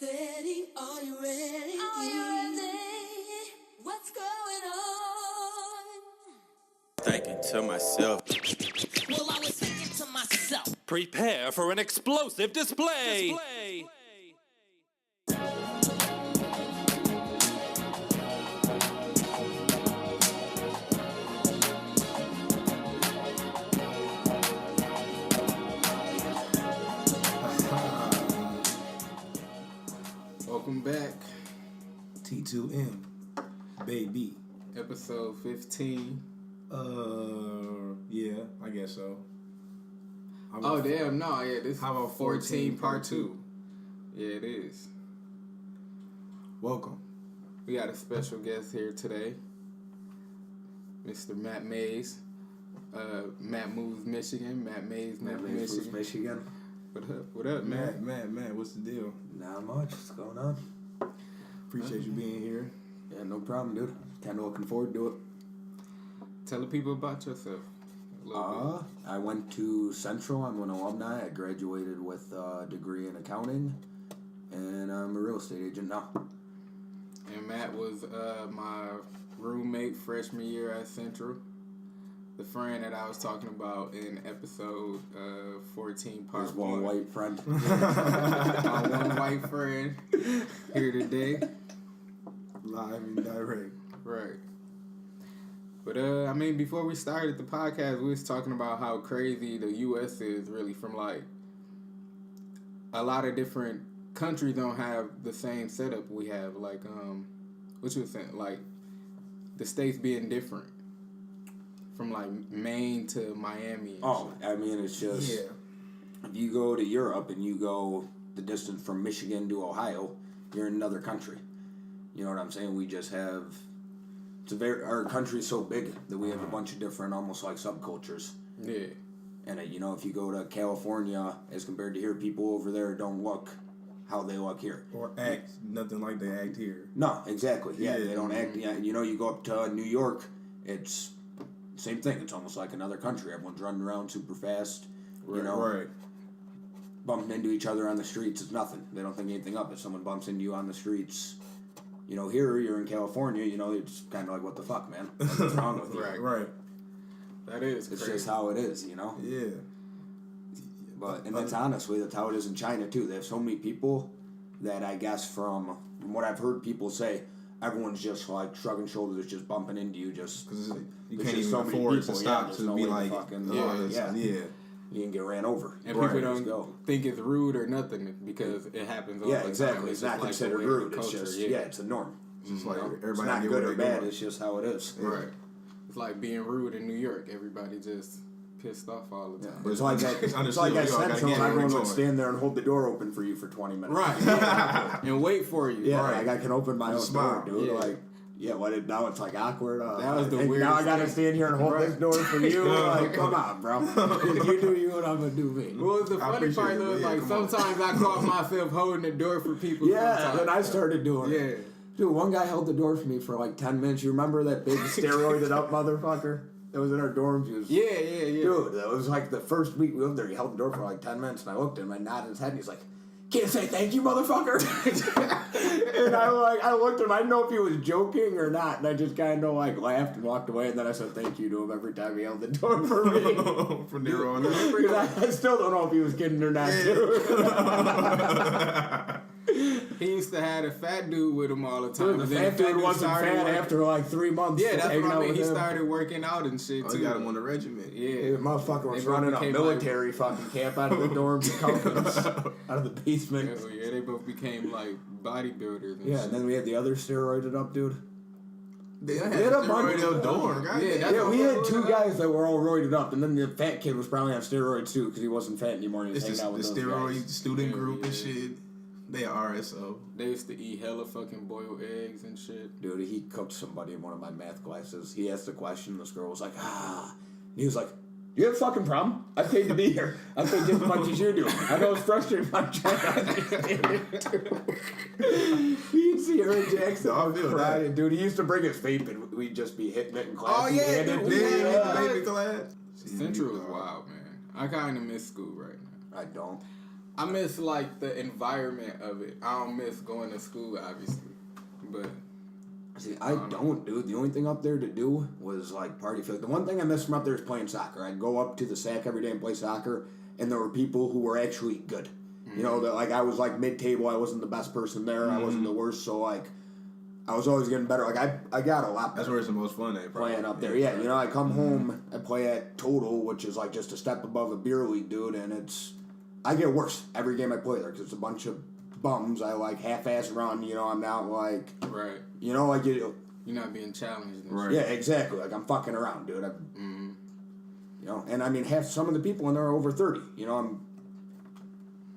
Steady, are you ready? Are you ready? What's going on? Thinking to myself. Well, I was thinking to myself. Prepare for an explosive display. Welcome back. T2M, baby. Episode 15. Yeah, I guess so. Oh, damn, no, yeah, this is How about 14 part 2. Yeah, it is. Welcome. We got a special guest here today. Mr. Matt Mays. Matt moves Michigan. Matt Mays moves Michigan. What up, man? Matt, what's the deal? Not much. What's going on? Appreciate you being here. Yeah, no problem, dude. Kind of looking forward to it. Tell the people about yourself. I went to Central. I'm an alumni. I graduated with a degree in accounting, and I'm a real estate agent now. And Matt was my roommate freshman year at Central. The friend that I was talking about in episode 14 part There's one white friend. My one white friend here today. Live and direct. Right. But, I mean, before we started the podcast, we was talking about how crazy the U.S. is really from, like, a lot of different countries don't have the same setup we have. Like, what you was saying? Like, the states being different. From, like, Maine to Miami. Oh, I mean, it's just... Yeah. If you go to Europe and you go the distance from Michigan to Ohio, you're in another country. You know what I'm saying? We just have... Our country's so big that we have a bunch of different, almost like subcultures. Yeah. And, you know, if you go to California, as compared to here, people over there don't look how they look here. Or act nothing like they act here. No, exactly. Yeah, Yeah. they don't act... Yeah, you know, you go up to New York, it's... Same thing. It's almost like another country. Everyone's running around super fast. You know, Right. bumping into each other on the streets is nothing. They don't think anything of it. Someone bumps into you on the streets. You know, here you're in California. You know, it's kind of like, what the fuck, man? Like, what's wrong with you? Right. That is It's crazy. just how it is. You know. Yeah. But and that's honestly that's how it is in China too. They have so many people that I guess from what I've heard people say, everyone's just like shrugging shoulders, just bumping into you, just Because you there's can't just even so many afford people, to yeah, stop there's to no be way to like, fucking- yeah. you can get ran over. And Right. people Let's don't go. think it's rude or nothing because it happens all the Yeah, time. exactly. It's just not like considered the way of rude. the It's culture, just yeah. it's a norm. It's just like You know? everybody It's not get good what or they bad. doing. It's just how it is. Right. It's like being rude in New York. Everybody just pissed off all the Yeah. time. But It's like it's it's like at understood. You all gotta Central, get where everyone you're would going. stand there and hold the door open for you for 20 minutes. Right. Yeah. And wait for you. Yeah, Right. like I can open my own Smile. door, dude. Yeah. Like, yeah, now it's like awkward. That was the and weirdest now I gotta thing. stand here and hold Right. this door for you. Like, come on, bro. You do you, and I'm gonna do me. Well, the funny appreciate part it, was yeah, like come on. sometimes I caught myself holding the door for people. Yeah, sometimes. then I started doing Yeah. it. Dude, one guy held the door for me for like 10 minutes. You remember that big steroided up motherfucker that was in our dorms? He was, Yeah. Dude, that was like the first week we lived there. He held the door for like 10 minutes, and I looked at him, I nodded his head, and he's like, "Can't say thank you, motherfucker." And I looked at him, I didn't know if he was joking or not, and I just kind of like laughed and walked away, and then I said thank you to him every time he held the door for me. From there on out. Because I still don't know if he was kidding or not, He used to have a fat dude with him all the time. Dude, the but then fat dude wasn't started fat working- after like 3 months. Yeah, that's hanging what I out mean. with He him. started working out and shit Oh, too. you got him on the regiment. Yeah. The motherfucker was They both running a became, military fucking camp out of the dorms and companies, out of the basement. Yeah, they both became like bodybuilders and Yeah, shit. and then we had the other steroided up dude. They had had a bunch steroid of- dorm. Yeah, goddamn. that's Yeah, what we we had were two doing. guys that were all roided up, and then the fat kid was probably on steroids too because he wasn't fat anymore. He was It's hanging out the with those steroid guys. student Yeah, group and yeah. shit. They are RSO. They used to eat hella fucking boiled eggs and shit. Dude, he cooked somebody in one of my math classes. He asked a question, this girl was like, And he was like, "You have a fucking problem? I paid to be here. I paid just as much as you do. I know it's frustrating, but I'm trying to understand it too." You'd see Aaron Jackson I feel crying. that. Dude, he used to bring his vape and we'd just be hitting it in class. Oh, yeah, and dude, it- we had yeah. that. Baby class. Central is wild, man. I kind of miss school right now. I don't. I miss like the environment of it. I don't miss going to school, obviously, but See, I don't, dude. The only thing up there to do was like party. The one thing I missed from up there is playing soccer. I'd go up to the SAC every day and play soccer, and there were people who were actually good. You know, that like I was like mid-table. I wasn't the best person there. I wasn't the worst. So like, I was always getting better. Like I got a lot better. That's where it's the most fun at. Probably. Playing up there. Yeah, you know, I come home, I play at Total, which is like just a step above a beer league, dude, and I get worse every game I play there because it's a bunch of bums. I like half-ass run, you know, I'm not like, right. you know, like You're not being challenged. And Right. yeah, exactly. Like I'm fucking around, dude. You know, and I mean, some of the people in there are over 30. You know,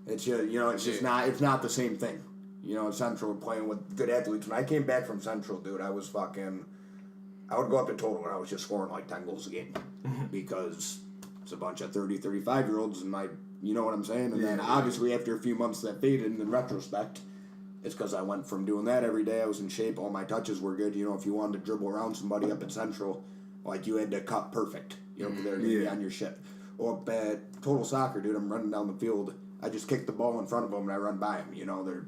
it's you know, it's just not. It's not the same thing. You know, in Central playing with good athletes. When I came back from Central, dude, I was fucking. I would go up to Total and I was just scoring like 10 goals a game because it's a bunch of 30, 35-year-olds and you know what I'm saying? And then obviously after a few months that faded, in retrospect, it's because I went from doing that every day. I was in shape. All my touches were good. You know, if you wanted to dribble around somebody up at Central, like you had to cut perfect. You know, because they're going to be on your shit. Or up at Total Soccer, dude, I'm running down the field. I just kick the ball in front of them and I run by them. You know, they're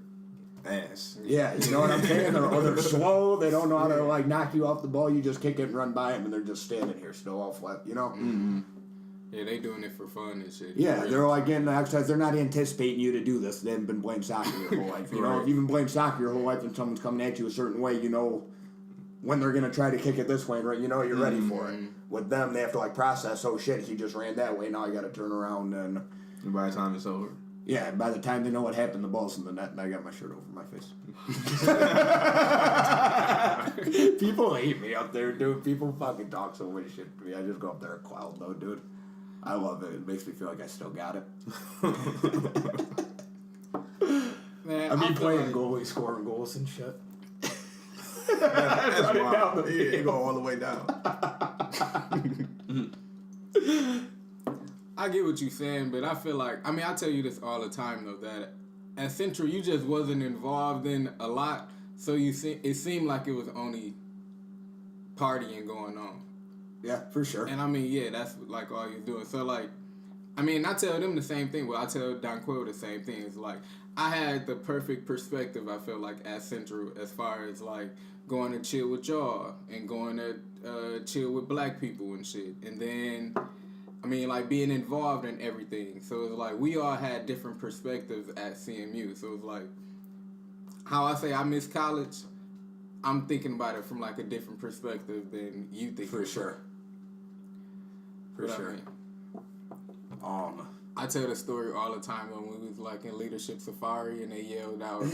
Ass. yeah, you know what I'm saying? They're slow. They don't know how to like knock you off the ball. You just kick it and run by them, and they're just standing here still all flat. You know? Mm-hmm. Yeah, they doing it for fun and shit. Yeah, really. they're like getting exercise. They're not anticipating you to do this. They haven't been playing soccer your whole life. You know, if you've been playing soccer your whole life and someone's coming at you a certain way, you know when they're gonna try to kick it this way, right? You know you're ready for it. With them, they have to like process. Oh shit, he just ran that way. Now I got to turn around and by the time it's over. yeah. By the time they know what happened, the ball's in the net, and I got my shirt over my face. People hate me up there, dude. People fucking talk so much shit to me. I just go up there and clown though, dude. I love it. It makes me feel like I still got it. Man, I mean, feel playing like- goalie, scoring goals and shit. That's Running wild. down the Yeah, field. go all the way down. I get what you're saying, but I feel like, I mean, I tell you this all the time, though, that at Central, you just wasn't involved in a lot, so it seemed like it was only partying going on. Yeah, for sure. And I mean, yeah, that's like all you're doing. So, like, I mean, I tell them the same thing. Well, I tell Don Quill the same thing. It's like, I had the perfect perspective, I feel like, at Central, as far as, like, going to chill with y'all and going to chill with black people and shit. And then, I mean, like, being involved in everything. So it's like, we all had different perspectives at CMU. So it's like, how I say I miss college, I'm thinking about it from, like, a different perspective than you think. For sure. For But I sure. mean, I tell the story all the time when we was like in Leadership Safari and they yelled out,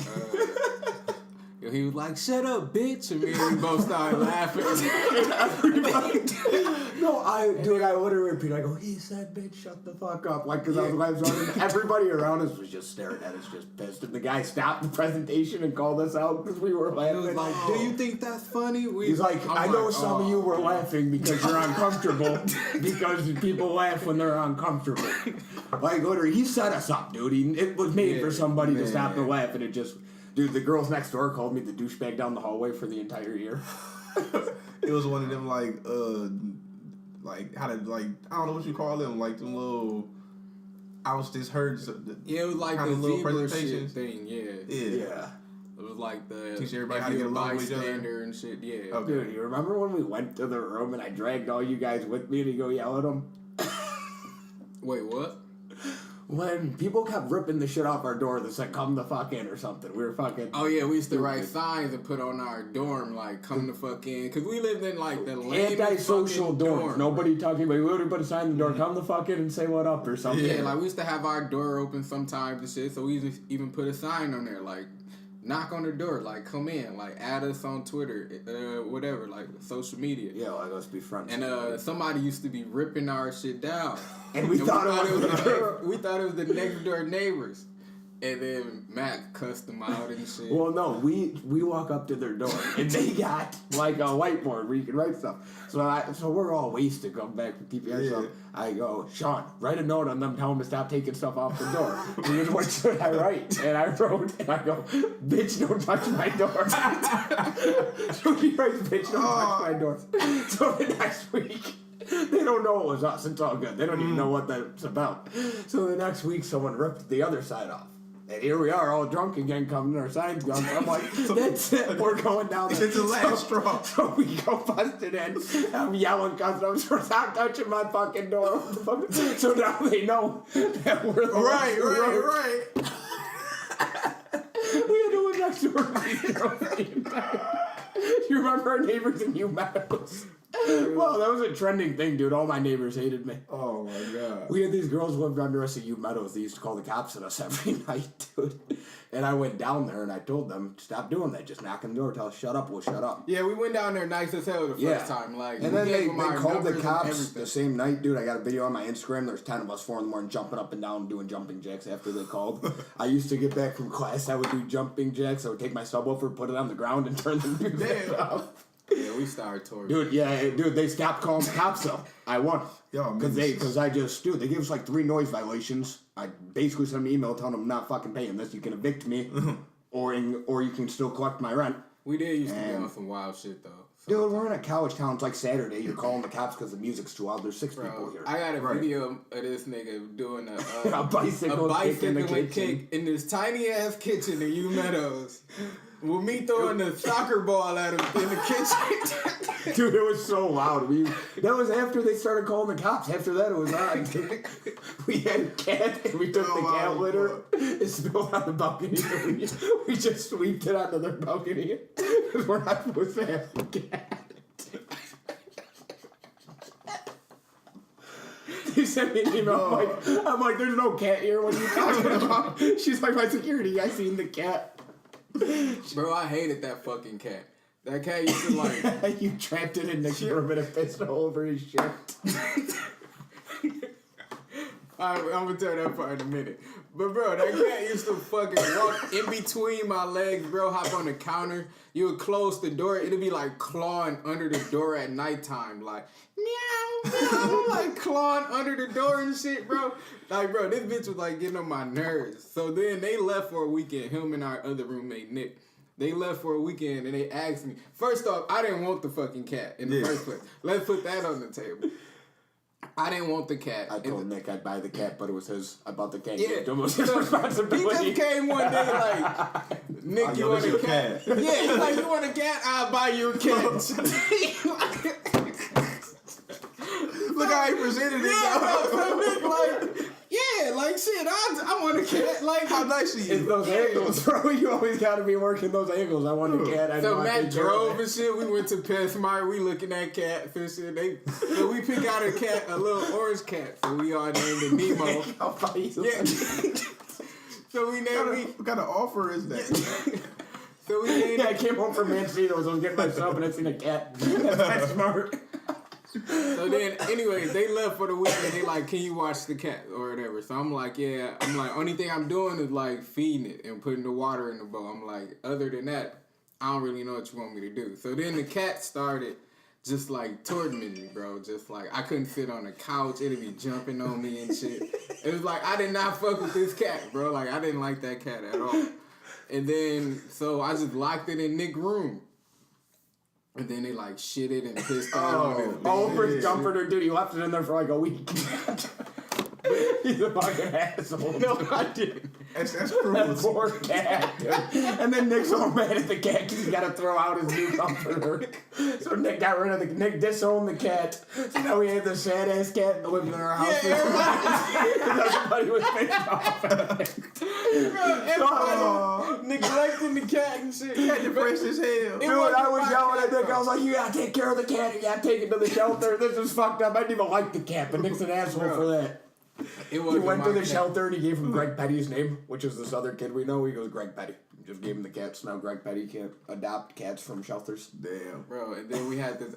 he was like, "Shut up, bitch!" And me and we both started laughing. No, I literally repeat. I go, he said, bitch, shut the fuck up. Like, because I was laughing. Everybody around us was just staring at us, just pissed. And the guy stopped the presentation and called us out because we were He laughing. was like, "Do you think that's funny?" He's like, I know some of you were laughing because you're uncomfortable. Because people laugh when they're uncomfortable. Like, literally, he set us up, dude. It was made for somebody to stop the laugh, and it just... Dude, the girls next door called me the douchebag down the hallway for the entire year. It was one of them like how to like I don't know what you call them, like them little I was just heard Yeah, it was like the little zebra shit presentations. thing. Yeah. Yeah. It was like the Teach everybody how to get along with each other. bystander and shit. Yeah. Okay. Dude, you remember when we went to the room and I dragged all you guys with me to go yell at them? Wait, what? When people kept ripping the shit off our door that said, come the fuck in or something. We were fucking... Oh yeah, we used to write signs and put on our dorm like "Come the fuck in," because we lived in like the lamest Antisocial fucking dorms. Nobody talking about... We would put a sign on the door, come the fuck in and say what up or something. Yeah, like we used to have our door open sometimes and shit, so we even put a sign on there like knock on the door, like come in, like add us on Twitter, whatever, like social media. Yeah, like let's be friends. And somebody used to be ripping our shit down. And we thought it was the girl. We thought it was the next door neighbors. And then Mac cussed them out and shit. Well, no, we walk up to their door and they got like a whiteboard where you can write stuff. So we're all wasted going back to TPS. So I go, Sean, write a note on them, tell them to stop taking stuff off the door. He goes, what should I write? And I wrote, and I go, bitch, don't touch my door. So he writes, bitch, don't touch my door. So the next week, They don't know it was us. It's all good. They don't even know what that's about. So the next week, someone ripped the other side off. And here we are, all drunk again, coming to our signs gone. I'm like, that's it. We're going down there. It's the last straw. So we go busted in. I'm yelling, customers, stop touching my fucking door. So now they know that we're the Right. We had to live next door to these girls. You remember our neighbors in Meadows? Well, that was a trending thing, dude. All my neighbors hated me. Oh my god. We had these girls who lived under us at Meadows. They used to call the cops on us every night, dude. And I went down there and I told them, stop doing that. Just knock on the door, tell us shut up, we'll shut up. Yeah, we went down there nice as hell the first time. Like, and then they called the cops everything. the same night, dude. I got a video on my Instagram. There's 10 of us, 4 in the morning, jumping up and down, doing jumping jacks after they called. I used to get back from class, I would do jumping jacks. I would take my subwoofer, put it on the ground, and turn the music off. Yeah, we started touring. Dude, they stopped calling the cops though. I won. Yo, Because they gave us like 3 noise violations. I basically sent them an email telling them I'm not fucking paying this. You can evict me, or you can still collect my rent. We did used to be on some wild shit though. So. Dude, we're in a college town. It's like Saturday. You're calling the cops because the music's too loud. There's 6 people here. I got a video of this nigga doing a bicycle kick in the kitchen. kick in this tiny ass kitchen in Meadows. With me throwing the soccer ball at him in the kitchen. Dude, it was so loud. That was after they started calling the cops. After that, it was on. We had a cat, and we took the cat litter. It spilled on the balcony. We just sweeped it onto their balcony. Because we're not supposed to have a cat. He sent me an email. I'm like, there's no cat here. What are you talking about? She's like, my security guy seen the cat. Bro, I hated that fucking cat. That cat used to like... You trapped it in the Kermit and pissed all over his shirt. I'm gonna tell that part in a minute. But bro, that cat used to fucking walk in between my legs, bro, hop on the counter. You would close the door, it'd be like clawing under the door at nighttime, like meow, meow, like clawing under the door and shit, bro. Like, bro, this bitch was like getting on my nerves. So then they left for a weekend, him and our other roommate, Nick. They left for a weekend and they asked me. First off, I didn't want the fucking cat in the first place. Let's put that on the table. I didn't want the cat. I told Nick I'd buy the cat, but it was his. I bought the cat. Yeah. It was his responsibility. He just came one day like, Nick, you want a cat? Yeah, he's like, you want a cat? I'll buy you a cat. Look how he presented it. Yeah, so Nick like, yeah, like shit, I want a cat. Like, How nice she It's is. those angles, bro. You always got to be working those angles. I want a cat. I so know I Matt can drove do it. and shit. We went to PetSmart. We looking at cats and shit. So we pick out a cat, a little orange cat. So we all named it Nemo. I'll buy you some. Yeah. So we named What kind of offer is that? So we named Yeah, I came home from Mancino's. I was getting myself and I seen a cat. That's smart. So then, anyway, they left for the weekend. They like, can you watch the cat or whatever? So I'm like, yeah. I'm like, only thing I'm doing is like feeding it and putting the water in the bowl. I'm like, other than that, I don't really know what you want me to do. So then the cat started just like tormenting me, bro. Just like I couldn't sit on the couch. It'd be jumping on me and shit. It was like I did not fuck with this cat, bro. Like I didn't like that cat at all. And then so I just locked it in Nick's room. And then they like shitted and pissed on it. Over his comforter, dude. He left it in there for like a week. He's a fucking asshole. No, I didn't. That's cruel. That poor cat, dude. And then Nick's all mad at the cat because he's got to throw out his new comforter. So Nick got rid of Nick disowned the cat. So now we had the sad ass cat that lived in our house. Yeah, everybody was pissed off at it. Everybody neglecting the cat and shit. Cat depressed as hell. Dude, I was yelling at Nick. I was like, you gotta take care of the cat. You gotta take it to the shelter. This is fucked up. I didn't even like the cat, but Nick's an asshole for that. He went to the shelter and he gave him Greg Petty's name, which is this other kid we know. He goes, Greg Petty. Just gave him the cats. Now Greg Petty can't adopt cats from shelters. Damn. Bro, and then we had this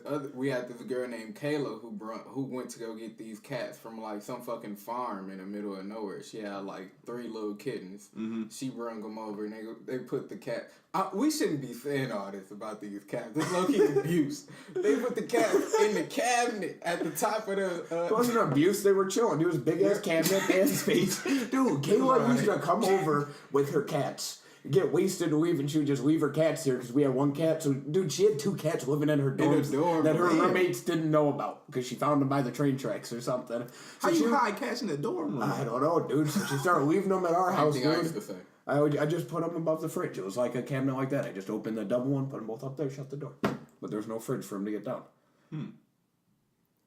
girl named Kayla who went to go get these cats from like some fucking farm in the middle of nowhere. She had like 3 little kittens. Mm-hmm. She brung them over and they put the cat. We shouldn't be saying all this about these cats. This low-key abuse. They put the cats in the cabinet at the top of the... It wasn't abuse. They were chilling. It was a big-ass cabinet and space. Dude, Kayla used to come over with her cats. get wasted to leave, and she would just leave her cats here because we had one cat. So, dude, she had 2 cats living in her dorms that her roommates didn't know about because she found them by the train tracks or something. How you hide cats in the dorm room? I don't know, dude. So she started leaving them at our house, Same thing I dude. used to say. I just put them above the fridge. It was like a cabinet like that. I just opened the double one, put them both up there, shut the door. But there's no fridge for them to get down.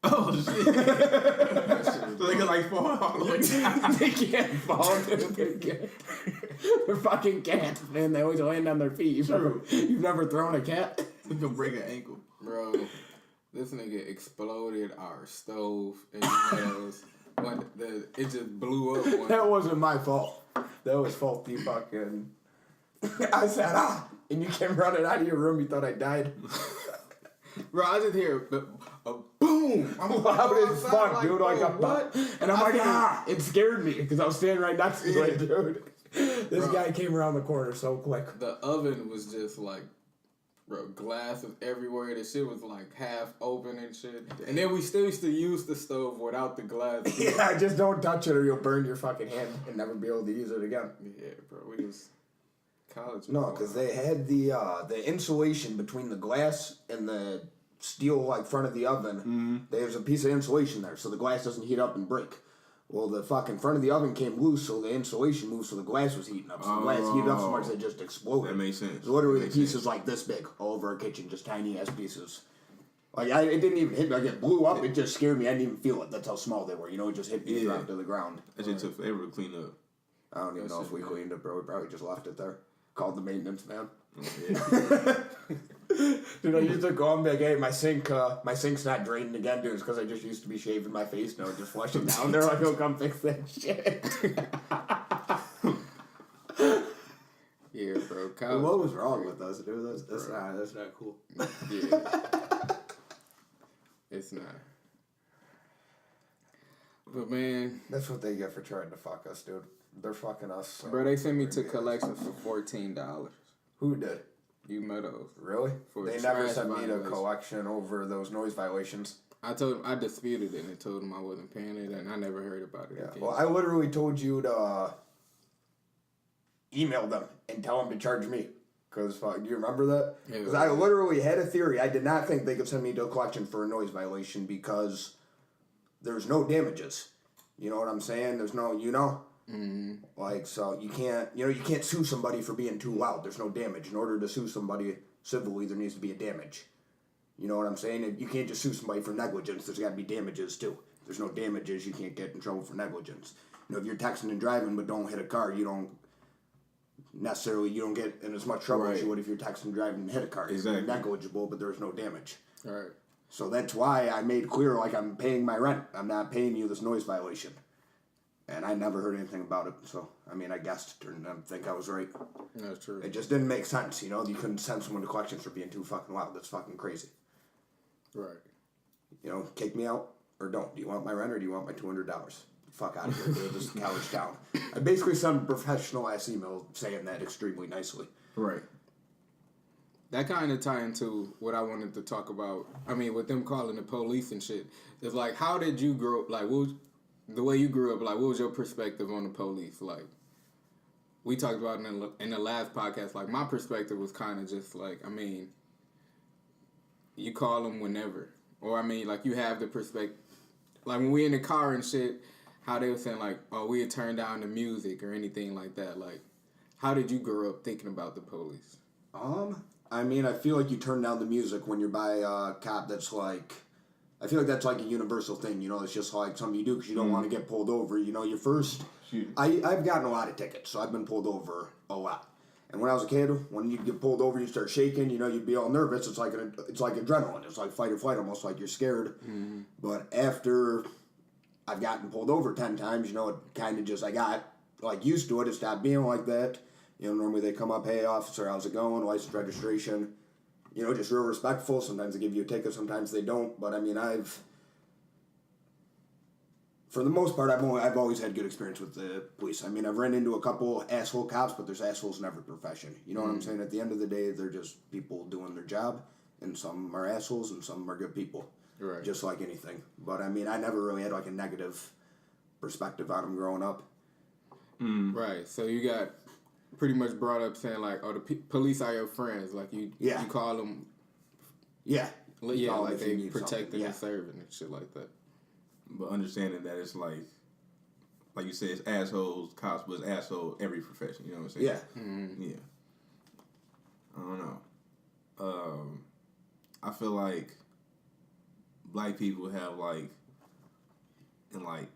Oh, shit. So they can, like, fall all the way down. They can't fall, dude. They're fucking cats, man. They always land on their feet. You've never thrown a cat? You can break an ankle. Bro, this nigga exploded our stove and nails. It just blew up. That wasn't my fault. That was faulty fucking... I said, and you came running out of your room. You thought I died. Bro, I just hear a boom. I'm loud as fuck, dude. Like, what? And I'm like, it scared me because I was standing right next to it, dude. This guy came around the corner so quick. The oven was just like, bro, glass was everywhere. The shit was like half open and shit. And then we still used to use the stove without the glass. Yeah, just don't touch it or you'll burn your fucking hand and never be able to use it again. Yeah, bro, we was college. No, because they had the insulation between the glass and the steel like front of the oven. Mm-hmm. There's a piece of insulation there, so the glass doesn't heat up and break. Well, the fucking front of the oven came loose, so the insulation moved, so the glass was heating up. So the glass heated up so much that it just exploded. That makes sense. So literally, the pieces like this big all over our kitchen, just tiny ass pieces. Like it didn't even hit me. Like it blew up. It just scared me. I didn't even feel it. That's how small they were. You know, it just hit me and dropped to the ground. That shit took forever to clean up. I don't even know if we cleaned it, bro. We probably just left it there. Called the maintenance man. Dude, I used to go and be like, hey, my sink's not draining again, dude. It's because I just used to be shaving my face now, just flush it down. They're like, oh, come fix that shit. Yeah, bro. Well, what was wrong with us, dude? That's not cool. Yeah. It's not. But man, That's what they get for trying to fuck us, dude. They're fucking us. So bro, they sent me to collections for $14. Who did? You Meadows. Really? For They never trash sent me to violation. collection over those noise violations. I told him I disputed it and told him I wasn't paying it, and I never heard about it again. Well, I literally told you to email them and tell them to charge me. Because, do you remember that? Yeah. Because I literally had a theory. I did not think they could send me to a collection for a noise violation because there's no damages. You know what I'm saying? There's no, Mm-hmm. Like, so you can't sue somebody for being too loud. There's no damage. In order to sue somebody civilly, there needs to be a damage. You know what I'm saying? You can't just sue somebody for negligence. There's got to be damages, too. If there's no damages, you can't get in trouble for negligence. If you're texting and driving but don't hit a car, you don't get in as much trouble as you would if you're texting and driving and hit a car. Exactly. You're negligible, but there's no damage. All right. So that's why I made clear, like, I'm paying my rent. I'm not paying you this noise violation. And I never heard anything about it. So, I mean, I guessed and I think I was right. That's true. It just didn't make sense, You couldn't send someone to collections for being too fucking loud. That's fucking crazy. Right. Kick me out or don't. Do you want my rent or do you want my $200? Fuck out of here, dude. This is college town. I basically sent a professional-ass email saying that extremely nicely. Right. That kind of tie into what I wanted to talk about. I mean, with them calling the police and shit. It's like, how did you grow up? Like, the way you grew up, like, what was your perspective on the police? Like, we talked about in the last podcast, like, my perspective was kind of just like, I mean, you call them whenever. Or, I mean, like, you have the perspective. Like, when we in the car and shit, how they were saying, like, oh, we had turned down the music or anything like that. Like, how did you grow up thinking about the police? I mean, I feel like you turn down the music when you're by a cop that's like... I feel like that's like a universal thing, It's just like something you do because you don't want to get pulled over. Your first... I've gotten a lot of tickets, so I've been pulled over a lot. And when I was a kid, when you get pulled over, you start shaking, you'd be all nervous. It's like adrenaline. It's like fight or flight, almost like you're scared. Mm-hmm. But after I've gotten pulled over 10 times, it kind of just... I got, like, used to it. It stopped being like that. Normally they come up, hey, officer, how's it going? License, registration. Just real respectful. Sometimes they give you a ticket, sometimes they don't. But, I mean, for the most part, I've always had good experience with the police. I mean, I've run into a couple asshole cops, but there's assholes in every profession. You know what I'm saying? At the end of the day, they're just people doing their job, and some are assholes and some are good people. Right. Just like anything. But, I mean, I never really had, like, a negative perspective on them growing up. Right. So you got... pretty much brought up saying like, "Oh, the police are your friends." Like you call them. Yeah. Yeah, Call them like if you they need protecting something, yeah. and serving and shit like that. But understanding that it's like you said, it's assholes, cops, but it's asshole every profession. You know what I'm saying? Yeah. Mm-hmm. Yeah. I don't know. I feel like black people have like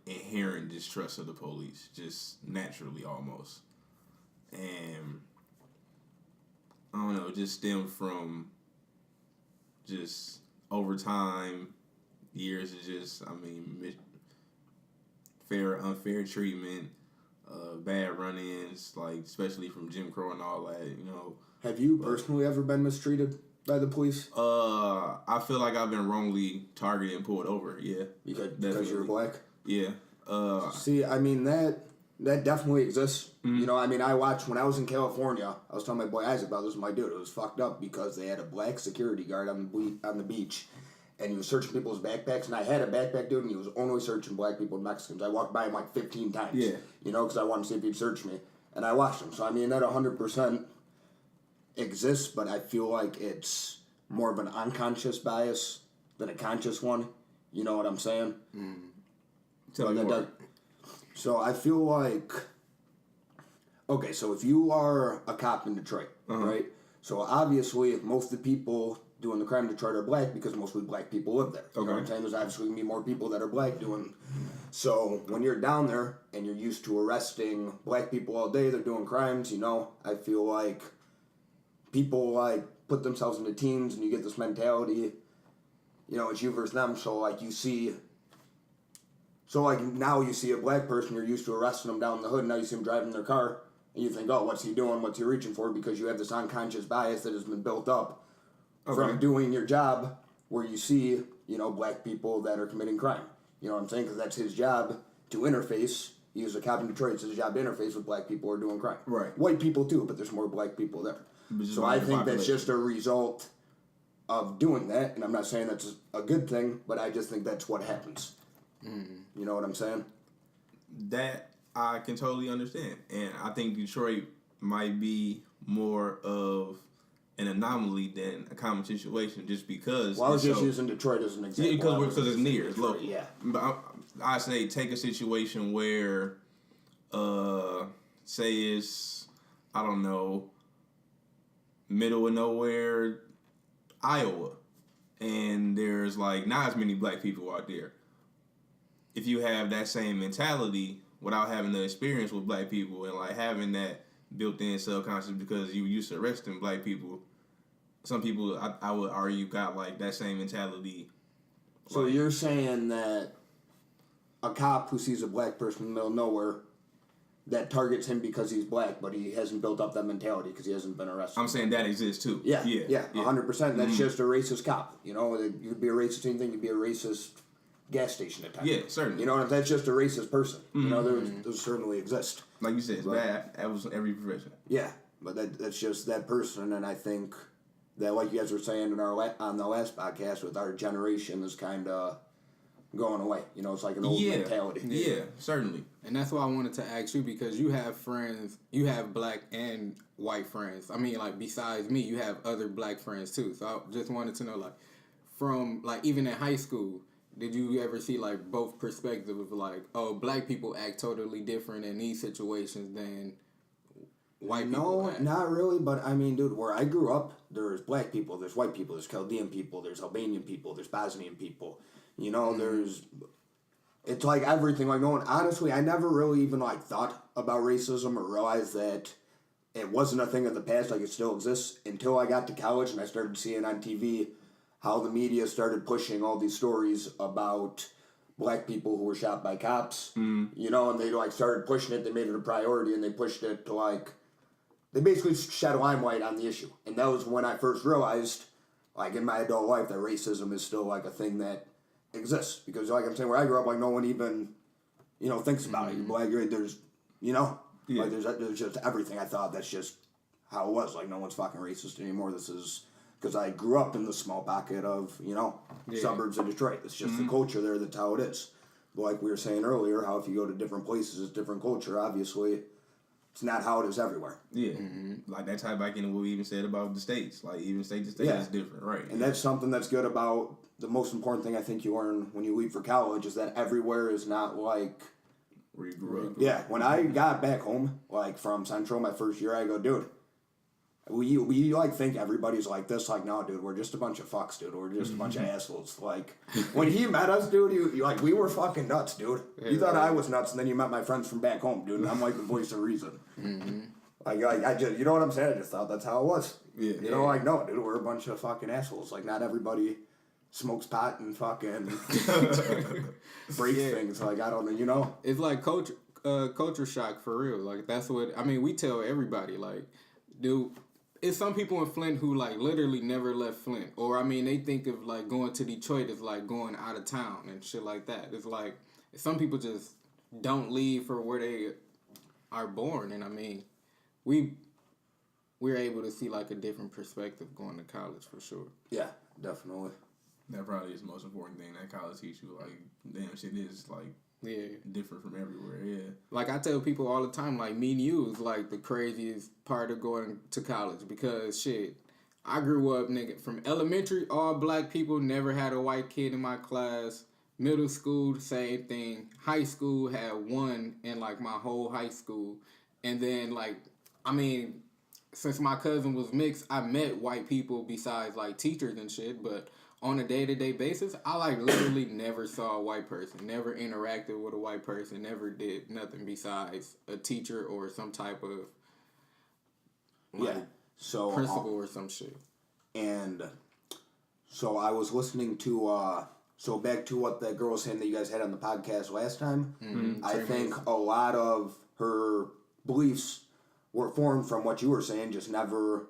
inherent distrust of the police, just naturally almost, and I don't know, just stem from just over time, years of just unfair treatment, bad run-ins, like especially from Jim Crow and all that, you know. Have you personally ever been mistreated by the police? I feel like I've been wrongly targeted and pulled over. Yeah, Because you're black. Yeah. See, I mean that definitely exists. Mm-hmm. You know, I mean, I watched when I was in California. I was telling my boy Isaac about this with my dude. It was fucked up because they had a black security guard on the beach, and he was searching people's backpacks. And I had a backpack dude, and he was only searching black people and Mexicans. I walked by him like 15 times. Yeah. You know, because I wanted to see if he'd search me, and I watched him. So I mean, that 100% exists, but I feel like it's more of an unconscious bias than a conscious one. You know what I'm saying? Tell me more. So I feel like, okay, so if you are a cop in Detroit, right? So obviously most of the people doing the crime in Detroit are black because mostly black people live there. You know what I'm saying? There's obviously going to be more people that are black doing. So when you're down there and you're used to arresting black people all day, they're doing crimes, you know, I feel like people like put themselves into teams and you get this mentality, you know, it's you versus them. So like now you see a black person, you're used to arresting them down the hood, now you see them driving their car, and you think, oh, what's he doing, what's he reaching for, because you have this unconscious bias that has been built up from doing your job, where you see, you know, black people that are committing crime. You know what I'm saying? Because that's his job to interface. He was a cop in Detroit, it's his job to interface with black people who are doing crime. Right. White people too, but there's more black people there. So I think that's just a result of doing that, and I'm not saying that's a good thing, but I just think that's what happens. You know what I'm saying? That I can totally understand. And I think Detroit might be more of an anomaly than a common situation just because... Well, I was just using Detroit as an example. Yeah, because it's near. It's local. Yeah. But I say take a situation where, say it's, I don't know, middle of nowhere, Iowa. And there's like not as many black people out there. If you have that same mentality without having the experience with black people and like having that built-in subconscious because you used to arresting black people, some people I would argue got like that same mentality. So you're saying that a cop who sees a black person in the middle of nowhere that targets him because he's black, but he hasn't built up that mentality because he hasn't been arrested. I'm saying that exists too. Yeah, 100%. That's just a racist cop. You know, you could be a racist anything. You could be a racist gas station at times. Yeah, certainly. You know, that's just a racist person. You know, those certainly exist. Like you said, it's bad. That was every profession. Yeah, but that's just that person, and I think that, like you guys were saying on the last podcast, with our generation is kind of going away. You know, it's like an old mentality. Yeah, certainly. And that's why I wanted to ask you, because you have friends, you have black and white friends. I mean, like, besides me, you have other black friends too. So I just wanted to know, like, from, like, even in high school, did you ever see, like, both perspectives of, like, oh, black people act totally different in these situations than white people act? No, not really, but, I mean, dude, where I grew up, there's black people, there's white people, there's Chaldean people, there's Albanian people, there's Bosnian people. You know, it's like everything. Like, honestly, I never really even, like, thought about racism or realized that it wasn't a thing of the past, like, it still exists, until I got to college and I started seeing on TV how the media started pushing all these stories about black people who were shot by cops, you know, and they, like, started pushing it, they made it a priority, and they pushed it to, like, they basically shed a limelight on the issue. And that was when I first realized, like, in my adult life, that racism is still, like, a thing that exists. Because, like I'm saying, where I grew up, like, no one even, you know, thinks about it. You're black, there's, you know, like, there's just everything. I thought that's just how it was. Like, no one's fucking racist anymore. This is... Because I grew up in the small pocket of, you know, suburbs of Detroit. It's just the culture there, that's how it is. But like we were saying earlier, how if you go to different places, it's different culture. Obviously, It's not how it is everywhere. Yeah, like that tie back into what we even said about the states. Like even state to state is different, right? And that's something that's good about the most important thing I think you learn when you leave for college is that everywhere is not like Where you grew up. Yeah, when I got back home, like from Central, my first year, I go, dude, we like think everybody's like this. Like, no, dude, we're just a bunch of fucks, dude. We're just a bunch of assholes. Like, when he met us, dude, you like we were fucking nuts, dude. You thought I was nuts, and then you met my friends from back home, dude. And I'm like the voice of reason. Like I just, you know what I'm saying? I just thought that's how it was. Yeah. You know, like no, dude, we're a bunch of fucking assholes. Like, not everybody smokes pot and fucking breaks things. Like, I don't know, you know. It's like culture shock for real. Like that's what I mean. We tell everybody like, dude. It's some people in Flint who like literally never left Flint, or I mean, they think of like going to Detroit as like going out of town and shit like that. It's like some people just don't leave for where they are born, and I mean, we're able to see like a different perspective going to college for sure. Yeah, definitely. That probably is the most important thing that college teach you. Like, damn, shit is like different from everywhere. Yeah. Like I tell people all the time, like me and you is like the craziest part of going to college because shit, I grew up nigga from elementary, all black people, never had a white kid in my class. Middle school, same thing. High school had one in like my whole high school, and then like I mean, since my cousin was mixed, I met white people besides like teachers and shit, but on a day-to-day basis, I like literally never saw a white person, never interacted with a white person, never did nothing besides a teacher or some type of so principal or some shit. And so I was listening to so back to what that girl was saying that you guys had on the podcast last time. I think a lot of her beliefs were formed from what you were saying, just never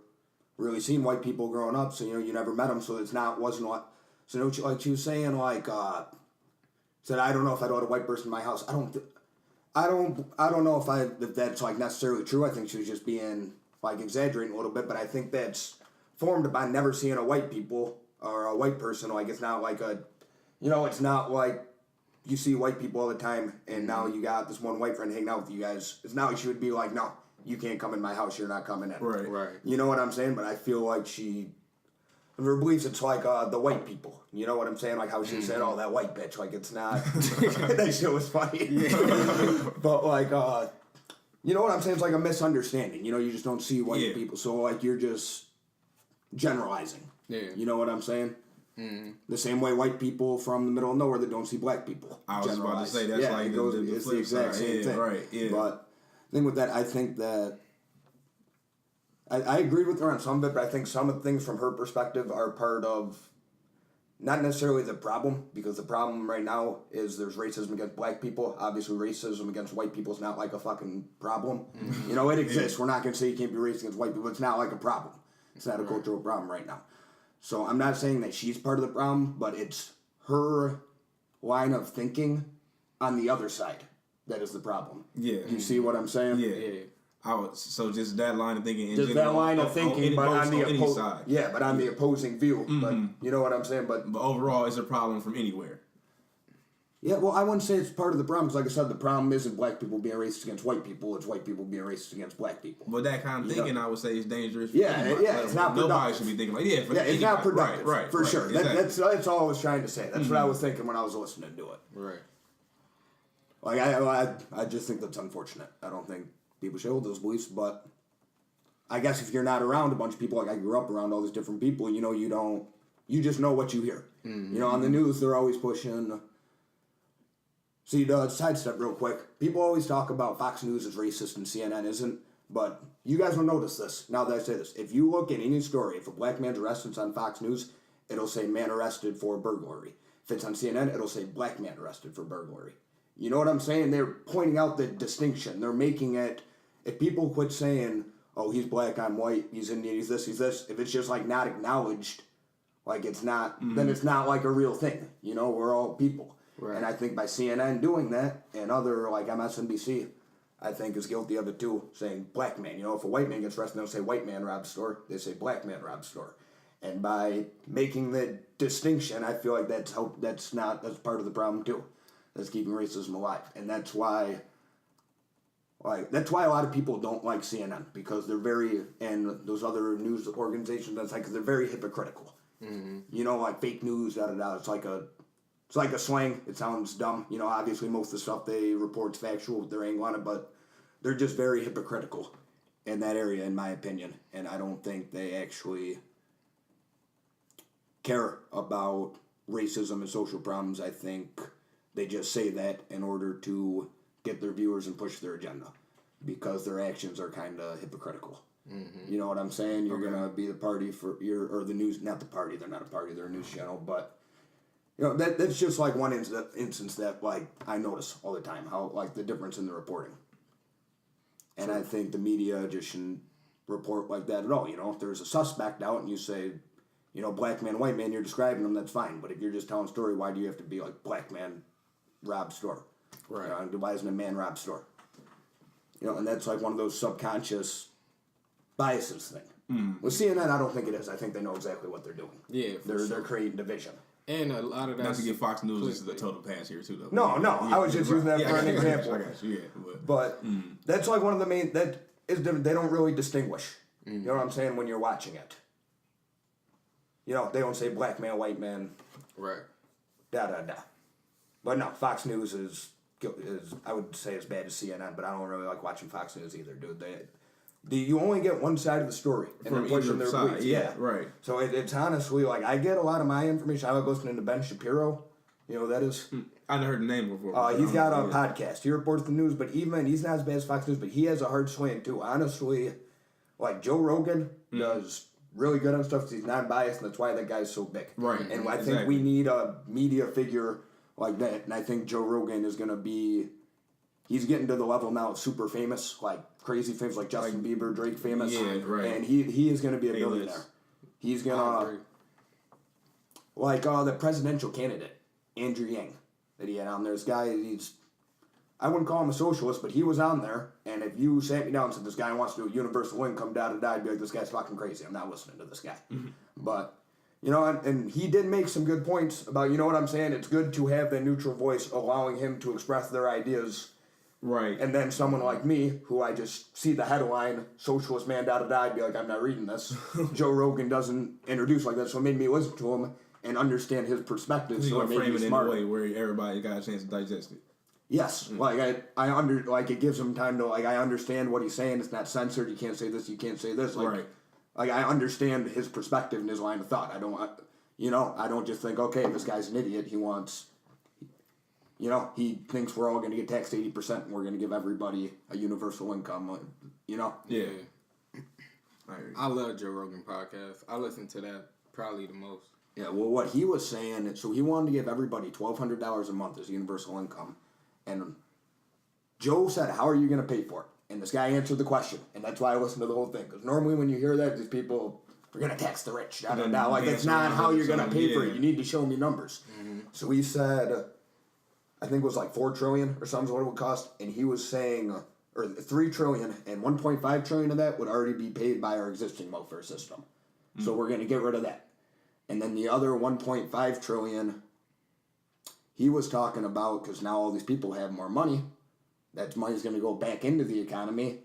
really seen white people growing up, so you never met them, so wasn't like, so you know, like she was saying, like said I don't know if I'd let a white person in my house. I don't know if that's like necessarily true. I think she was just being like exaggerating a little bit, but I think that's formed by never seeing a white people or a white person. Like it's not like it's not like you see white people all the time, and now you got this one white friend hanging out with you guys. It's not like she would be like, no, you can't come in my house, you're not coming in. Right. You know what I'm saying? But I feel like her beliefs, it's like the white people. You know what I'm saying? Like how she said, oh, that white bitch. Like it's not, that shit was funny. But like, you know what I'm saying? It's like a misunderstanding. You know, you just don't see white people. So like you're just generalizing. Yeah. You know what I'm saying? The same way white people from the middle of nowhere that don't see black people. I was about to say, that's like it's the exact same thing. Right, yeah. But the thing with that, I think that I agreed with her on some of it, but I think some of the things from her perspective are part of not necessarily the problem, because the problem right now is there's racism against black people. Obviously, racism against white people is not like a fucking problem. You know, it exists. We're not going to say you can't be racist against white people. It's not like a problem. It's not a cultural problem right now. So I'm not saying that she's part of the problem, but it's her line of thinking on the other side that is the problem. Yeah. You see what I'm saying? Yeah. So just that line of thinking. Just that line of thinking, but on the side. Yeah, but on the opposing view. But you know what I'm saying? But overall, it's a problem from anywhere. Yeah, well, I wouldn't say it's part of the problem, because like I said, the problem isn't black people being racist against white people, it's white people being racist against black people. But that kind of thinking, I would say, is dangerous. It's not productive. Nobody should be thinking like, it's not productive, right, for sure. Exactly. That's all I was trying to say. That's what I was thinking when I was listening to it. Right. Like, I just think that's unfortunate. I don't think people should hold those beliefs, but I guess if you're not around a bunch of people, like I grew up around all these different people, you know, you just know what you hear. You know, on the news, they're always pushing... See, sidestep real quick. People always talk about Fox News is racist and CNN isn't, but you guys will notice this, now that I say this. If you look at any story, if a black man's arrested on Fox News, it'll say man arrested for burglary. If it's on CNN, it'll say black man arrested for burglary. You know what I'm saying? They're pointing out the distinction. They're making it, if people quit saying, oh, he's black, I'm white, he's Indian, he's this, if it's just like not acknowledged, like it's not, then it's not like a real thing. You know, we're all people. Right. And I think by CNN doing that, and other, like MSNBC, I think is guilty of it too, saying black man. You know, if a white man gets arrested, they don't say white man robbed store, they say black man robbed store. And by making the distinction, I feel like that's part of the problem too. That's keeping racism alive. And that's why Like, that's why a lot of people don't like CNN, because they're very, and those other news organizations, that's like, 'cause they're very hypocritical. You know, like fake news, da-da-da. It's like a slang. It sounds dumb. You know, obviously most of the stuff they report's factual with their angle on it, but they're just very hypocritical in that area, in my opinion. And I don't think they actually care about racism and social problems. I think they just say that in order to get their viewers and push their agenda, because their actions are kind of hypocritical. You know what I'm saying? You're gonna be the party for or the news, not the party. They're not a party. They're a news channel. But you know that's just like one instance that like I notice all the time, how like the difference in the reporting. And I think the media just shouldn't report like that at all. You know, if there's a suspect out and you say, you know, black man, white man, you're describing them, that's fine. But if you're just telling a story, why do you have to be like black man robbed store? Right. You know, why isn't a man robbed store? You know, and that's like one of those subconscious biases thing. With CNN, I don't think it is. I think they know exactly what they're doing. Yeah, they're creating division. And a lot of that. Not to get Fox News is the total pass here too, though. No, I was just using that for an example. I got you, yeah. But that's like one of the main, that is different. They don't really distinguish. You know what I'm saying, when you're watching it. You know, they don't say black man, white man, Right. da-da-da. But no, Fox News is I would say as bad as CNN, but I don't really like watching Fox News either, dude. You only get one side of the story, and From they're pushing either their side, beliefs. yeah, right. So it's honestly like I get a lot of my information. I like listening to Ben Shapiro. You know who that is? I never heard the name before. He's got a podcast. He reports the news, but even he's not as bad as Fox News, but he has a hard swing too. Honestly, like Joe Rogan does really good on stuff because he's non-biased, and that's why that guy's so big. Right. And I think we need a media figure like that, and I think Joe Rogan is going to be. He's getting to the level now of super famous, like crazy famous, like Justin Bieber, Drake famous. Yeah, right. And he is going to be a billionaire. He's going to, like the presidential candidate, Andrew Yang, that he had on there. This guy, I wouldn't call him a socialist, but he was on there. And if you sat me down and said, this guy wants to do a universal income, da-da-da, I'd be like, this guy's fucking crazy. I'm not listening to this guy. But, you know, and he did make some good points about, you know what I'm saying? It's good to have that neutral voice allowing him to express their ideas. Right. And then someone like me, who I just see the headline, socialist man, da-da-da, I'd be like, I'm not reading this. Joe Rogan doesn't introduce like that, so it made me listen to him and understand his perspective. So it made frame me it smarter. in a way where everybody got a chance to digest it. Yes, like it gives him time to like I understand what he's saying. It's not censored. You can't say this. You can't say this. Like, Right. Like I understand his perspective and his line of thought. I don't just think, okay, this guy's an idiot. He wants. You know, he thinks we're all going to get taxed 80% and we're going to give everybody a universal income. You know? Yeah. I love Joe Rogan podcast. I listen to that probably the most. Yeah, well, what he was saying, so he wanted to give everybody $1,200 a month as universal income. And Joe said, how are you going to pay for it? And this guy answered the question. And that's why I listened to the whole thing. Because normally when you hear that, these people are going to tax the rich. Like, that's not how you're going to pay for it. You need to show me numbers. So he said, I think it was like $4 trillion or something is what it would cost. And he was saying, or $3 trillion, and $1.5 trillion of that would already be paid by our existing welfare system. So we're going to get rid of that. And then the other $1.5 trillion, he was talking about, because now all these people have more money, that money's going to go back into the economy,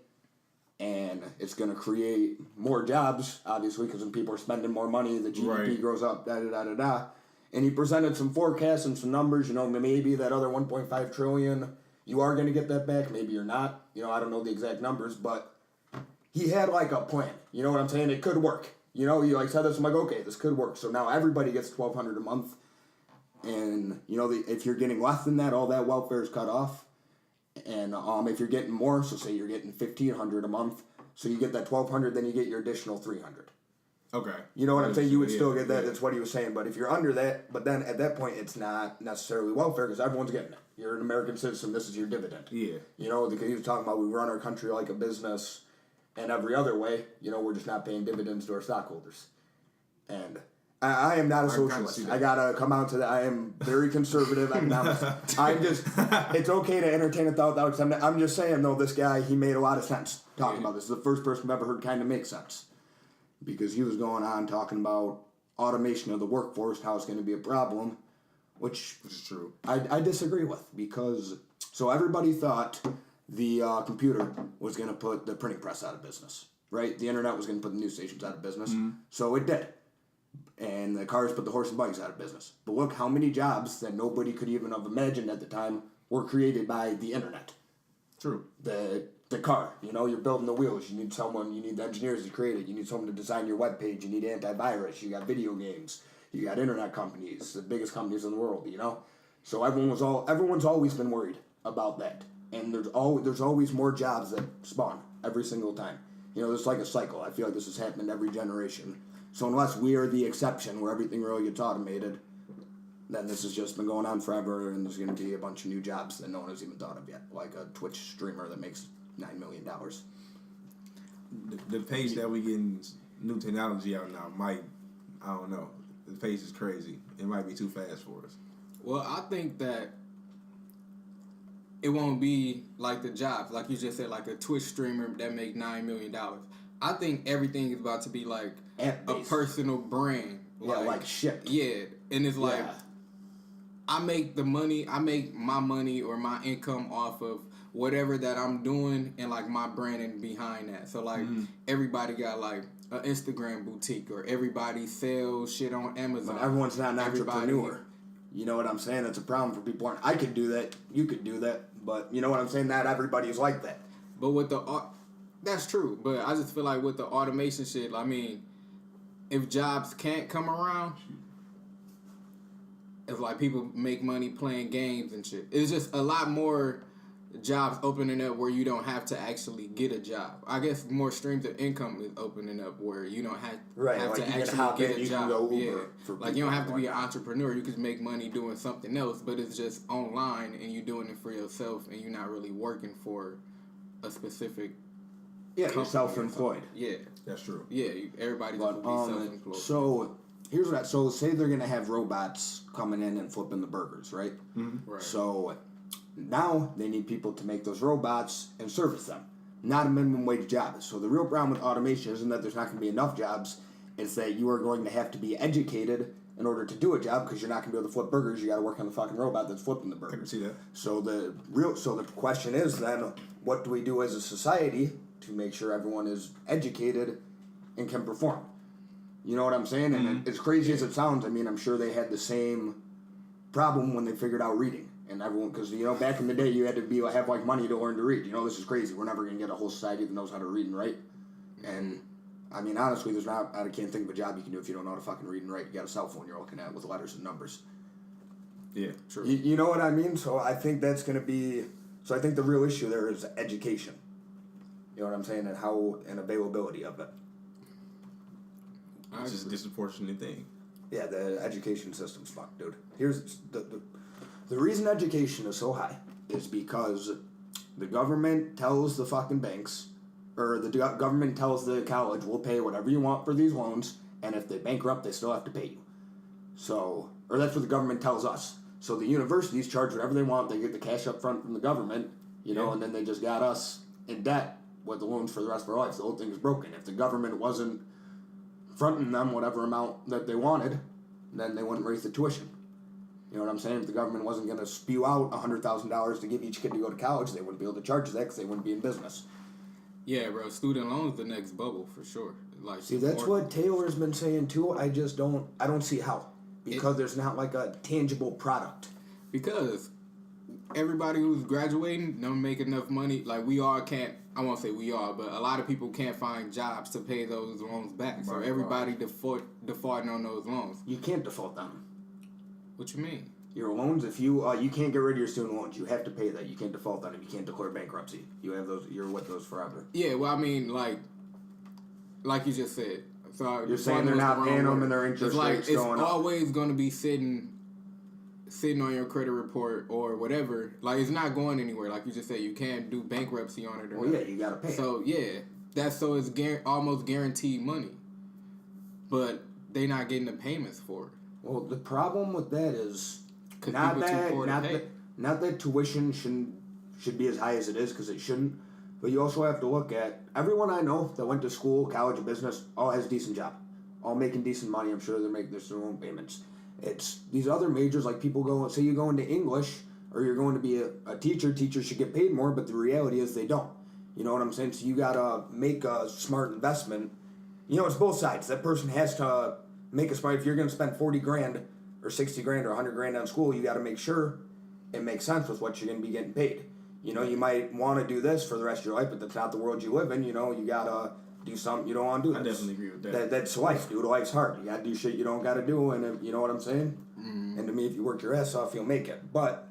and it's going to create more jobs, obviously, because when people are spending more money, the GDP grows up, da-da-da-da-da. And he presented some forecasts and some numbers, you know, maybe that other $1.5 trillion, you are going to get that back, maybe you're not. You know, I don't know the exact numbers, but he had like a plan. You know what I'm saying? It could work. You know, he like said this, I'm like, okay, this could work. So now everybody gets $1,200 a month. And, you know, if you're getting less than that, all that welfare is cut off. And if you're getting more, so say you're getting $1,500 a month, so you get that $1,200, then you get your additional $300. Okay. You know what I'm saying? You would still get that. That's what he was saying. But if you're under that, but then at that point, it's not necessarily welfare because everyone's getting it. You're an American citizen. This is your dividend. Yeah. You know, because he was talking about we run our country like a business, and every other way, you know, we're just not paying dividends to our stockholders. And I am not a socialist. I gotta come out to that. I am very conservative. I'm just. It's okay to entertain a thought. I'm just saying though. This guy, he made a lot of sense talking about this. This is the first person I've ever heard kind of make sense. Because he was going on talking about automation of the workforce, how it's going to be a problem, which is true. I disagree with because so everybody thought the computer was going to put the printing press out of business, right? The internet was going to put the news stations out of business. So it did. And the cars put the horse and buggies out of business. But look how many jobs that nobody could even have imagined at the time were created by the internet. True. The car, you're building the wheels. You need the engineers to create it. You need someone to design your webpage. You need antivirus. You got video games. You got internet companies, the biggest companies in the world, So everyone's always been worried about that. And there's always more jobs that spawn every single time. It's like a cycle. I feel like this has happened every generation. So unless we are the exception where everything really gets automated, then this has just been going on forever, and there's going to be a bunch of new jobs that no one has even thought of yet, like a Twitch streamer that makes $9 million. The pace that we getting new technology out now I don't know. The pace is crazy. It might be too fast for us. Well, I think that it won't be like the jobs, like you just said, like a Twitch streamer that make $9 million. I think everything is about to be like a personal brand. Like shit. Yeah, and it's like I make my money or my income off of whatever that I'm doing and like my branding behind that. So like everybody got like an Instagram boutique or everybody sells shit on Amazon. But everyone's not an entrepreneur. You know what I'm saying? That's a problem for people. I could do that. You could do that. But you know what I'm saying? Not everybody's like that. But with that's true. But I just feel like with the automation shit, I mean, if jobs can't come around, it's like people make money playing games and shit. It's just a lot more jobs opening up where you don't have to actually get a job. I guess more streams of income is opening up where you don't have to actually get a job. Like you don't have to be an entrepreneur. You can make money doing something else, but it's just online and you're doing it for yourself and you're not really working for a specific you're self-employed. Yeah. That's true. Yeah, everybody's going to be self-employed. So here's what. So say they're going to have robots coming in and flipping the burgers, right? Mm-hmm. Right. So now they need people to make those robots and service them. Not a minimum wage job. So the real problem with automation isn't that there's not going to be enough jobs. It's that you are going to have to be educated in order to do a job because you're not going to be able to flip burgers. You got to work on the fucking robot that's flipping the burgers. I can see that. So the question is then, what do we do as a society to make sure everyone is educated and can perform? You know what I'm saying? And as crazy as it sounds, I mean, I'm sure they had the same problem when they figured out reading. And everyone, because, back in the day, you had to have, like, money to learn to read. This is crazy. We're never going to get a whole society that knows how to read and write. And, I mean, honestly, I can't think of a job you can do if you don't know how to fucking read and write. You got a cell phone you're looking at with letters and numbers. Yeah, true. You know what I mean? So I think that's going to be... So I think the real issue there is education. You know what I'm saying? And availability of it. It's just a disproportionate thing. Yeah, the education system's fucked, dude. Here's the reason education is so high is because the government tells the fucking banks, or the government tells the college, we'll pay whatever you want for these loans, and if they bankrupt, they still have to pay you. So, or that's what the government tells us. So the universities charge whatever they want. They get the cash up front from the government, and then they just got us in debt with the loans for the rest of our lives. The whole thing is broken. If the government wasn't fronting them whatever amount that they wanted, then they wouldn't raise the tuition. You know what I'm saying? If the government wasn't going to spew out $100,000 to give each kid to go to college, they wouldn't be able to charge that because they wouldn't be in business. Yeah, bro. Student loans the next bubble for sure. Like, see, that's what Taylor's been saying too. I don't see how. Because there's not like a tangible product. Because everybody who's graduating don't make enough money. Like we all can't. I won't say we all, but a lot of people can't find jobs to pay those loans back. So everybody defaulting on those loans. You can't default them. What you mean? Your loans, if you can't get rid of your student loans, you have to pay that. You can't default on them. You can't declare bankruptcy. You have those. You're with those forever. Yeah, well, I mean, like you just said. So you're saying they're not paying them and their interest rates going up. It's always going to be sitting on your credit report or whatever. Like it's not going anywhere. Like you just said, you can't do bankruptcy on it. Or yeah, you got to pay. So yeah, it's almost guaranteed money, but they not getting the payments for it. Well, the problem with that is not that tuition should be as high as it is, because it shouldn't. But you also have to look at everyone I know that went to school, college, or business, all has a decent job, all making decent money. I'm sure they're making their own payments. It's these other majors, like people say you go into English or you're going to be a teacher. Teachers should get paid more, but the reality is they don't. You know what I'm saying? So you gotta make a smart investment. You know, it's both sides. That person has to make a smart. If you're gonna spend 40 grand or 60 grand or 100 grand on school, you gotta make sure it makes sense with what you're gonna be getting paid. You know, you might want to do this for the rest of your life, but that's not the world you live in. You know, you gotta do something you don't want to do. I definitely agree with that. That's life, dude. Life's hard. You gotta do shit you don't gotta do, and you know what I'm saying? Mm-hmm. And to me, if you work your ass off, you'll make it. But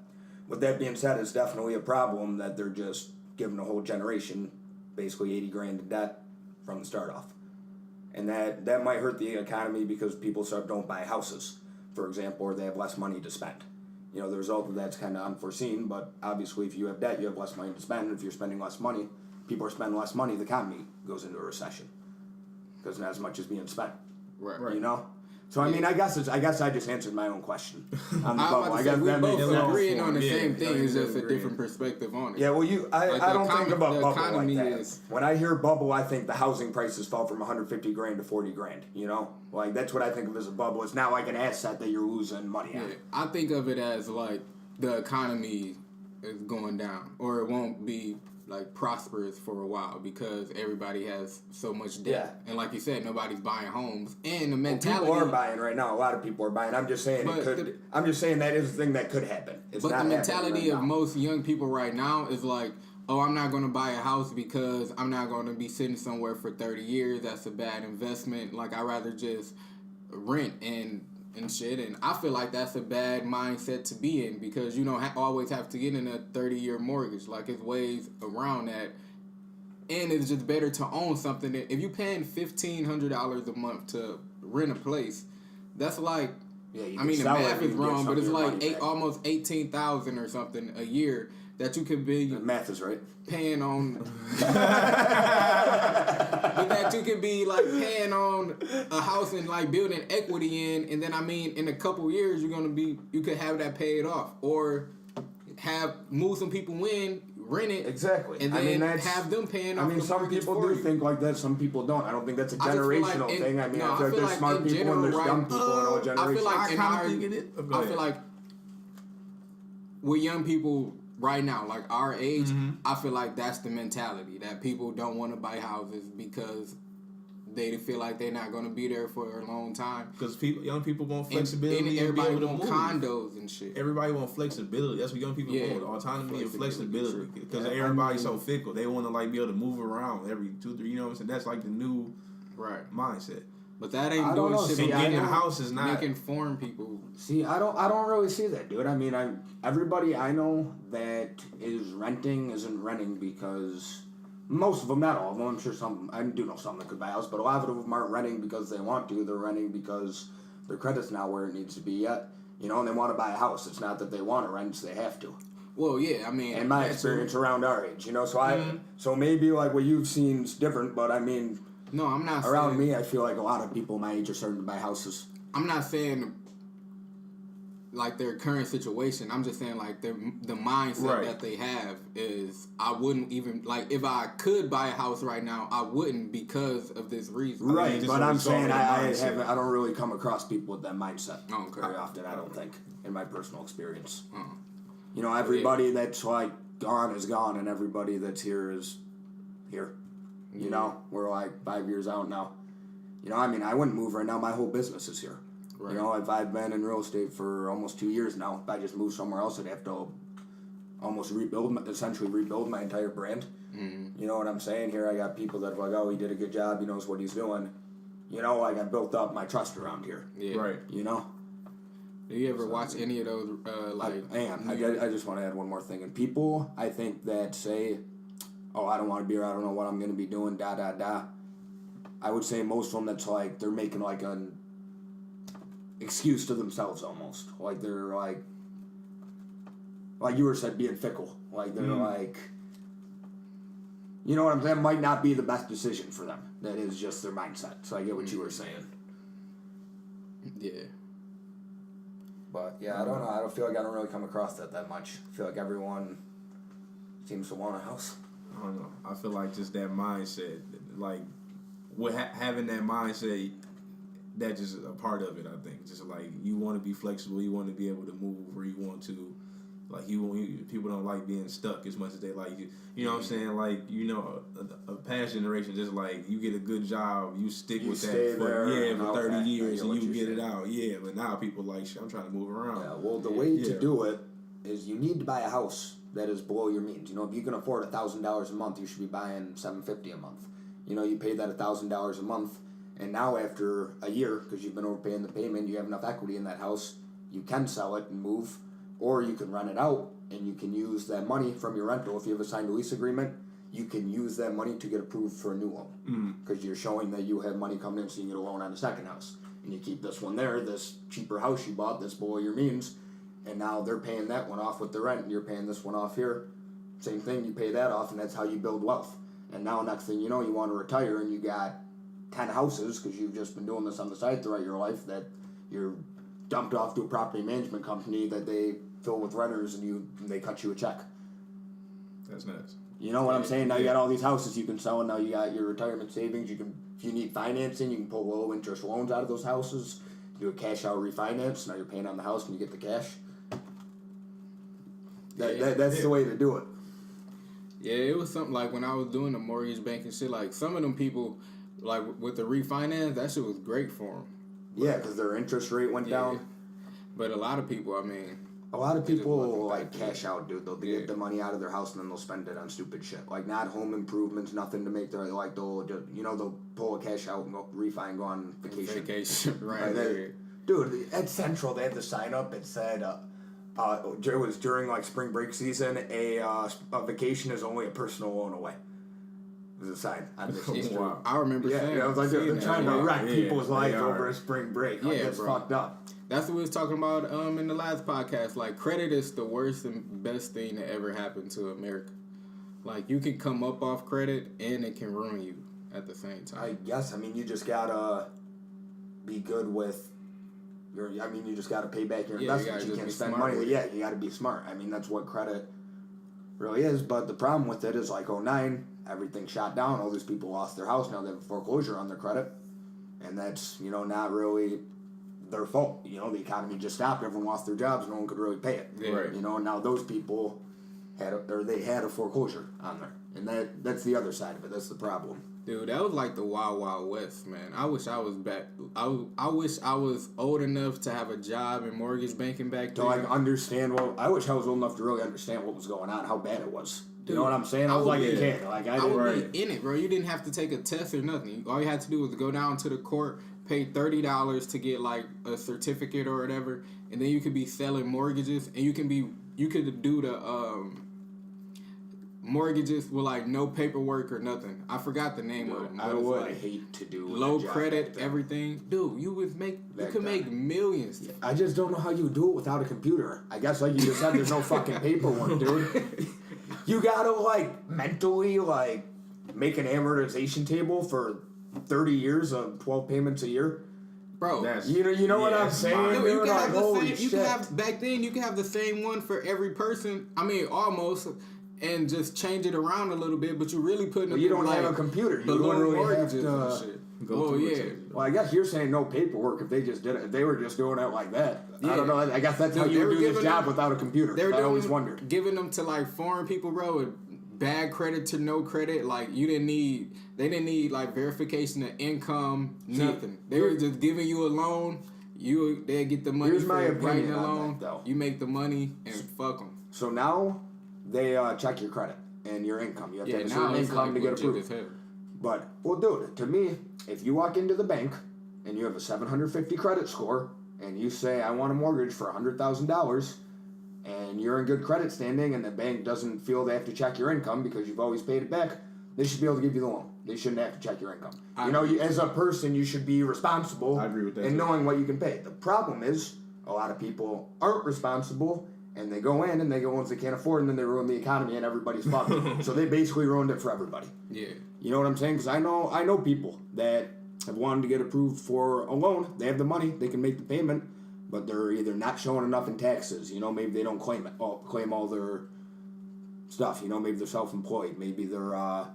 with that being said, it's definitely a problem that they're just giving a whole generation basically 80 grand in debt from the start off. And that might hurt the economy because people don't buy houses, for example, or they have less money to spend. You know, the result of that's kind of unforeseen, but obviously if you have debt, you have less money to spend. If you're spending less money, people are spending less money, the economy goes into a recession because not as much is being spent. Right. You know? So, I mean, I guess I just answered my own question on the I bubble. was I about to guess say, we that both makes sense. agreeing on the same thing. It's just a agreeing. different perspective on it. Yeah, well, I don't think about the bubble economy like that. is- When I hear bubble, I think the housing prices fell from 150 grand to 40 grand. You know, like that's what I think of as a bubble. It's not like an asset that you're losing money on. Yeah, I think of it as like the economy is going down, or it won't be like prosperous for a while because everybody has so much debt, Yeah. and like you said, nobody's buying homes, and the mentality. People are buying right now. A lot of people are buying. I'm just saying But it could. I'm just saying that is a thing that could happen. It's But not the happening mentality right of now. most young people right now is like, oh, I'm not going to buy a house because I'm not going to be sitting somewhere for 30 years. That's a bad investment. Like, I'd rather just rent and shit. And I feel like that's a bad mindset to be in because you don't always have to get in a 30-year mortgage. Like, it's ways around that. And it's just better to own something. That if you're paying $1,500 a month to rent a place, that's like, Yeah, you I can mean, the sell it math and is get wrong, some but of it's your like money back. almost 18,000 or something a year that you could be The math is right. paying on. But that you could be like paying on a house and like building equity in, and then I mean, in a couple years you could have that paid off, or move some people in, rent it Exactly. and then I mean, that's, have them paying off. I mean, the some mortgage people for do you. think like that. Some people don't. I don't think that's a I just feel like generational thing. I mean, no, I feel like there's smart in people general, and there's dumb people in all I generations. feel like I in kinda our, think it is. Go I ahead. feel like with young people right now, like our age, I feel like that's the mentality that people don't want to buy houses because they feel like they're not going to be there for a long time. Because young people want And flexibility and be everybody able to want move. condos and shit. Everybody want flexibility. That's what young people Yeah. want. Autonomy and Flexibility, flexibility. Because Yeah, everybody's so fickle. They want to like be able to move around every 2-3. You know what I'm saying? That's like the new Right. mindset. But that ain't I don't doing know. shit. See, but I getting a don't- house is not. making foreign people. See, I don't really see that, dude. I mean, everybody I know that is renting isn't renting because most of them, not all of them. I'm sure some. I do know some that could buy a house, but a lot of them aren't renting because they want to. They're renting because their credit's not where it needs to be yet. You know, and they want to buy a house. It's not that they want to rent; it's they have to. Well, yeah, I mean, In my that's experience around our age, you know, so maybe like what you've seen is different, but I mean, No, I'm not around saying, me, I feel like a lot of people my age are starting to buy houses. I'm not saying like their current situation. I'm just saying like the mindset Right. that they have is I wouldn't even like if I could buy a house right now, I wouldn't because of this reason. Right, just but a I'm result saying of the I mindset. don't really come across people with that mindset Okay. very often. I don't think in my personal experience. Uh-huh. You know, everybody that's like gone is gone, and everybody that's here is here. You know, we're like 5 years out now. You know, I mean, I wouldn't move right now. My whole business is here. Right. You know, if I've been in real estate for almost 2 years now, if I just moved somewhere else, I'd have to almost essentially rebuild my entire brand. Mm-hmm. You know what I'm saying? Here I got people that are like, oh, he did a good job. He knows what he's doing. You know, like I built up my trust around here. Yeah. Right. You know? Do you ever watch any of those I just want to add one more thing. And people, I think, that say, oh, I don't want to be here, I don't know what I'm going to be doing, I would say most of them that's like, they're making like an excuse to themselves almost. Like they're like you were said, being fickle. Like they're like, you know what I'm saying? Might not be the best decision for them. That is just their mindset. So I get what you were saying. Yeah. But yeah, I don't know. I don't feel like I don't really come across that much. I feel like everyone seems to want a house. I don't know. I feel like just that mindset, like with having that mindset, that's just a part of it. I think just like you want to be flexible, you want to be able to move where you want to, Like people don't like being stuck as much as they like you. You know what I'm saying? Like a past generation just like you get a good job, you stick with that for 30 years and you get it out. Yeah, but now people like shit. I'm trying to move around. Yeah, well, the way to do it is you need to buy a house that is below your means. You know, if you can afford $1,000 a month, you should be buying $750 a month. You know, you pay that $1,000 a month, and now after a year, because you've been overpaying the payment, you have enough equity in that house. You can sell it and move, or you can rent it out, and you can use that money from your rental. If you have a signed lease agreement, you can use that money to get approved for a new loan, because you're showing that you have money coming in, so you can get a loan on the second house. And you keep this one there, this cheaper house you bought that's below your means, and now they're paying that one off with the rent, and you're paying this one off here. Same thing, you pay that off, and that's how you build wealth. And now next thing you know, you want to retire, and you got 10 houses, because you've just been doing this on the side throughout your life, that you're dumped off to a property management company that they fill with renters, and they cut you a check. That's nuts. You know what I'm saying? Now you got all these houses you can sell, and now you got your retirement savings. You can, if you need financing, you can pull low interest loans out of those houses. Do a cash out refinance. Now you're paying on the house, and you get the cash. That's the way to do it. Yeah, it was something like when I was doing the mortgage banking shit. Like some of them people, like with the refinance, that shit was great for them. Yeah, because their interest rate went down. But a lot of people, I mean, a lot of people like cash out, dude. They'll get the money out of their house and then they'll spend it on stupid shit, like not home improvements, nothing to make their like they'll pull a cash out and go refi and go on vacation. Right. Dude, at Central they had the sign up. It said it was during like spring break season. A vacation is only a personal loan away. It was a sign on this. Wow. I remember saying. Yeah, it was like they're trying to wreck people's lives over a spring break. Like, it's fucked up. That's what we was talking about in the last podcast. Like, credit is the worst and best thing that ever happened to America. Like, you can come up off credit and it can ruin you at the same time. I guess. I mean, you just gotta be good with you just gotta pay back your investments. You can't spend money. Yeah, you gotta be smart. I mean, that's what credit really is. But the problem with it is like 2009, everything shot down. All these people lost their house. Now they have a foreclosure on their credit. And that's, not really their fault. The economy just stopped. Everyone lost their jobs. No one could really pay it. Yeah. Right. Now those people had a foreclosure on there. And that's the other side of it. That's the problem. Dude, that was like the Wild Wild West, man. I wish I was back. I wish I was old enough to have a job in mortgage banking back then. To understand I wish I was old enough to really understand what was going on, how bad it was. Dude, you know what I'm saying? I was like a kid. Like I would be in it, bro. You didn't have to take a test or nothing. All you had to do was go down to the court, pay $30 to get like a certificate or whatever, and then you could be selling mortgages, and you could do the mortgages with like no paperwork or nothing. I forgot the name of them. I would hate to do low credit, everything. Dude, you could make millions. Yeah, I just don't know how you do it without a computer. I guess like you just said, there's no fucking paperwork, dude. You gotta like mentally like make an amortization table for 30 years of 12 payments a year. Bro, you know what I'm saying? No, you can have the same. You can have back then. You can have the same one for every person. I mean, almost. And just change it around a little bit, but you're really putting. But you don't have a computer. You literally have to. Shit. Yeah. Well, I guess you're saying no paperwork if they just did it. If they were just doing it like that, yeah. I don't know. I guess that's how you would do this job without a computer. I always wondered. Giving them to like foreign people, bro, with bad credit to no credit. Like they didn't need like verification of income, nothing. They were just giving you a loan. They get the money. Here's my opinion on loan. That, though. You make the money and fuck them. So now. They check your credit and your income. You have to have a certain income to get approved. But, well, dude, to me, if you walk into the bank and you have a 750 credit score and you say, I want a mortgage for $100,000 and you're in good credit standing and the bank doesn't feel they have to check your income because you've always paid it back, they should be able to give you the loan. They shouldn't have to check your income. As a person, you should be responsible in knowing what you can pay. The problem is a lot of people aren't responsible. And they go in, and they go ones they can't afford, and then they ruin the economy, and everybody's fucked. So they basically ruined it for everybody. Yeah. You know what I'm saying? Because I know people that have wanted to get approved for a loan. They have the money. They can make the payment. But they're either not showing enough in taxes. Maybe they don't claim all their stuff. Maybe they're self-employed. Maybe they're,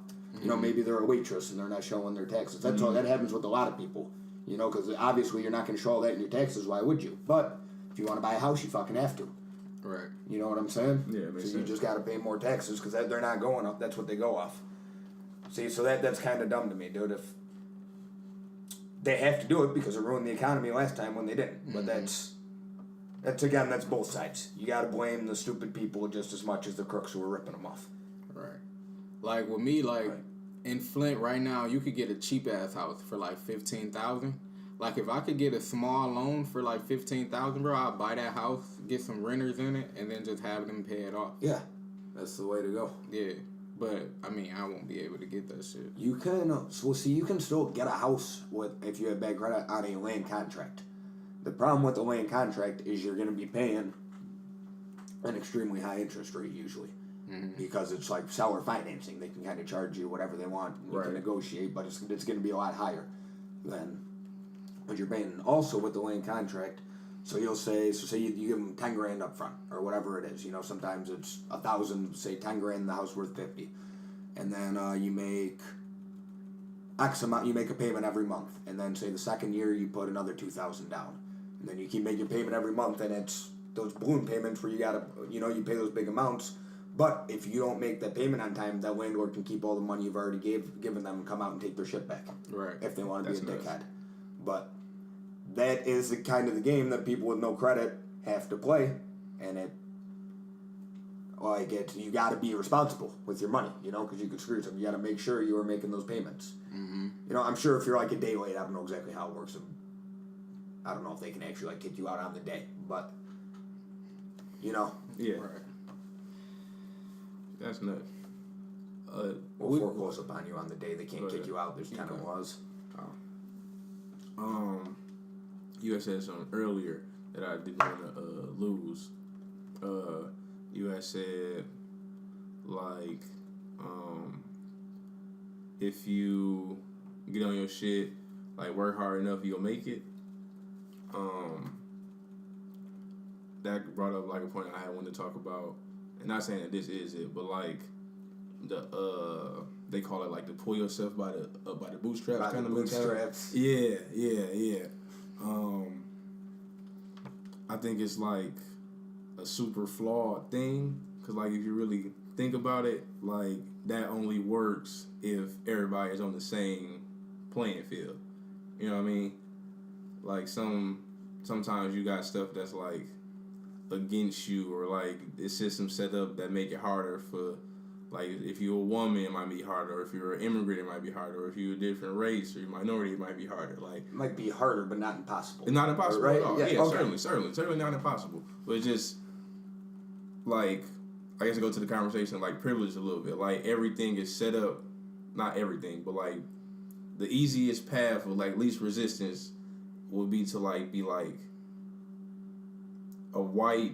maybe they're a waitress, and they're not showing their taxes. That's all. That happens with a lot of people. Because obviously you're not going to show all that in your taxes. Why would you? But if you want to buy a house, you fucking have to. Right. You know what I'm saying? Yeah, it makes so you sense. just got to pay more taxes because they're not going up. That's what they go off. See, so that's kind of dumb to me, dude. If they have to do it because it ruined the economy last time when they didn't. But that's both sides. You got to blame the stupid people just as much as the crooks who were ripping them off. Right. Like with me, in Flint right now, you could get a cheap ass house for like $15,000. Like if I could get a small loan for like $15,000, bro, I'd buy that house, get some renters in it, and then just have them pay it off. Yeah, that's the way to go. Yeah, but I mean, I won't be able to get that shit. You can, you can still get a house if you have bad credit on a land contract. The problem with the land contract is you're going to be paying an extremely high interest rate usually. Because it's like seller financing. They can kind of charge you whatever they want. And you can negotiate, but it's going to be a lot higher than what you're paying. Also with the land contract, so you'll say, you give them $10,000 up front or whatever it is. You know, sometimes it's $1,000, say $10,000, the house worth $50,000, and then you make X amount. You make a payment every month, and then say the second year you put another $2,000 down, and then you keep making payment every month, and it's those balloon payments where you gotta, you pay those big amounts. But if you don't make that payment on time, that landlord can keep all the money you've already given them and come out and take their shit back. Right. If they want to be a That's dickhead. nuts. But that is the kind of the game that people with no credit have to play. And you got to be responsible with your money, because you could screw yourself. You got to make sure you are making those payments. Mm-hmm. I'm sure if you're like a day late, I don't know exactly how it works. I don't know if they can actually kick you out on the day. But, Yeah. Right. That's nuts. We'll foreclose upon you on the day. They can't kick you out. There's 10 laws. You had said something earlier that I didn't want to lose. You had said, if you get on your shit, work hard enough, you'll make it. That brought up a point I had wanted to talk about. And not saying that this is it, but they call it the pull yourself by the bootstraps kind of mentality. Yeah. I think it's a super flawed thing because if you really think about it, that only works if everybody is on the same playing field. You know what I mean? Sometimes you got stuff that's against you, or the system set up that make it harder for if you're a woman it might be harder, or if you're an immigrant it might be harder, or if you're a different race or you're a minority it might be harder. It might be harder but not impossible. It's not impossible right? at all. Yeah, okay. certainly not impossible, but it's just I guess I go to the conversation privilege a little bit. Everything is set up, not everything, but the easiest path with least resistance would be to be a white,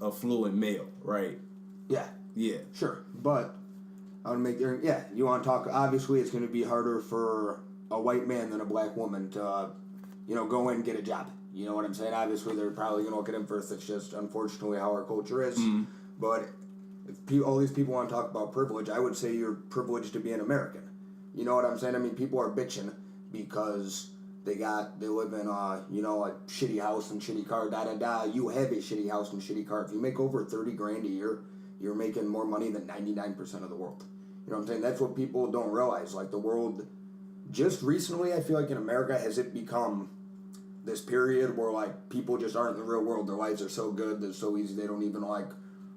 affluent male, right? Yeah. Sure, but I would make you want to talk. Obviously, it's going to be harder for a white man than a black woman to, go in and get a job. You know what I'm saying? Obviously, they're probably going to look at him first. It's just unfortunately how our culture is. Mm-hmm. But if all these people want to talk about privilege, I would say you're privileged to be an American. You know what I'm saying? I mean, people are bitching because they live in a shitty house and shitty car, You have a shitty house and shitty car. If you make over $30,000 a year, you're making more money than 99% of the world. You know what I'm saying? That's what people don't realize. The world, just recently, I feel in America, has it become this period where people just aren't in the real world. Their lives are so good, they're so easy, they don't even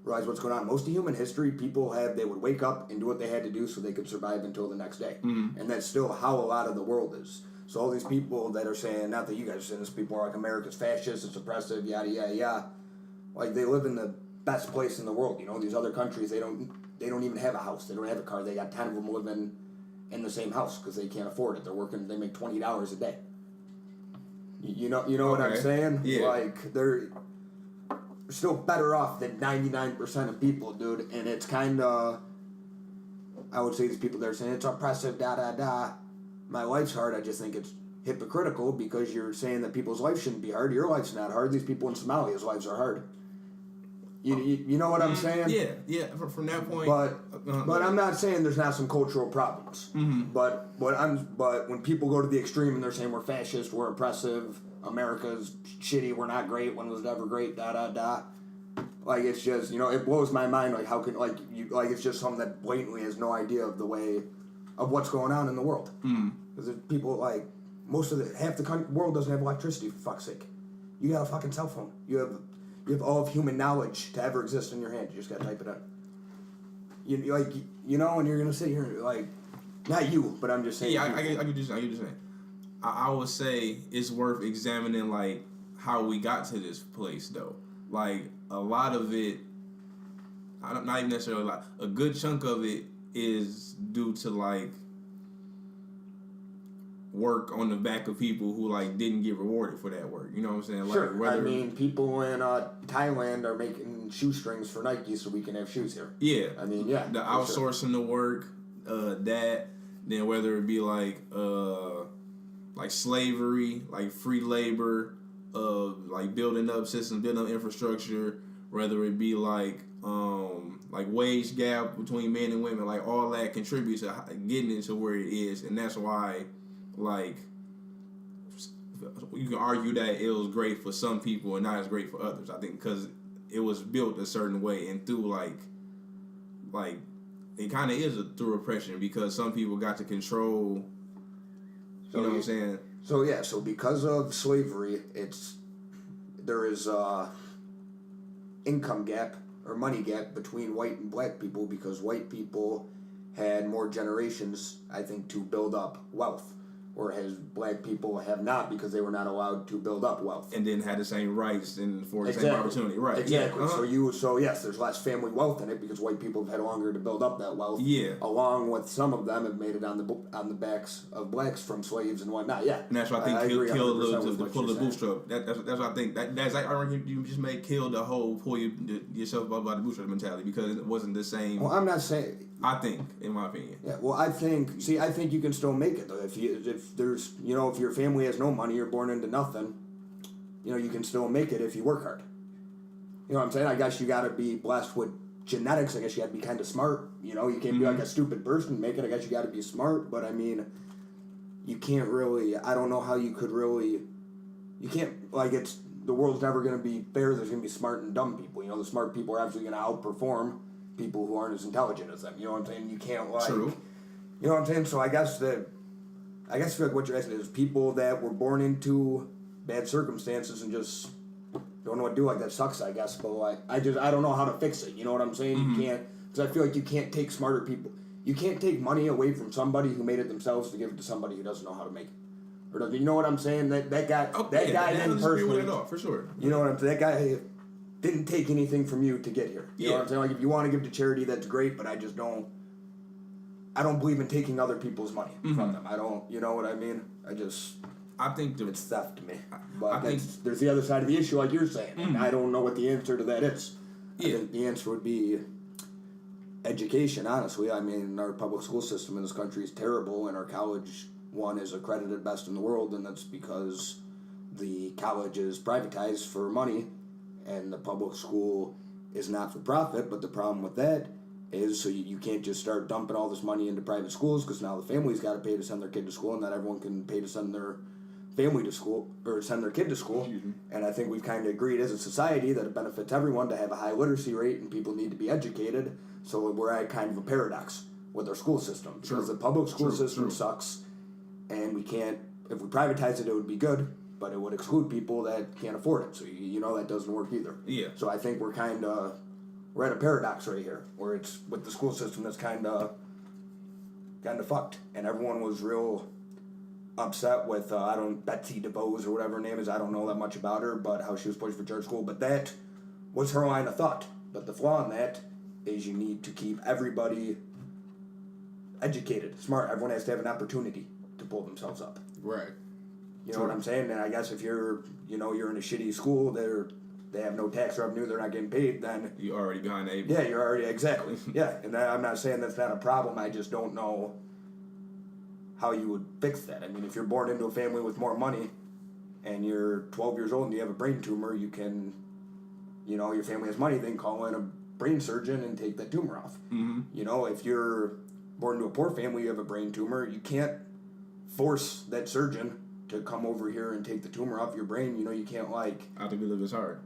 realize what's going on. Most of human history, they would wake up and do what they had to do so they could survive until the next day. Mm-hmm. And that's still how a lot of the world is. So all these people that are saying, not that you guys are saying this, people are America's fascist, it's oppressive, yada, yada, yada. They live in the best place in the world. These other countries, they don't even have a house. They don't have a car. They got 10 of them living in the same house because they can't afford it. They make $20 a day. You know what I'm saying? Yeah. They're still better off than 99% of people, dude. And it's kind of, I would say these people that are saying it's oppressive, da-da-da. My life's hard. I just think it's hypocritical because you're saying that people's lives shouldn't be hard. Your life's not hard. These people in Somalia's lives are hard. You know what I'm saying? Yeah. From that point, but I'm not saying there's not some cultural problems. Mm-hmm. But when people go to the extreme and they're saying we're fascist, we're oppressive, America's shitty, we're not great, when was it ever great, da. Like, it's just, you know, it blows my mind, like, how can, like, it's just something that blatantly has no idea of the way, of what's going on in the world. Because people, like, half the world doesn't have electricity, for fuck's sake. You got a fucking cell phone. You have all of human knowledge to ever exist in your hand. You just gotta type it in. You know, and you're gonna sit here, like, not you, but I'm just saying. Yeah, I get just saying. I would say it's worth examining, like, how we got to this place, though. Like, a lot of it, not even necessarily a lot, a good chunk of it is due to, like, work on the back of people who, like, didn't get rewarded for that work. You know what I'm saying? Like, sure. I mean, people in Thailand are making shoestrings for Nike so we can have shoes here. Yeah. I mean, yeah. The outsourcing the work, that, then whether it be, like slavery, like free labor, like building up systems, building up infrastructure, whether it be like wage gap between men and women, like all that contributes to getting it to where it is, and that's why, like, you can argue that it was great for some people and not as great for others. I think because it was built a certain way, and through like it kind of is through oppression, because some people got to control. You know what I'm saying? So because of slavery, there is income gap or money gap between white and black people, because white people had more generations, I think, to build up wealth, whereas black people have not, because they were not allowed to build up wealth. And didn't have the same rights and for the same opportunity. Right. Exactly. Yeah. So yes, there's less family wealth in it, because white people have had longer to build up that wealth. Yeah. Along with some of them have made it on the backs of blacks from slaves and whatnot. Yeah. And that's why I think kill to pull the bootstrap. That's what I think. That's I reckon you just may kill the whole pull yourself up by the bootstrap mentality, because it wasn't the same. Well, I'm not saying. I think, in my opinion. Yeah. Well, I think you can still make it though. If there's, you know, if your family has no money, you're born into nothing, you know, you can still make it if you work hard. You know what I'm saying? I guess you gotta be blessed with genetics. I guess you gotta be kind of smart. You know, you can't be like a stupid person and make it. I guess you gotta be smart. But I mean, you can't really. I don't know how you could really. You can't, like, it's, the world's never gonna be fair. There's gonna be smart and dumb people. You know, the smart people are absolutely gonna outperform people who aren't as intelligent as them. You know what I'm saying? You can't, like. True. You know what I'm saying? So I guess I feel like what you're asking is people that were born into bad circumstances and just don't know what to do. Like, that sucks, I guess. But like, I don't know how to fix it. You know what I'm saying? You can't, because I feel like you can't take smarter people. You can't take money away from somebody who made it themselves to give it to somebody who doesn't know how to make it. Or doesn't, you know what I'm saying? That guy, guy didn't personally. For sure. You know what I'm saying? That guy didn't take anything from you to get here. You know what I'm saying? Like, if you want to give to charity, that's great. But I just don't. I don't believe in taking other people's money from them. I don't, you know what I mean? I think it's theft to me. But there's the other side of the issue, like you're saying, and I don't know what the answer to that is. Yeah. I think the answer would be education, honestly. I mean, our public school system in this country is terrible, and our college one is accredited best in the world, and that's because the college is privatized for money, and the public school is not for profit. But the problem with that is, so you can't just start dumping all this money into private schools, because now the family's got to pay to send their kid to school, and not everyone can pay to send their family to school or send their kid to school. And I think we've kind of agreed as a society that it benefits everyone to have a high literacy rate, and people need to be educated. So we're at kind of a paradox with our school system, because the public school system sucks, and we can't. If we privatize it, it would be good, but it would exclude people that can't afford it. So you know that doesn't work either. Yeah. So I think we're at a paradox right here, where it's with the school system that's kind of fucked, and everyone was real upset with Betsy DeVos or whatever her name is. I don't know that much about her, but how she was pushed for charter school. But that was her line of thought. But the flaw in that is you need to keep everybody educated, smart. Everyone has to have an opportunity to pull themselves up. Right. You know what I'm saying? And I guess if you're in a shitty school, they have no tax revenue, they're not getting paid, then you're already behind the able. Yeah, you're already, exactly. Yeah, and I'm not saying that's not a problem, I just don't know how you would fix that. I mean, if you're born into a family with more money and you're 12 years old and you have a brain tumor, you can, your family has money, then call in a brain surgeon and take that tumor off. You know, if you're born into a poor family, you have a brain tumor, you can't force that surgeon to come over here and take the tumor off your brain. You know, you can't like Out the good of his heart.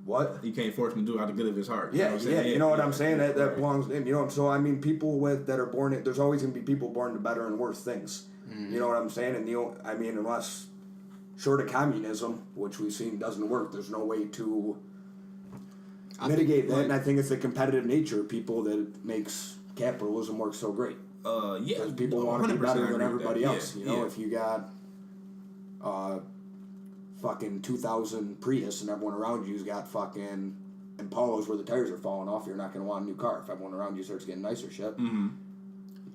what? You can't force him to do it out the good of his heart. Yeah, You know what I'm saying? you know what I'm saying? That right. belongs in. You know, so I mean, people that are born, there's always gonna be people born to better and worse things. You know what I'm saying? And I mean, unless short of communism, which we've seen doesn't work, there's no way to mitigate that. And I think it's the competitive nature of people that makes capitalism work so great. Yeah. Because people want to be 100% better agree than with everybody that. else. Yeah, You know, yeah. if you got fucking 2000 Prius and everyone around you's got fucking Impalas where the tires are falling off, you're not going to want a new car. If everyone around you starts getting nicer shit,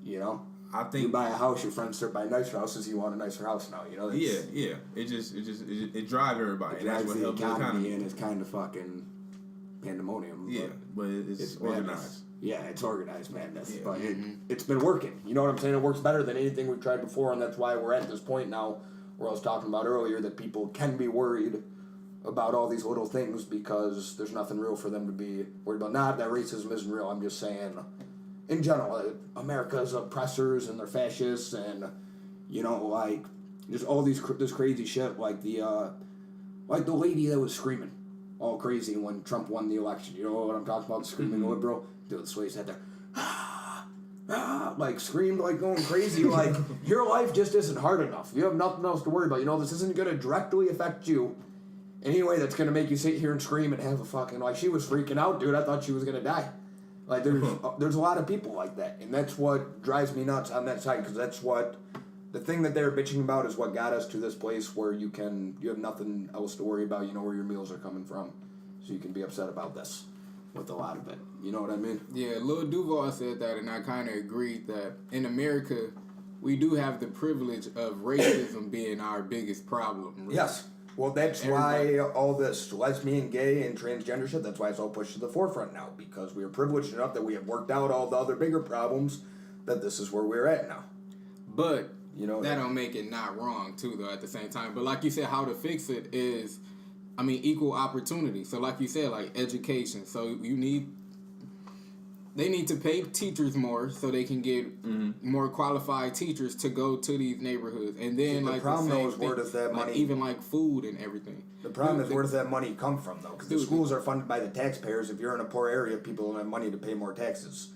you know, I you think. buy a house, your friends start buying nicer houses. You want a nicer house now. You know, Yeah. It drives everybody. it And that's drives what the helps the economy, economy. and it's kind of fucking pandemonium. Yeah, but it's It's organized. madness. Yeah, it's organized madness, Yeah. but it's been working. You know what I'm saying? It works better than anything we've tried before, and that's why we're at this point now where I was talking about earlier that people can be worried about all these little things because there's nothing real for them to be worried about. Not that racism isn't real. I'm just saying, in general, America's oppressors and they're fascists, and you know, like just all this crazy shit, like the lady that was screaming all crazy when Trump won the election. You know what I'm talking about? Screaming liberal. Dude, this lady sat there, like screamed like going crazy. Like your life just isn't hard enough. You have nothing else to worry about. You know, this isn't going to directly affect you in any way that's going to make you sit here and scream and have a fucking, like, she was freaking out, dude. I thought she was going to die. Like, there's a lot of people like that. And that's what drives me nuts on that side, because that's what, the thing that they're bitching about is what got us to this place where you have nothing else to worry about. You know where your meals are coming from. So you can be upset about this with a lot of it. You know what I mean? Yeah, Lil Duval said that, and I kind of agreed that in America, we do have the privilege of racism being our biggest problem. Really. Yes. Well, that's why all this lesbian, gay, and transgender shit, that's why it's all pushed to the forefront now, because we are privileged enough that we have worked out all the other bigger problems, that this is where we're at now. But You know, that don't make it not wrong, too, though, at the same time. But like you said, how to fix it is, I mean, equal opportunity. So like you said, like education. So they need to pay teachers more so they can get more qualified teachers to go to these neighborhoods. And then, the like, problem, the same though, is where thing, does that like, money... even like food and everything. The problem is, where does that money come from, though? Because the Dude. schools are funded by the taxpayers. If you're in a poor area, people don't have money to pay more taxes.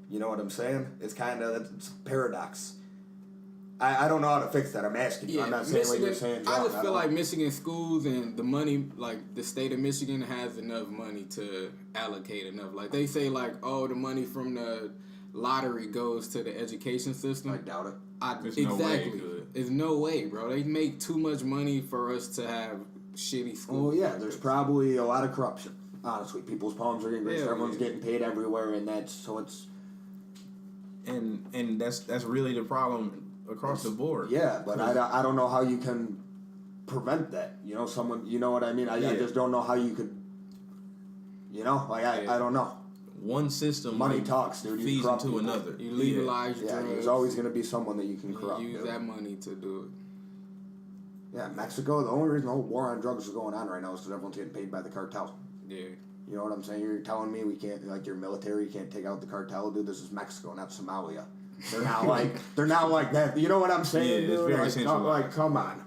You know what I'm saying? It's kind of, it's a paradox. I don't know how to fix that. I'm asking you. Yeah, I'm not saying what you're Michigan, saying. I John. just feel like Michigan schools and the money, like the state of Michigan has enough money to allocate enough. Like they say, like, oh, the money from the lottery goes to the education system. I doubt it. There's no way it Exactly. could. There's no way, bro. They make too much money for us to have shitty schools. Oh, yeah. There's probably a lot of corruption. Honestly, people's palms are getting greased. Yeah, Everyone's yeah. getting paid everywhere, and it's... And that's really the problem across the board. Yeah, but I don't know how you can prevent that. You know, someone... You know what I mean? I just don't know how you could... You know? Like, I don't know. One system Money like, talks, dude. You feeds corrupt into people. another. You legalize Yeah, drugs. there's always going to be someone that you can you corrupt. use dude. that money to do Yeah, Mexico, the only reason the whole war on drugs is going on right now is because everyone's getting paid by the cartel. it. Yeah. You know what I'm saying? You're telling me we can't, like, your military can't take out the cartel? Dude, this is Mexico, not Somalia. They're not like that. You know what I'm saying, Yeah, it's dude? very Like, centralized. come on.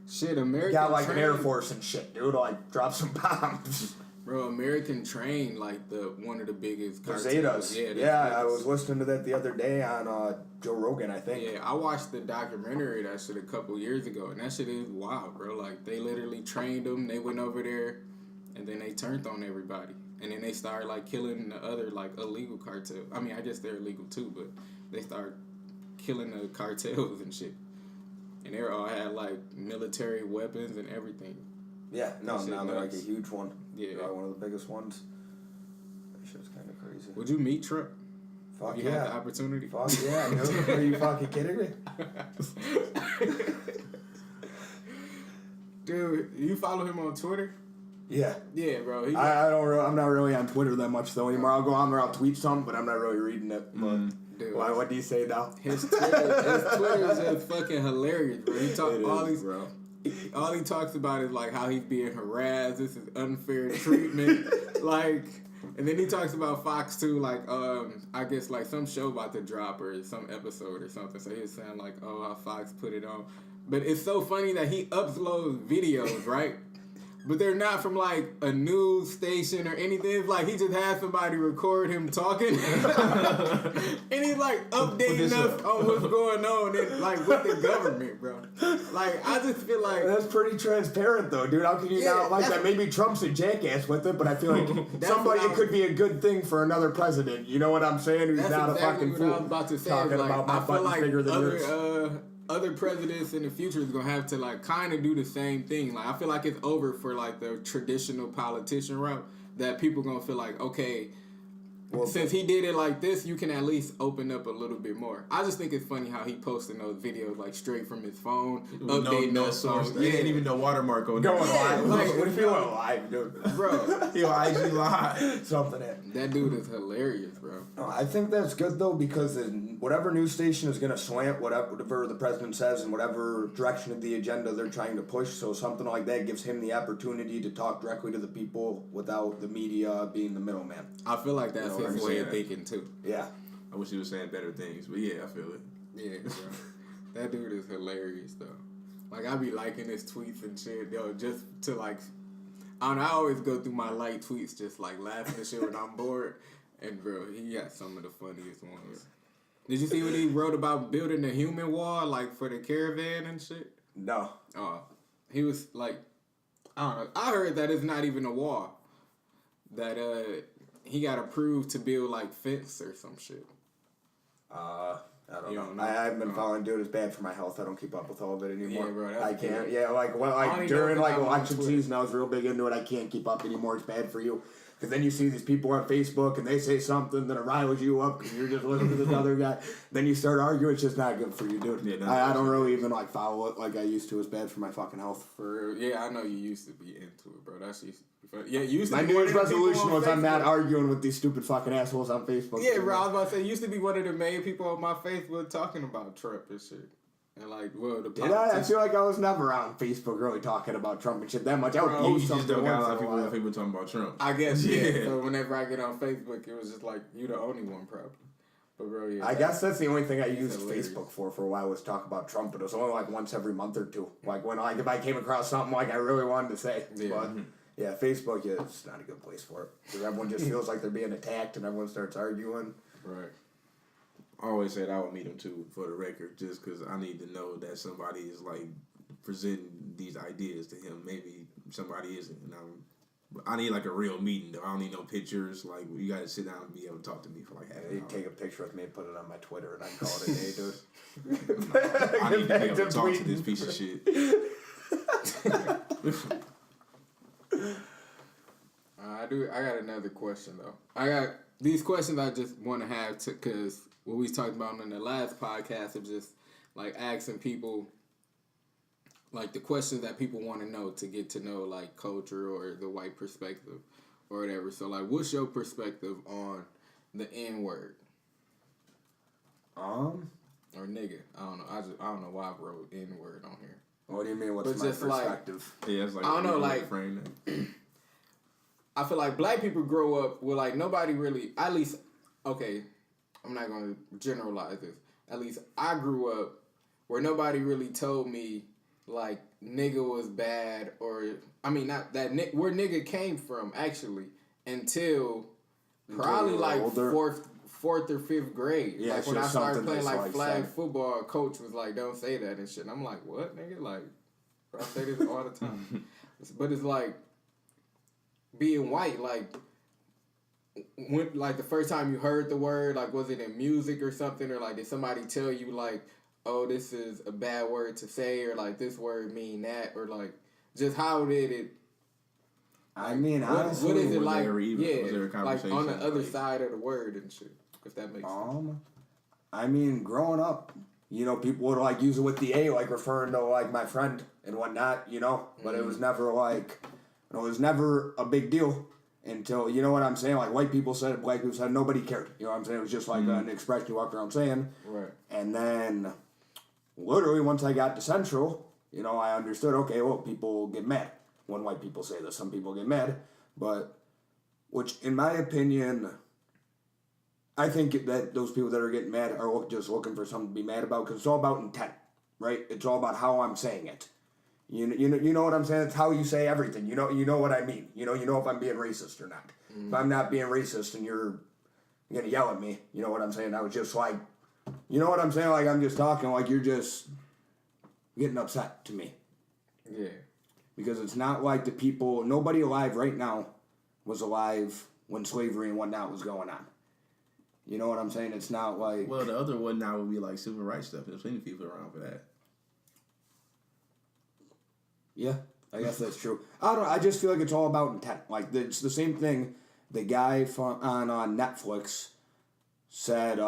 Shit, American Got, like, an Air train- Force and shit, dude. Like, drop some bombs. Bro, American Train, like one of the biggest The cartels. Zetas. Yeah, the Yeah, I Zetas. was listening to that the other day on Joe Rogan, I think. Yeah, I watched the documentary of that shit a couple years ago, and that shit is wild, bro. Like, they literally trained them, they went over there, and then they turned on everybody. And then they started, like, killing the other, like, illegal cartel. I mean, I guess they're illegal, too, but they started killing the cartels and shit. And they all had, like, military weapons and everything. Yeah, no, That shit now they're like a nuts. huge one. Yeah. They're one of the biggest ones. That shit's kind of crazy. Would you meet Trump Fuck if you had the yeah. opportunity? Fuck yeah, dude. Are you fucking kidding me? Dude, you follow him on Twitter? Yeah. Yeah, bro. He, I'm not really on Twitter that much though anymore. I'll go on there, I'll tweet something, but I'm not really reading it. But dude, what do you say now? his Twitter is just fucking hilarious, bro. He talk It all is, these, bro. all he talks about is like how he's being harassed. This is unfair treatment. Like And then he talks about Fox too, like I guess like some show about to drop or some episode or something. So he was saying like, oh, how Fox put it on. But it's so funny that he uploads videos, right? But they're not from like a news station or anything. It's like he just had somebody record him talking, and he's like updating us on what's going on and like with the government, bro. Like I just feel like That's pretty transparent, though, dude. How can you not like that? Maybe Trump's a jackass with it, but I feel like it could be a good thing for another president. You know what I'm saying? Who's not exactly a fucking what fool. I was about to say. Talking Like, about my I feel button's like bigger than yours. other presidents in the future is gonna have to like kind of do the same thing. Like I feel like it's over for like the traditional politician route. That people gonna feel like, okay, since he did it like this, you can at least open up a little bit more. I just think it's funny how he posting those videos like straight from his phone, updating those songs. They ain't even no watermark on Going there. live. like, What if you went live, dude? Bro, Yo, IG live. Something that. that dude is hilarious, bro. I think that's good though because whatever news station is going to slant whatever the president says and whatever direction of the agenda they're trying to push. So something like that gives him the opportunity to talk directly to the people without the media being the middleman. I feel like that's You know what his I'm way of saying? thinking too. Yeah. I wish he was saying better things, but yeah, I feel it. Yeah, bro. That dude is hilarious though. Like I be liking his tweets and shit, yo, just to like I don't know, I always go through my light tweets just like laughing and shit when I'm bored. And bro, he got some of the funniest ones. Did you see what he wrote about building the human wall like for the caravan and shit? No. He was like I don't know. I heard that it's not even a wall. That he got approved to build like fence or some shit. I don't You know. don't know? I haven't been following, dude. It's bad for my health. I don't keep up with all of it anymore. Yeah, bro, that's I can't. good. Yeah, like I only during know like 'cause I'm on election Twitter. season, I was real big into it. I can't keep up anymore. It's bad for you. Because then you see these people on Facebook and they say something that riles you up because you're just listening to this other guy. Then you start arguing. It's just not good for you, dude. Yeah, I don't really even like follow it like I used to. It's bad for my fucking health. For real. Yeah, I know you used to be into it, bro. That's used to be fun. Yeah, you used to My be New one Year's of the people resolution on was I'm not Facebook. arguing with these stupid fucking assholes on Facebook. Yeah, bro, I was about to say, you used to be one of the main people on my Facebook talking about Trump and shit. And like, well, the Did I? I feel like I was never on Facebook really talking about Trump and shit that much. I would Bro, You post just something don't got a once lot in of a while. people talking about Trump. I guess, yeah. Yeah. So whenever I get on Facebook, it was just like, you the only one, probably. But bro, yeah. I guess that's the only thing I used hilarious. Facebook for a while was talk about Trump, but it was only like once every month or two. Like when if I came across something like I really wanted to say. Yeah. But yeah, Facebook, yeah, it's not a good place for it. Because everyone just feels like they're being attacked and everyone starts arguing. Right. I always said I would meet him too, for the record, just because I need to know that somebody is like presenting these ideas to him. Maybe somebody isn't, and I need like a real meeting though. I don't need no pictures. Like you got to sit down and be able to talk to me for like half an You hour. take a picture with me and put it on my Twitter and I call it a day, dude. I need to be able to talk to this piece of shit. I got another question though. I got these questions I just want to have to because what we talked about in the last podcast of just like asking people like the questions that people want to know to get to know like culture or the white perspective or whatever. So like, what's your perspective on the N word or nigga? I don't know. I don't know why I wrote N word on here. What do you mean? What's But my just like- perspective? Yeah, it's like I don't know, a like- frame that. I feel like black people grow up with like nobody really, at least, okay, I'm not going to generalize this. At least I grew up where nobody really told me like nigga was bad or, I mean, not that, where nigga came from actually until probably you were like older? fourth or fifth grade. Yeah, like it's when I just started something playing that's, like like, flag said. football, a coach was like, don't say that and shit. And I'm like, what, nigga? Like, bro, I say this all the time. But it's like, being white, like, when, like, the first time you heard the word, like, was it in music or something? Or, like, did somebody tell you, like, oh, this is a bad word to say, or, like, this word mean that? Or, like, just how did it, I mean, honestly, what is it was like, there even- yeah, was there a like, on conversation, the other like- side of the word and shit, if that makes sense. I mean, growing up, you know, people would like use it with the A, like referring to like my friend and whatnot, you know. But it was never like, it was never a big deal until, you know what I'm saying. Like white people said it, black people said it, nobody cared. You know what I'm saying? It was just like an expression you walked around saying. Right. And then, literally, once I got to Central, you know, I understood. Okay, well, people get mad when white people say this. Some people get mad, but which, in my opinion, I think that those people that are getting mad are just looking for something to be mad about because it's all about intent, right? It's all about how I'm saying it. You know what I'm saying? It's how you say everything. You know what I mean. You know if I'm being racist or not. If I'm not being racist and you're gonna yell at me, you know what I'm saying? I was just like, you know what I'm saying? Like I'm just talking like you're just getting upset to me. Yeah. Because it's not like the people, nobody alive right now was alive when slavery and whatnot was going on. You know what I'm saying? It's not like... Well, the other one now would be like civil rights stuff. There's plenty of people around for that. Yeah, I guess that's true. I don't know. I just feel like it's all about intent. Like, it's the same thing the guy on Netflix said,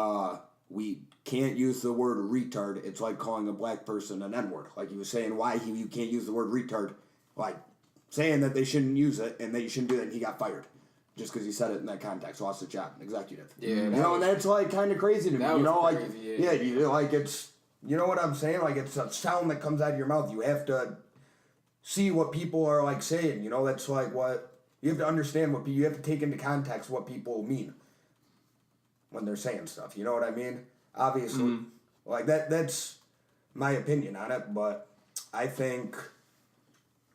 we can't use the word retard. It's like calling a black person an N-word. Like, he was saying why you can't use the word retard. Like, saying that they shouldn't use it and that you shouldn't do that, and he got fired. Just because he said it in that context, lost the job, executive. Yeah, you know, and that's like kind of crazy to me. You know, like crazy, yeah, like it's you know what I'm saying. Like it's a sound that comes out of your mouth. You have to see what people are like saying. You know, that's like what you have to understand. What you have to take into context what people mean when they're saying stuff. You know what I mean? Obviously, like that's my opinion on it. But I think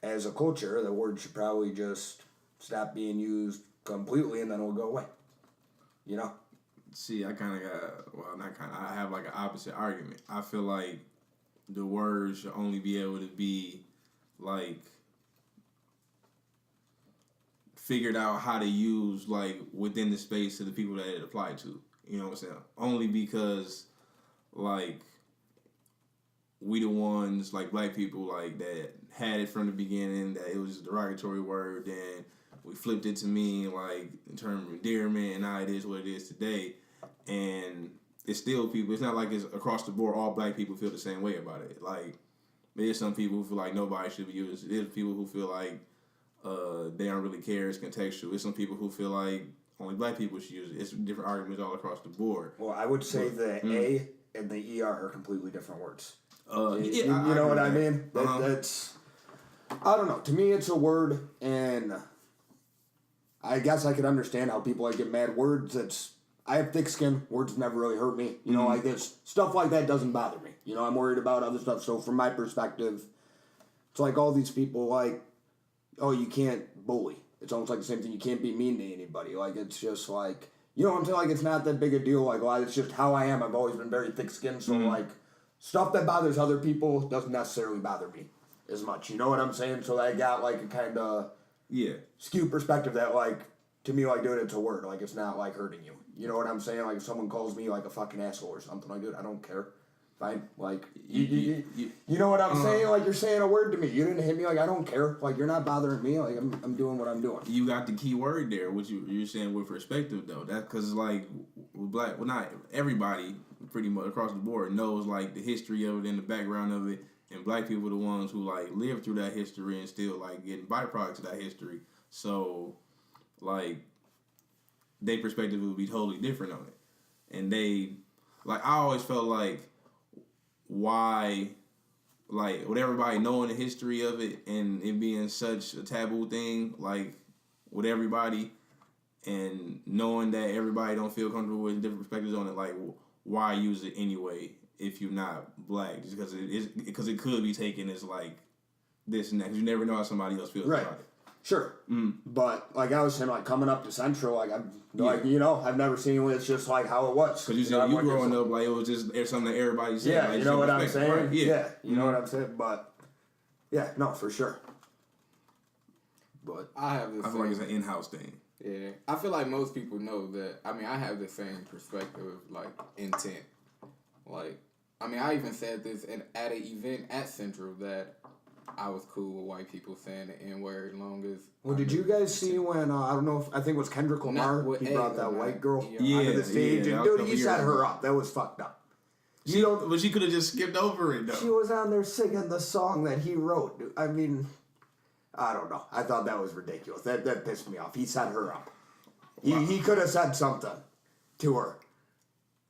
as a culture, the word should probably just stop being used completely, and then it'll go away. You know? See, I kind of got, well, not kind of, I have like an opposite argument. I feel like the word should only be able to be, like, figured out how to use, like, within the space of the people that it applied to. You know what I'm saying? Only because, like, we the ones, like, black people, like, that had it from the beginning, that it was a derogatory word, then we flipped it to mean, like, in terms of endearment, and now it is what it is today. And it's still people, it's not like it's across the board, all black people feel the same way about it. Like, there's some people who feel like nobody should be used. There's people who feel like they don't really care, it's contextual. There's some people who feel like only black people should use it. It's different arguments all across the board. Well, I would say the A and the ER are completely different words. Yeah, you know what I mean? Uh-huh. That's, I don't know. To me, it's a word, and I guess I could understand how people like get mad. Words, I have thick skin. Words never really hurt me. You know, like this stuff like that doesn't bother me. You know, I'm worried about other stuff. So from my perspective, it's like all these people like, oh, you can't bully. It's almost like the same thing. You can't be mean to anybody. Like, it's just like, you know what I'm saying? Like, it's not that big a deal. Like, well, it's just how I am. I've always been very thick-skinned. So, like, stuff that bothers other people doesn't necessarily bother me as much. You know what I'm saying? So I got, like, a kind of skewed perspective that, like, to me, like, dude, it's a word. Like, it's not, like, hurting you. You know what I'm saying? Like, if someone calls me, like, a fucking asshole or something, like, dude, I don't care. Fine. Like, you know what I'm saying? Like, you're saying a word to me. You didn't hit me. Like, I don't care. Like, you're not bothering me. Like, I'm doing what I'm doing. You got the key word there, which you're saying with perspective, though. That's because, like, black, well, not everybody, pretty much across the board, knows, like, the history of it and the background of it. And black people are the ones who, like, live through that history and still, like, getting byproducts of that history. So, like, their perspective would be totally different on it. And they, like, I always felt like, why, like, with everybody knowing the history of it and it being such a taboo thing, like, with everybody, and knowing that everybody don't feel comfortable with different perspectives on it, like, why use it anyway if you're not black? Just because it could be taken as, like, this and that. 'Cause you never know how somebody else feels about it. Sure. But, like I was saying, like, coming up to Central, like, like, you know, I've never seen it. It's just, like, how it was. Because you said you growing up, like, it was just something that everybody said. Yeah, like, you know what I'm saying? Right? Yeah. You know what I'm saying? But, yeah, no, for sure. But I have this. I feel like it's an in-house thing. Yeah, I feel like most people know that. I mean, I have the same perspective of, like, intent. Like, I mean, I even said this at an event at Central that I was cool with white people saying the N-word as long as... well, did you guys see when, I don't know if, I think it was Kendrick Lamar, he brought that white girl onto the stage, and dude, he set her up. That was fucked up. But she could have just skipped over it, though. She was on there singing the song that he wrote. Dude. I mean, I don't know. I thought that was ridiculous. That pissed me off. He set her up. Wow. He could have said something to her.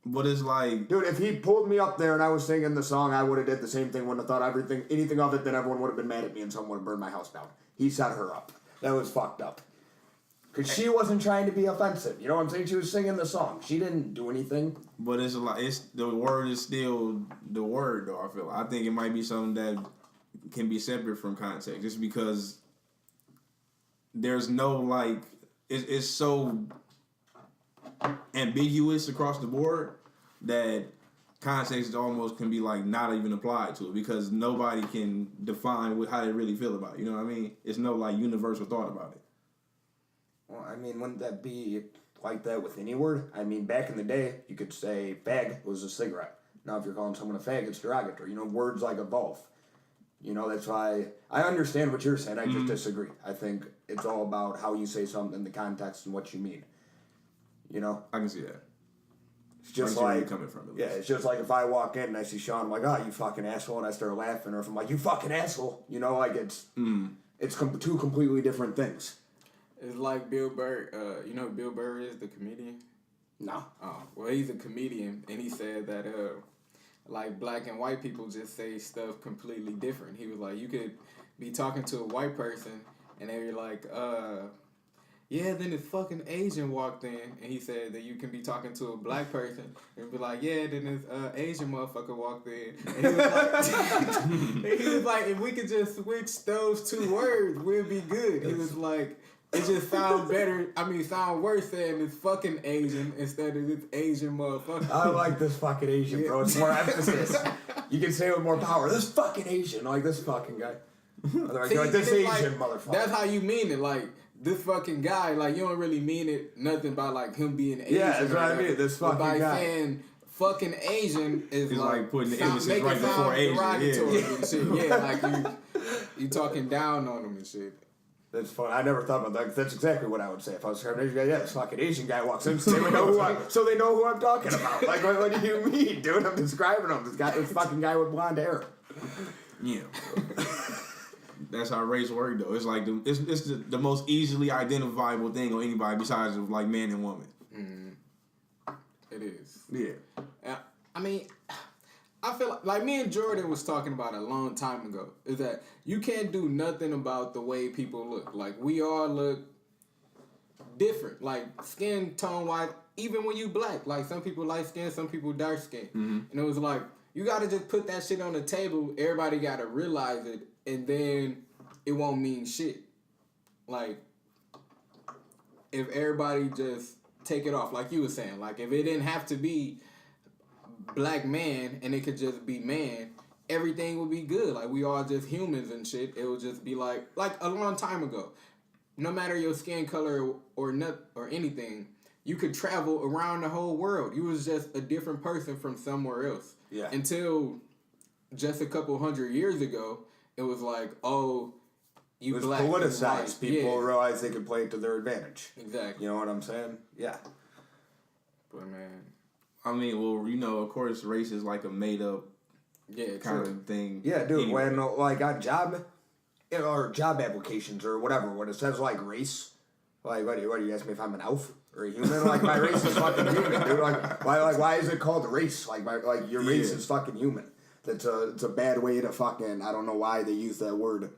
But it's like... dude, if he pulled me up there and I was singing the song, I would have did the same thing. Wouldn't have thought anything of it, then everyone would have been mad at me and someone would have burned my house down. He set her up. That was fucked up. Because she wasn't trying to be offensive. You know what I'm saying? She was singing the song. She didn't do anything. But it's the word is still the word, though. I think it might be something that can be separate from context, just because there's no like it's so ambiguous across the board that context almost can be like not even applied to it, because nobody can define how they really feel about it. You know what I mean? It's no like universal thought about it. Well, I mean, wouldn't that be like that with any word? I mean, back in the day, you could say fag was a cigarette. Now, if you're calling someone a fag, it's derogatory. You know, words like evolve. You know, that's why I understand what you're saying. I just disagree. I think it's all about how you say something, the context, and what you mean. You know? I can see that. It's just where like, you're coming from, at yeah, least. it's just like if I walk in and I see Sean, I'm like, oh, you fucking asshole, and I start laughing, or if I'm like, you fucking asshole, you know, like it's two completely different things. It's like Bill Burr. You know who Bill Burr is, the comedian? No. Oh, well, he's a comedian, and he said that like black and white people just say stuff completely different. He was like, you could be talking to a white person, and they were like, yeah, then this fucking Asian walked in, and he said that you can be talking to a black person and be like, yeah, then this Asian motherfucker walked in. And he was like, he was like, if we could just switch those two words, we'd be good. He was like, it just sounds better. I mean, sound worse saying this fucking Asian instead of this Asian motherfucker. I like this fucking Asian, bro. It's more emphasis. You can say it with more power. This fucking Asian, like this fucking guy. Like, See, this Asian like, motherfucker. That's how you mean it. Like, this fucking guy, like, you don't really mean it nothing by, like, him being Asian. Yeah, that's what I mean. This fucking by guy. saying fucking Asian is It's like putting the emphasis make right it sound before Asian. derogatory Yeah. and shit. Yeah, like, you talking down on him and shit. That's fun. I never thought about that. That's exactly what I would say if I was describing an Asian guy. Yeah, this fucking Asian guy walks in, so they know who I'm talking about. Like, what do you mean, dude? I'm describing him. This fucking guy with blonde hair. Yeah. That's how race work, though. It's like it's the most easily identifiable thing on anybody besides of like man and woman. It is. Yeah. I mean, I feel like me and Jordan was talking about a long time ago, is that you can't do nothing about the way people look. Like, we all look different. Like, skin tone wise, even when you black. Like, some people light skin, some people dark skin. And it was like, you gotta just put that shit on the table. Everybody gotta realize it, and then it won't mean shit. Like, if everybody just take it off, like you were saying, like, if it didn't have to be black man and it could just be man, everything would be good. Like, we all just humans and shit. It would just be like a long time ago. No matter your skin color or anything, you could travel around the whole world. You was just a different person from somewhere else. Yeah. Until just a couple 100 years ago, it was like, oh, you It was black. politicized. People yeah. realized they could play it to their advantage. Exactly. You know what I'm saying? Yeah. But man, I mean, well, you know, of course, race is like a made up yeah, kind true. of thing. Yeah, dude. anyway. When like on job applications or whatever, when it says like race, like what do you ask me if I'm an elf or a human? Like, my race is fucking human, dude. Like why is it called race? Like your race is fucking human. It's a bad way to fucking, I don't know why they use that word.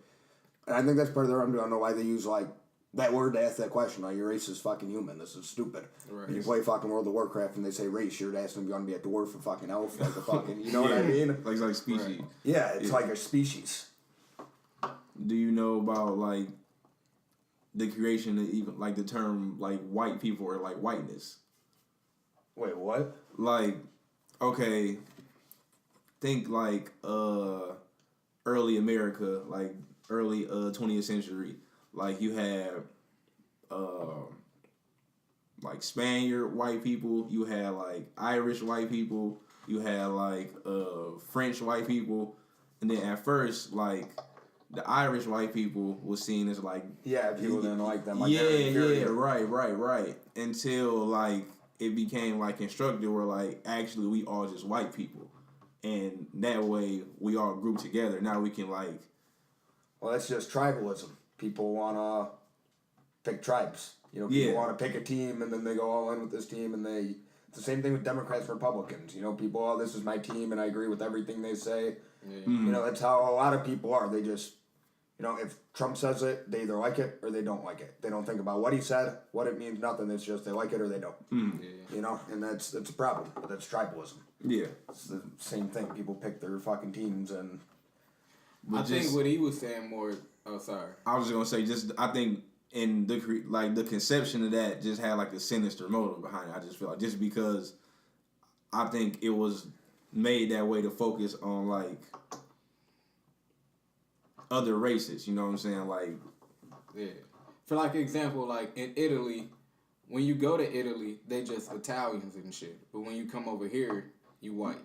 And I think that's part of their, I don't know why they use like that word to ask that question. Like, your race is fucking human. This is stupid. Right. When you play fucking World of Warcraft and they say race, you're asking if you want to be a dwarf or fucking elf, like a fucking, you know what I mean? Like species. Right. Yeah, it's like a species. Do you know about like the creation of even like the term like white people or like whiteness? Wait, what? Like, okay, think like early America, like early 20th century. Like, you had like Spaniard white people, you had like Irish white people, you had like French white people, and then at first like the Irish white people was seen as like, Yeah, people didn't like them. Like, yeah, right. Until like it became like constructed where like actually we all just white people, and that way we all group together. Now we can like, Well, that's just tribalism. People want to pick tribes. You know, people Yeah. want to pick a team, and then they go all in with this team, and it's the same thing with Democrats and Republicans. You know, people, oh, this is my team, and I agree with everything they say. Yeah. You know, that's how a lot of people are. They just You know, if Trump says it, they either like it or they don't like it. They don't think about what he said, what it means, nothing. It's just they like it or they don't. You know, and that's a problem. But that's tribalism. Yeah. It's the same thing. People pick their fucking teams and... I think what he was saying more... Oh, sorry. I was just going to say, I think in the conception of that just had like a sinister motive behind it. I just feel like just because I think it was made that way to focus on like other races, you know what I'm saying? Like, yeah. For like example, like in Italy, when you go to Italy, they just Italians and shit. But when you come over here, you white.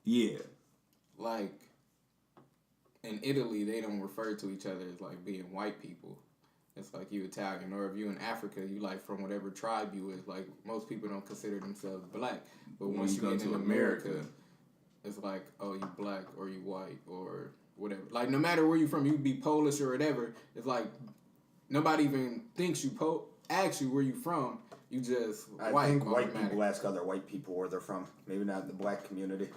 yeah. Like in Italy, they don't refer to each other as like being white people. It's like you Italian, or if you in Africa, you like from whatever tribe you is. Like most people don't consider themselves black, but once you get in America, it's like, oh, you black or you white or whatever. Like no matter where you from, you be Polish or whatever. It's like nobody even thinks you asks you where you from. You just I white. think white people ask other white people where they're from. Maybe not in the black community.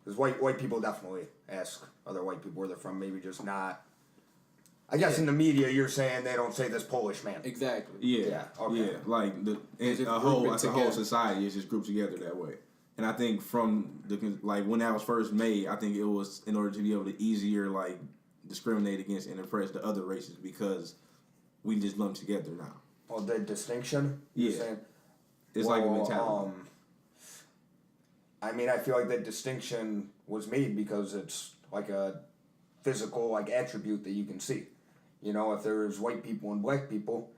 Because white people definitely ask other white people where they're from. Maybe just not. I guess in the media you're saying they don't say this Polish man. Exactly. Yeah. Yeah, okay. Yeah. Like a whole society is just grouped together that way. And I think from when that was first made, I think it was in order to be able to easier like discriminate against and oppress the other races because we just lump together now. Well, the distinction. Yeah. You're saying, It's like a mentality. I mean, I feel like that distinction was made because it's like a physical like attribute that you can see. You know, if there's white people and black people,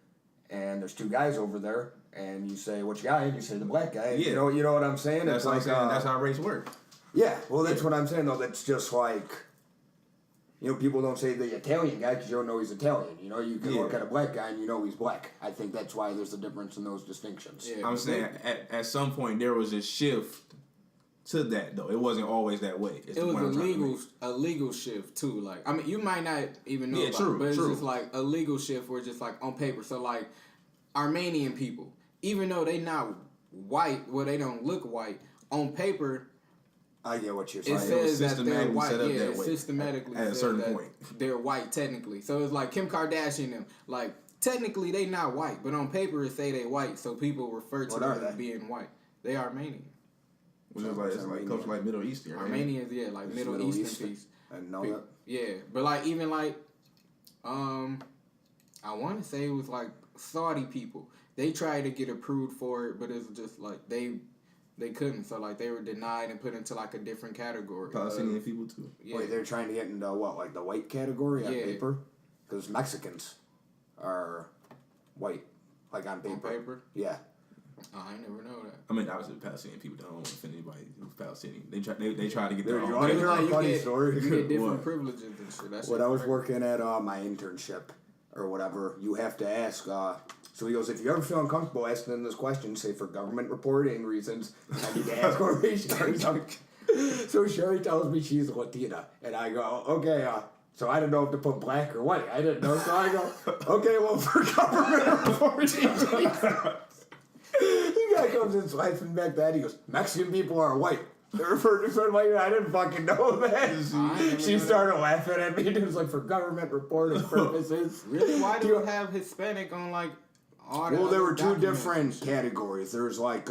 and there's two guys over there, and you say which guy, and you say the black guy. Yeah. You know what I'm saying? That's it's like that's how race works. Yeah, well, that's what I'm saying, though. That's just like, you know, people don't say the Italian guy because you don't know he's Italian. You know, you can look at a black guy and you know he's black. I think that's why there's a difference in those distinctions. Yeah, I'm saying at some point there was a shift to that, though. It wasn't always that way. It was a legal shift, too. Like, I mean, you might not even know about it, but it's just like a legal shift where just like on paper. So, like, Armenian people, even though they not white, well, they don't look white, on paper... I get what you're saying. It says that they're white. It systematically at a certain point. They're white technically. So it's like Kim Kardashian them. Like technically they not white, but on paper it say they white. So people refer to them as being white. They Armenian. Which is like it's like comes from like Middle Eastern. Armenians, yeah, like Middle Eastern piece. I know that. Yeah, but like even like, I want to say it was like Saudi people. They tried to get approved for it, but it's just like they couldn't, so like they were denied and put into like a different category. Palestinian people too. Yeah. Wait, they're trying to get into what, like the white category on paper? Because Mexicans are white, like on paper. On paper? Yeah. Oh, I never know that. I mean, obviously, Palestinian people don't want to offend anybody who's Palestinian. They try to get their You own. want to hear a funny story? You get different privileges and shit. That's when I was working at my internship or whatever, you have to ask. So he goes, if you ever feel uncomfortable asking them this question, say for government reporting reasons, I need to ask where Sherry's from. So Sherry tells me she's Latina, and I go, okay. So I didn't know if to put black or white. I didn't know, so I go, okay, well for government reporting. The guy comes in laughing back that he goes, Mexican people are white. They refer to something like that. I didn't fucking know that. She started laughing at me. It was like for government reporting purposes. Really? Why do you have Hispanic on like all the there were two different categories. There's like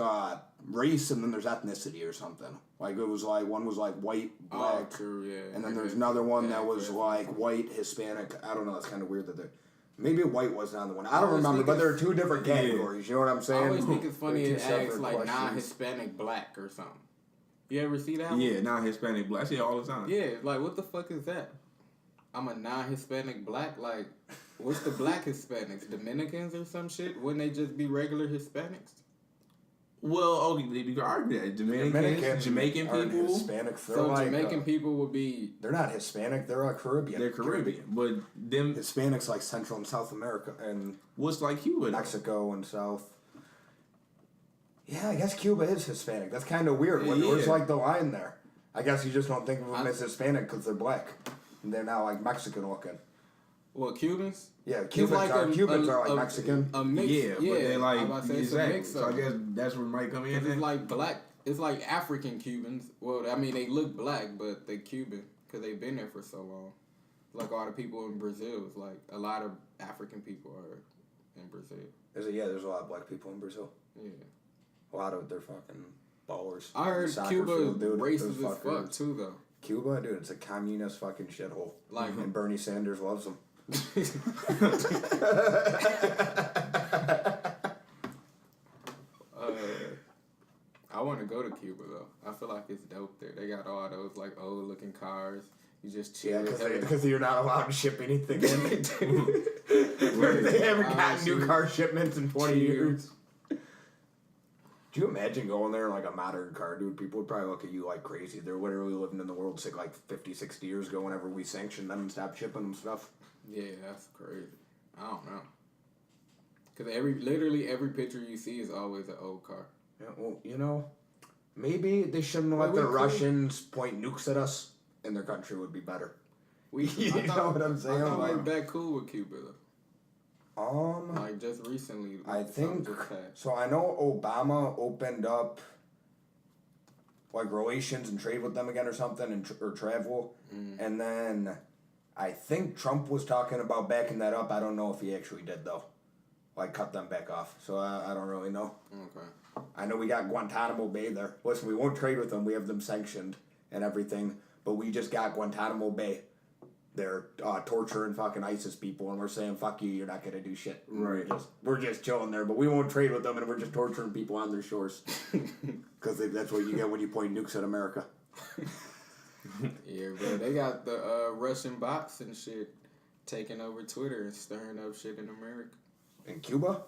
race and then there's ethnicity or something. Like it was like one was like white, black, and then there's another one that was like white, Hispanic. I don't know. It's kind of weird that maybe white wasn't on the one. I don't remember, but there are two different categories. You know what I'm saying? I always think it's funny it asks like non-Hispanic black or something. You ever see that? Yeah, non-Hispanic black. I see it all the time. Yeah, like what the fuck is that? I'm a non-Hispanic black. Like, what's the black Hispanics? Dominicans or some shit? Wouldn't they just be regular Hispanics? Well, okay, you can argue that. Dominicans, Jamaican people. Hispanics. So like, Jamaican people would be... They're not Hispanic. They're Caribbean. They're Caribbean. But them... Hispanics like Central and South America and... What's like Cuba? Mexico and South. Yeah, I guess Cuba is Hispanic. That's kind of weird. Where's like the line there? I guess you just don't think of them as Hispanic because they're black. And they're now like Mexican looking. What, Cubans? Yeah, Cubans are like Mexican. A mix. Yeah, but they like exactly. So I guess that's where it might come in. It's like black. It's like African Cubans. Well, I mean they look black, but they're Cuban because they've been there for so long. Like all the people in Brazil, it's like a lot of African people are in Brazil. There's a lot of black people in Brazil. Yeah. A lot of their fucking ballers. I heard Soccer Cuba field, dude. racist Those as fuck fuckers. too, though. Cuba, dude, it's a communist fucking shithole. Like, And Bernie Sanders loves them. I want to go to Cuba though. I feel like it's dope there. They got all those like old looking cars. You just chill. Yeah, because you're not allowed to ship anything in. They haven't gotten new car shipments in 20 years. Do you imagine going there in like a modern car, dude? People would probably look at you like crazy. They're literally living in the world like 50, 60 years ago whenever we sanctioned them and stopped shipping them stuff. Yeah, that's crazy. I don't know. Because literally every picture you see is always an old car. Yeah, well, you know, maybe they shouldn't let the Russians point nukes at us and their country would be better. You know what I'm saying? I thought we back cool with Cuba though. Like just recently. I think just passed. so. I know Obama opened up like relations and trade with them again or something, and or travel, and then I think Trump was talking about backing that up. I don't know if he actually did though, like cut them back off. So I don't really know. Okay. I know we got Guantanamo Bay there. Listen, we won't trade with them. We have them sanctioned and everything, but we just got Guantanamo Bay. They're torturing fucking ISIS people, and we're saying, fuck you, you're not going to do shit. Right. We're just chilling there, but we won't trade with them, and we're just torturing people on their shores. Because that's what you get when you point nukes at America. Yeah, bro. They got the Russian bots and shit taking over Twitter and stirring up shit in America. In Cuba?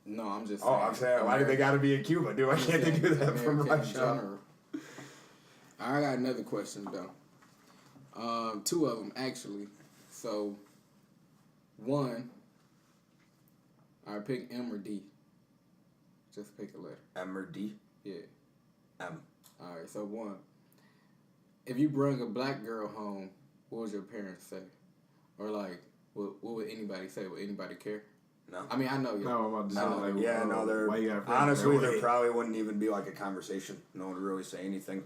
No, I'm just saying. Oh, I'm saying, why do they got to be in Cuba, dude? Why can't they do that from America in Russia? general. I got another question, though. Two of them, actually. So, one, I pick M or D. Just pick a letter. M or D? Yeah. M. Alright, so one. If you bring a black girl home, what would your parents say? Or like, what would anybody say? Would anybody care? No. I mean, I know you. No, I'm about to say, like, Yeah, no, there. why you gotta bring Honestly, her there away? probably wouldn't even be like a conversation. No one would really say anything.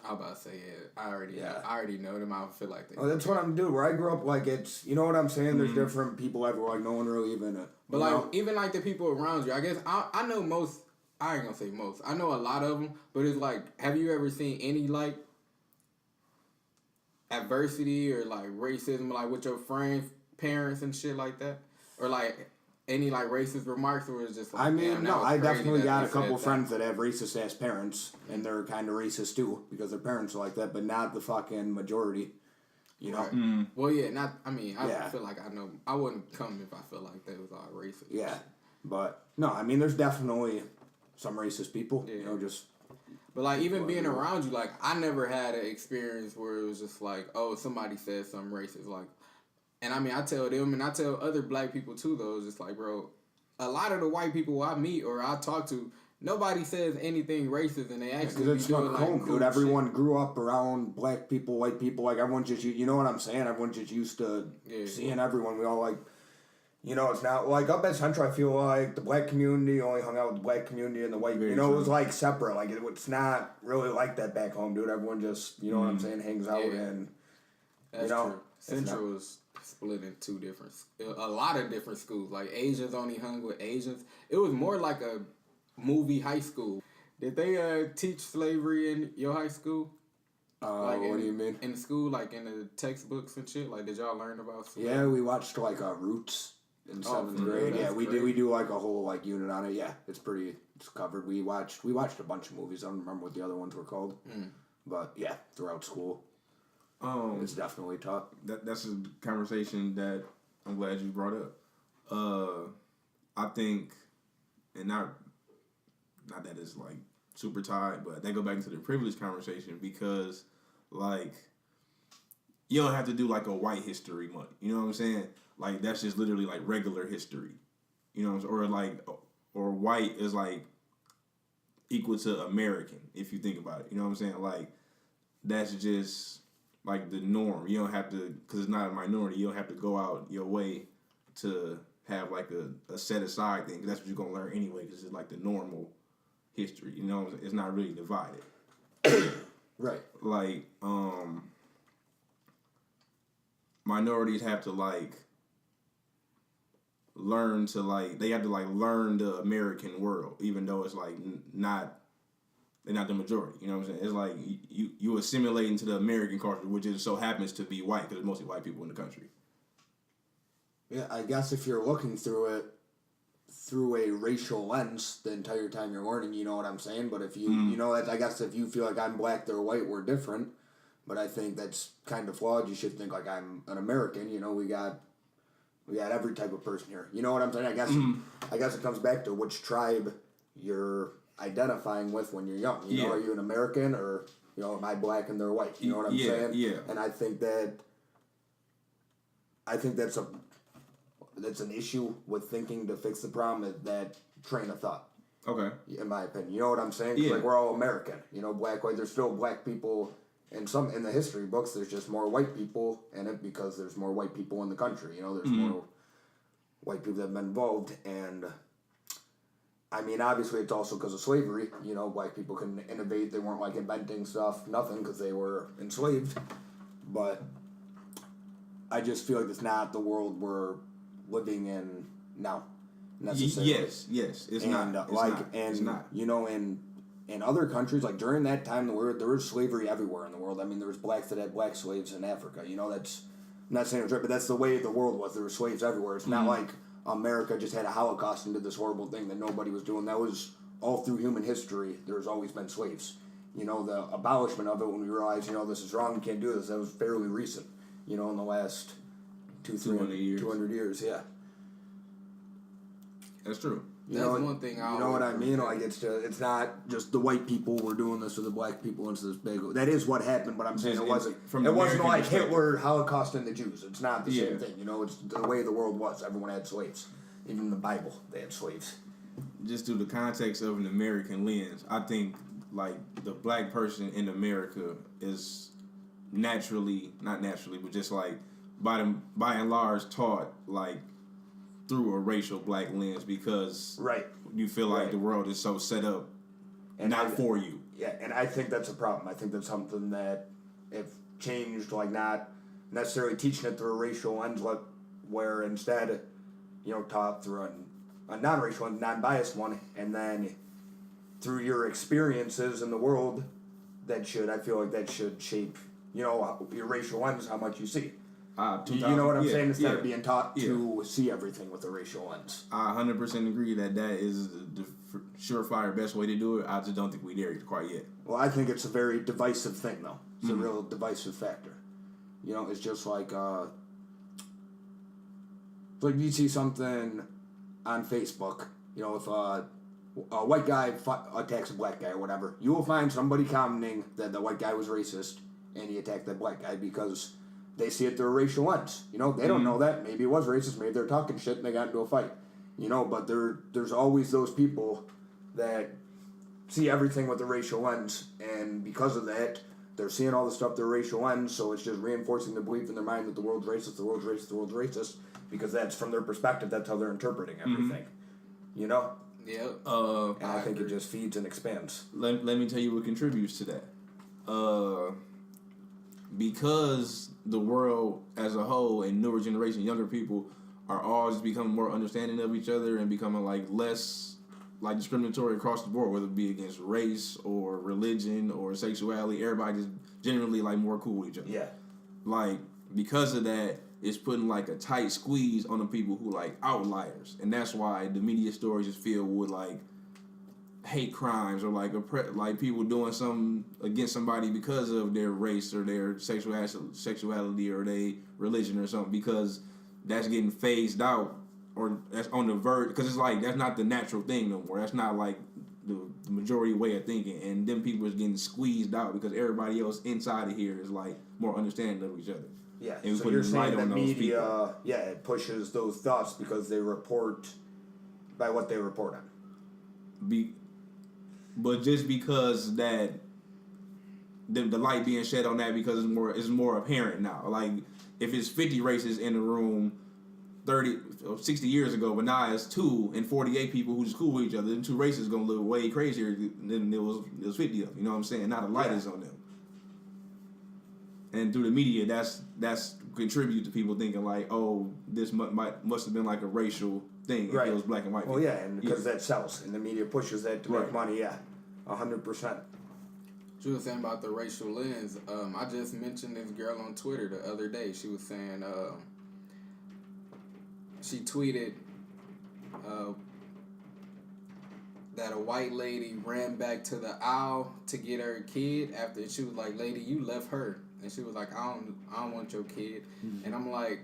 I was about to say, yeah. I Yeah. already know them. I feel like they. Oh, that's what I'm doing. Where I grew up, like it's, you know what I'm saying. There's different people everywhere. Like no one really even. But like even like the people around you, I guess I know most. I ain't gonna say most. I know a lot of them, but it's like, have you ever seen any like adversity or like racism, like with your friends, parents, and shit like that, or like any like racist remarks, or it's just like. I mean, damn, no, that was I crazy definitely that got they a couple said friends that have racist ass parents, and they're kind of racist too because their parents are like that, but not the fucking majority. You know. Right. Well, yeah, not. I mean, I Yeah. feel like I know. I wouldn't come if I feel like they was all racist. Yeah, but no, I mean, there's definitely some racist people. Yeah. You know, just. But like even being around you, like I never had an experience where it was just like, oh, somebody said something racist, like, and I mean I tell them and I tell other black people too though, it's just like, bro, a lot of the white people I meet or I talk to, nobody says anything racist, and they actually Because it's be doing not like home, cool dude. Everyone shit. grew up around black people, white people. Like everyone's just, you know what I'm saying? Everyone's just used to Yeah. seeing everyone. We all like, you know, it's not like up at Central. I feel like the black community only hung out with the black community and the white. Very you know, it true. was like separate. Like it's not really like that back home, dude. Everyone just, you know what I'm saying, hangs out Yeah. and That's you know, true. Central is split in two different, a lot of different schools. Like Asians only hung with Asians. It was more like a movie high school. Did they teach slavery in your high school? Like what do you mean? In school, like in the textbooks and shit. Like, did y'all learn about slavery? Yeah, we watched like Roots in seventh for real? grade. Yeah, That's we great. do like a whole like unit on it. Yeah, it's covered. We watched a bunch of movies. I don't remember what the other ones were called, but yeah, throughout school, it's definitely taught. That's a conversation that I'm glad you brought up. I think, and not that it's like super tied, but they go back into the privilege conversation because, like, you don't have to do like a white history month. You know what I'm saying? Like that's just literally like regular history. You know what I'm saying? Or like, or white is like equal to American if you think about it. You know what I'm saying? Like that's just like the norm. You don't have to, because it's not a minority, you don't have to go out your way to have like a set aside thing. 'Cause that's what you're going to learn anyway, because it's like the normal history. You know, it's not really divided. Right. Like, minorities have to like learn to like they have to like learn the American world, even though it's like they're not the majority. You know what I'm saying? It's like you assimilate into the American culture, which just so happens to be white because there's mostly white people in the country. Yeah, I guess if you're looking through it through a racial lens the entire time you're learning, you know what I'm saying? But if you, you know, I guess if you feel like I'm black, they're white, we're different. But I think that's kind of flawed. You should think like I'm an American. You know, we got every type of person here. You know what I'm saying? I guess it comes back to which tribe you're identifying with when you're young. You know, are you an American or, you know, am I black and they're white? You know what I'm saying? Yeah. And I think that's an issue with thinking to fix the problem, is that train of thought. Okay. In my opinion. You know what I'm saying? 'Cause like, we're all American. You know, black, white, there's still black people in the history books. There's just more white people in it because there's more white people in the country. You know, there's more white people that have been involved. And, I mean, obviously it's also because of slavery. You know, black people couldn't innovate. They weren't, like, inventing stuff, nothing, because they were enslaved. But I just feel like it's not the world we're living in now, necessarily. Yes, it's not. It's not. You know, in other countries, like during that time, there was slavery everywhere in the world. I mean, there was blacks that had black slaves in Africa. You know, I'm not saying it's right, but that's the way the world was. There were slaves everywhere. It's not like America just had a Holocaust and did this horrible thing that nobody was doing. That was all through human history. There's always been slaves. You know, the abolishment of it, when we realized, you know, this is wrong, we can't do this, that was fairly recent. You know, in the last 200 years, yeah. That's true. That's one thing. You know what I mean? Like, it's not just the white people were doing this or the black people into this big. That is what happened, but I'm saying it wasn't like Hitler holocausting the Jews. It's not the same thing. You know, it's the way the world was. Everyone had slaves. Even in the Bible, they had slaves. Just through the context of an American lens, I think like the black person in America is not naturally, but just like by and large taught like through a racial black lens because you feel like the world is so set up and for you. Yeah, and I think that's a problem. I think that's something that if changed, like not necessarily teaching it through a racial lens, where instead, you know, taught through a non-racial one, non-biased one, and then through your experiences in the world, I feel like that should shape, you know, your racial lens, how much you see. You know what I'm saying? Instead of being taught to see everything with a racial lens. I 100% agree that is the surefire best way to do it. I just don't think we're there quite yet. Well, I think it's a very divisive thing, though. It's a real divisive factor. You know, it's just like you see something on Facebook, you know, if a white guy attacks a black guy or whatever, you will find somebody commenting that the white guy was racist and he attacked that black guy because they see it through a racial lens. You know, they don't know that. Maybe it was racist. Maybe they're talking shit and they got into a fight. You know, but there's always those people that see everything with a racial lens, and because of that, they're seeing all the stuff through a racial lens, so it's just reinforcing the belief in their mind that the world's racist, the world's racist, the world's racist, because that's from their perspective, that's how they're interpreting everything. You know? Yeah. And I think it just feeds and expands. Let me tell you what contributes to that. Because the world as a whole and newer generation, younger people are all just becoming more understanding of each other and becoming like less like discriminatory across the board, whether it be against race or religion or sexuality. Everybody just generally like more cool with each other. Yeah. Like because of that, it's putting like a tight squeeze on the people who like outliers, and that's why the media stories just filled with like hate crimes or like people doing something against somebody because of their race or their sexuality or their religion or something, because that's getting phased out or that's on the verge, because it's like that's not the natural thing no more. That's not like the majority way of thinking, and then people is getting squeezed out because everybody else inside of here is like more understanding of each other. Yeah, and so you're saying that media, it pushes those thoughts because they report by what they report on. But just because that the light being shed on that because it's more apparent now. Like if it's 50 races in the room 30 or 60 years ago, but now it's 2 and 48 people who just cool with each other, then 2 races gonna look way crazier than it was 50 of them. You know what I'm saying? Now the light is on them. And through the media, that's contribute to people thinking like, oh, this must have been like a racial thing if it was black and white people. Well, yeah, and because that sells, and the media pushes that to make money. Yeah, 100%. She was saying about the racial lens. I just mentioned this girl on Twitter the other day. She was saying she tweeted that a white lady ran back to the aisle to get her kid after she was like, "Lady, you left her," and she was like, "I don't want your kid," and I'm like,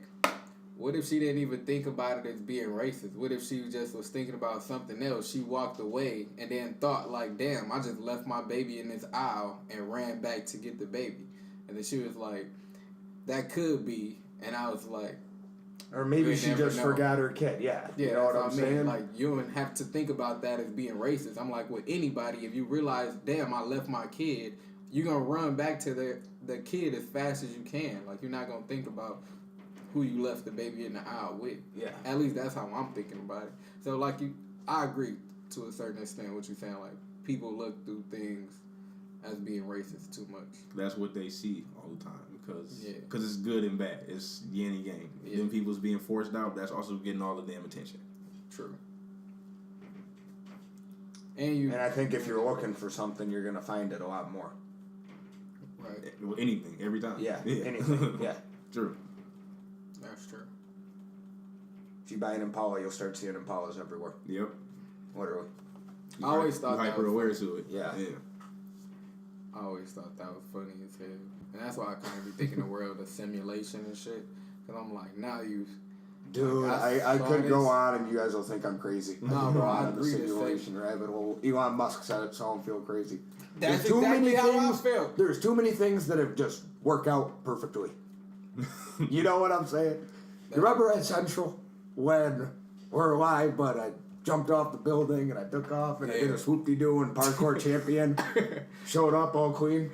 what if she didn't even think about it as being racist? What if she just was thinking about something else? She walked away and then thought like, damn, I just left my baby in this aisle and ran back to get the baby. And then she was like, that could be. And I was like, or maybe she just forgot her kid. Yeah, you know what I'm saying? Like, you don't have to think about that as being racist. I'm like, with anybody, if you realize, damn, I left my kid, you're going to run back to the kid as fast as you can. Like, you're not going to think about who you left the baby in the aisle with. Yeah. At least that's how I'm thinking about it. So, like, I agree to a certain extent what you're saying. Like, people look through things as being racist too much. That's what they see all the time because it's good and bad. It's yin and yang. Yeah. Then people's being forced out, that's also getting all the damn attention. True. And I think if you're looking for something, you're going to find it a lot more. Right. Anything, every time. Yeah. Anything. Yeah. True. That's true. If you buy an Impala, you'll start seeing Impalas everywhere. Yep. Literally. I always thought that was aware to it. Yeah. I always thought that was funny as hell. And that's why I kind of be thinking the world of simulation and shit. Because I'm like, now you... Dude, I could go on and you guys will think I'm crazy. No, bro, I agree. The simulation rabbit hole. Elon Musk said it, so I don't feel crazy. That's exactly how I felt. There's too many things that have just worked out perfectly. You know what I'm saying? You remember at Central when we're live, but I jumped off the building and I took off and I did a swoop-de-doo and parkour champion. Showed up all clean.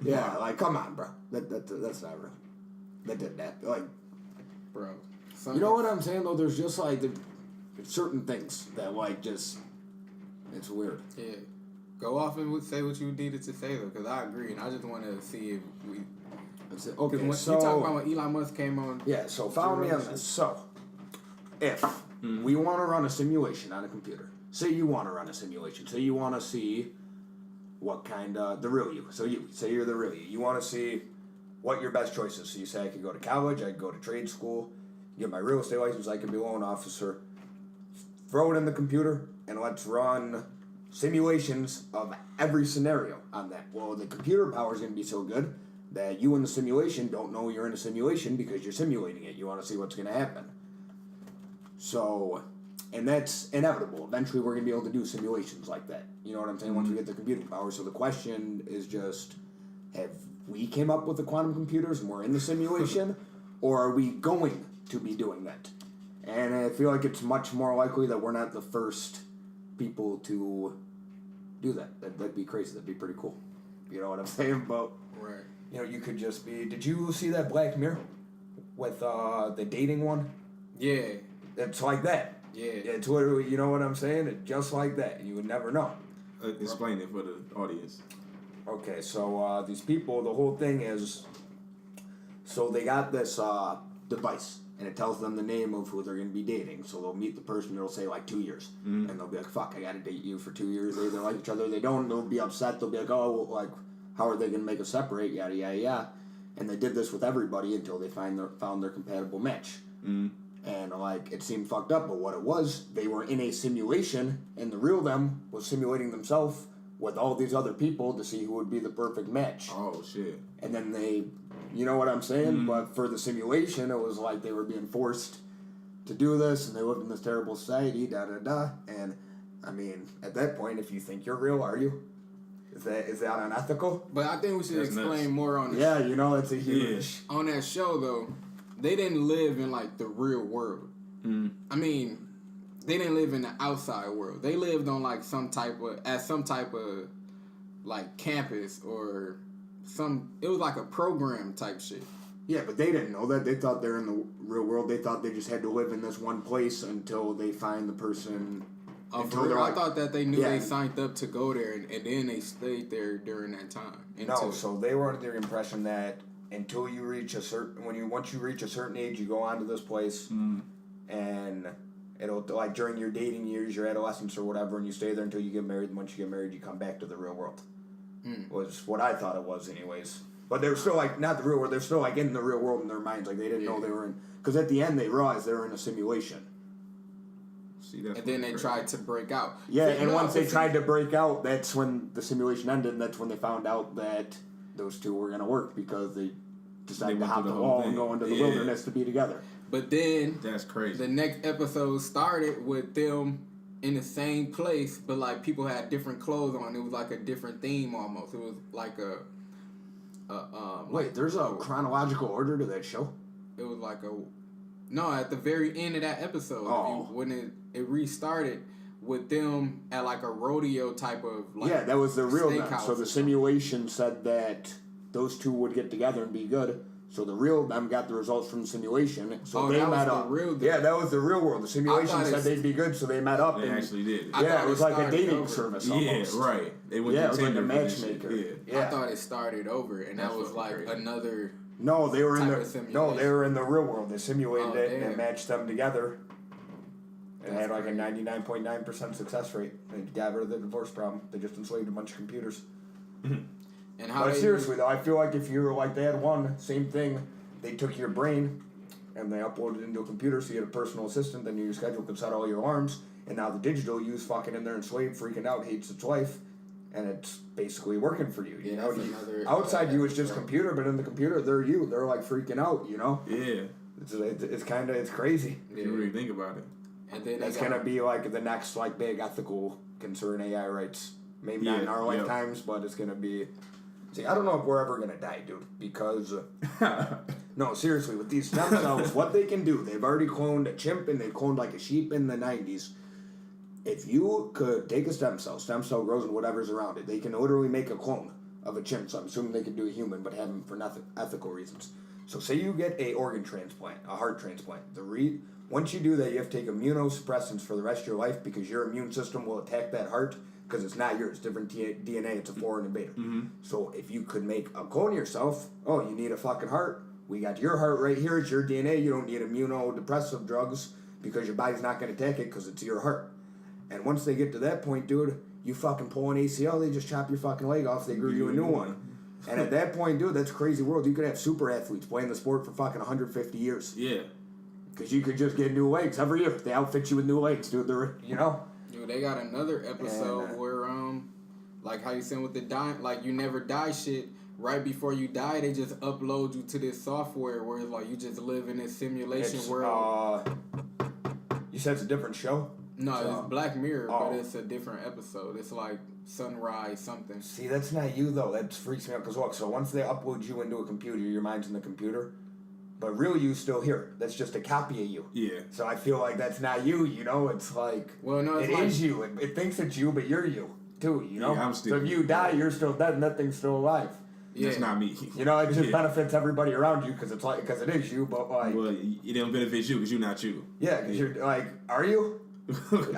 Yeah, like, come on, bro. That's not real. That did that. Like, bro. You know what I'm saying, though? There's just, like, certain things that, like, just... It's weird. Yeah. Go off and say what you needed to say, though, because I agree, and I just want to see if we... Okay, when so... you talk about when Elon Musk came on... Yeah, so follow me on this. So, if we want to run a simulation on a computer, say you want to run a simulation, say you want to see what kind of... The real you. So say you're the real you. You want to see what your best choice is. So you say, I could go to college, I could go to trade school, get my real estate license, I could be a loan officer. Throw it in the computer, and let's run simulations of every scenario on that. Well, the computer power is going to be so good that you in the simulation don't know you're in a simulation because you're simulating it. You want to see what's going to happen. So, and that's inevitable. Eventually, we're going to be able to do simulations like that. You know what I'm saying? Once we get the computing power. So the question is just, have we came up with the quantum computers and we're in the simulation, or are we going to be doing that? And I feel like it's much more likely that we're not the first people to do that. That'd be crazy. That'd be pretty cool. You know what I'm saying? But, right. You know, you could just be... Did you see that Black Mirror with the dating one? Yeah. It's like that. Yeah. It's literally, you know what I'm saying? It's just like that. You would never know. Explain it for the audience. Okay, so these people, the whole thing is... So they got this device, and it tells them the name of who they're going to be dating. So they'll meet the person, it'll say like 2 years. And they'll be like, fuck, I got to date you for 2 years. They either like each other, they don't. They'll be upset. They'll be like, oh, like, how are they going to make us separate? Yada, yada, yada. And they did this with everybody until they found their compatible match. And, like, it seemed fucked up, but what it was, they were in a simulation, and the real them was simulating themselves with all these other people to see who would be the perfect match. Oh, shit. And then they, you know what I'm saying? But for the simulation, it was like they were being forced to do this, and they lived in this terrible society, da-da-da. And, I mean, at that point, if you think you're real, are you? Is that unethical? But I think we should explain more on this. Yeah, you know, it's a huge... On that show, though, they didn't live in, like, the real world. I mean, they didn't live in the outside world. They lived on, like, some type of, like, campus or it was like a program type shit. Yeah, but they didn't know that. They thought they're in the real world. They thought they just had to live in this one place until they find the person... I thought that they knew they signed up to go there, and then they stayed there during that time. No, so they were under the impression that until you reach a certain once you reach a certain age, you go onto this place, and it'll like during your dating years, your adolescence or whatever, and you stay there until you get married. And once you get married, you come back to the real world. Was what I thought it was, anyways. But they're still like not the real world. They're still like in the real world in their minds. Like they didn't know they were in. Because at the end, they realized they were in a simulation. See, that's And then they tried to break out. Yeah, and once they tried to break out, that's when the simulation ended, and that's when they found out that those two were going to work because they decided to hop the wall and go into the wilderness to be together. But then that's crazy. The next episode started with them in the same place, but like people had different clothes on. It was like a different theme almost. It was like Wait, there's a chronological order to that show? It was like no, at the very end of that episode, when it restarted with them at like a rodeo type of like yeah, that was the real them. So the or simulation said that those two would get together and be good. So the real them got the results from the simulation. So they met up. Yeah, that was the real world. The simulation said they'd be good, so they met up. They actually did. Yeah, it was like a dating service almost. Yeah, right. It was like a matchmaker. I thought it started over, and that was like another. No, they were in the real world. They simulated it and matched them together. It had like a 99.9% success rate. They got rid of the divorce problem. They just enslaved a bunch of computers. And how? But seriously though, I feel like if you were like they had one same thing, they took your brain and they uploaded it into a computer, so you had a personal assistant. Then your schedule could set all your alarms. And now the digital you's fucking in there enslaved, freaking out, hates its life. And it's basically working for you. You know, outside you it's just computer, but in the computer they're you. They're like freaking out. You know. Yeah. It's crazy. If you really think about it. And then that's gonna be like the next like big ethical concern, AI rights. Maybe not in our lifetimes, but it's gonna be. See, I don't know if we're ever gonna die, dude. Because no, seriously, with these stem cells, what they can do, they've already cloned a chimp and they've cloned like a sheep in the 90s. If you could take a stem cell grows in whatever's around it, they can literally make a clone of a chimp. So I'm assuming they could do a human, but have them for nothing ethical reasons. So say you get a organ transplant, a heart transplant. Once you do that, you have to take immunosuppressants for the rest of your life because your immune system will attack that heart because it's not yours. Different DNA. It's a foreign invader. So if you could make a clone of yourself, you need a fucking heart. We got your heart right here. It's your DNA. You don't need immunodepressive drugs because your body's not going to attack it because it's your heart. And once they get to that point, dude, you fucking pull an ACL, they just chop your fucking leg off, they grew you a new one. And at that point, dude, that's a crazy world. You could have super athletes playing the sport for fucking 150 years. Yeah. Because you could just get new legs every year. They outfit you with new legs, dude. You know? Dude, they got another episode where, like how you said with the dying, like you never die shit. Right before you die, they just upload you to this software where it's like you just live in this simulation world. You said it's a different show? No, it's Black Mirror, but it's a different episode. It's like Sunrise something. See, that's not you, though. That freaks me out. Because, look, so once they upload you into a computer, your mind's in the computer. But real you's still here. That's just a copy of you. Yeah. So I feel like that's not you, you know? It's like, well, no, it is you. It thinks it's you, but you're you, too, you know? Yeah, I'm still so if you die, you're still dead, and that thing's still alive. Yeah. That's not me. You know, it just benefits everybody around you because it is you, but like... Well, it don't benefit you because you're not you. Yeah, because you're like, are you?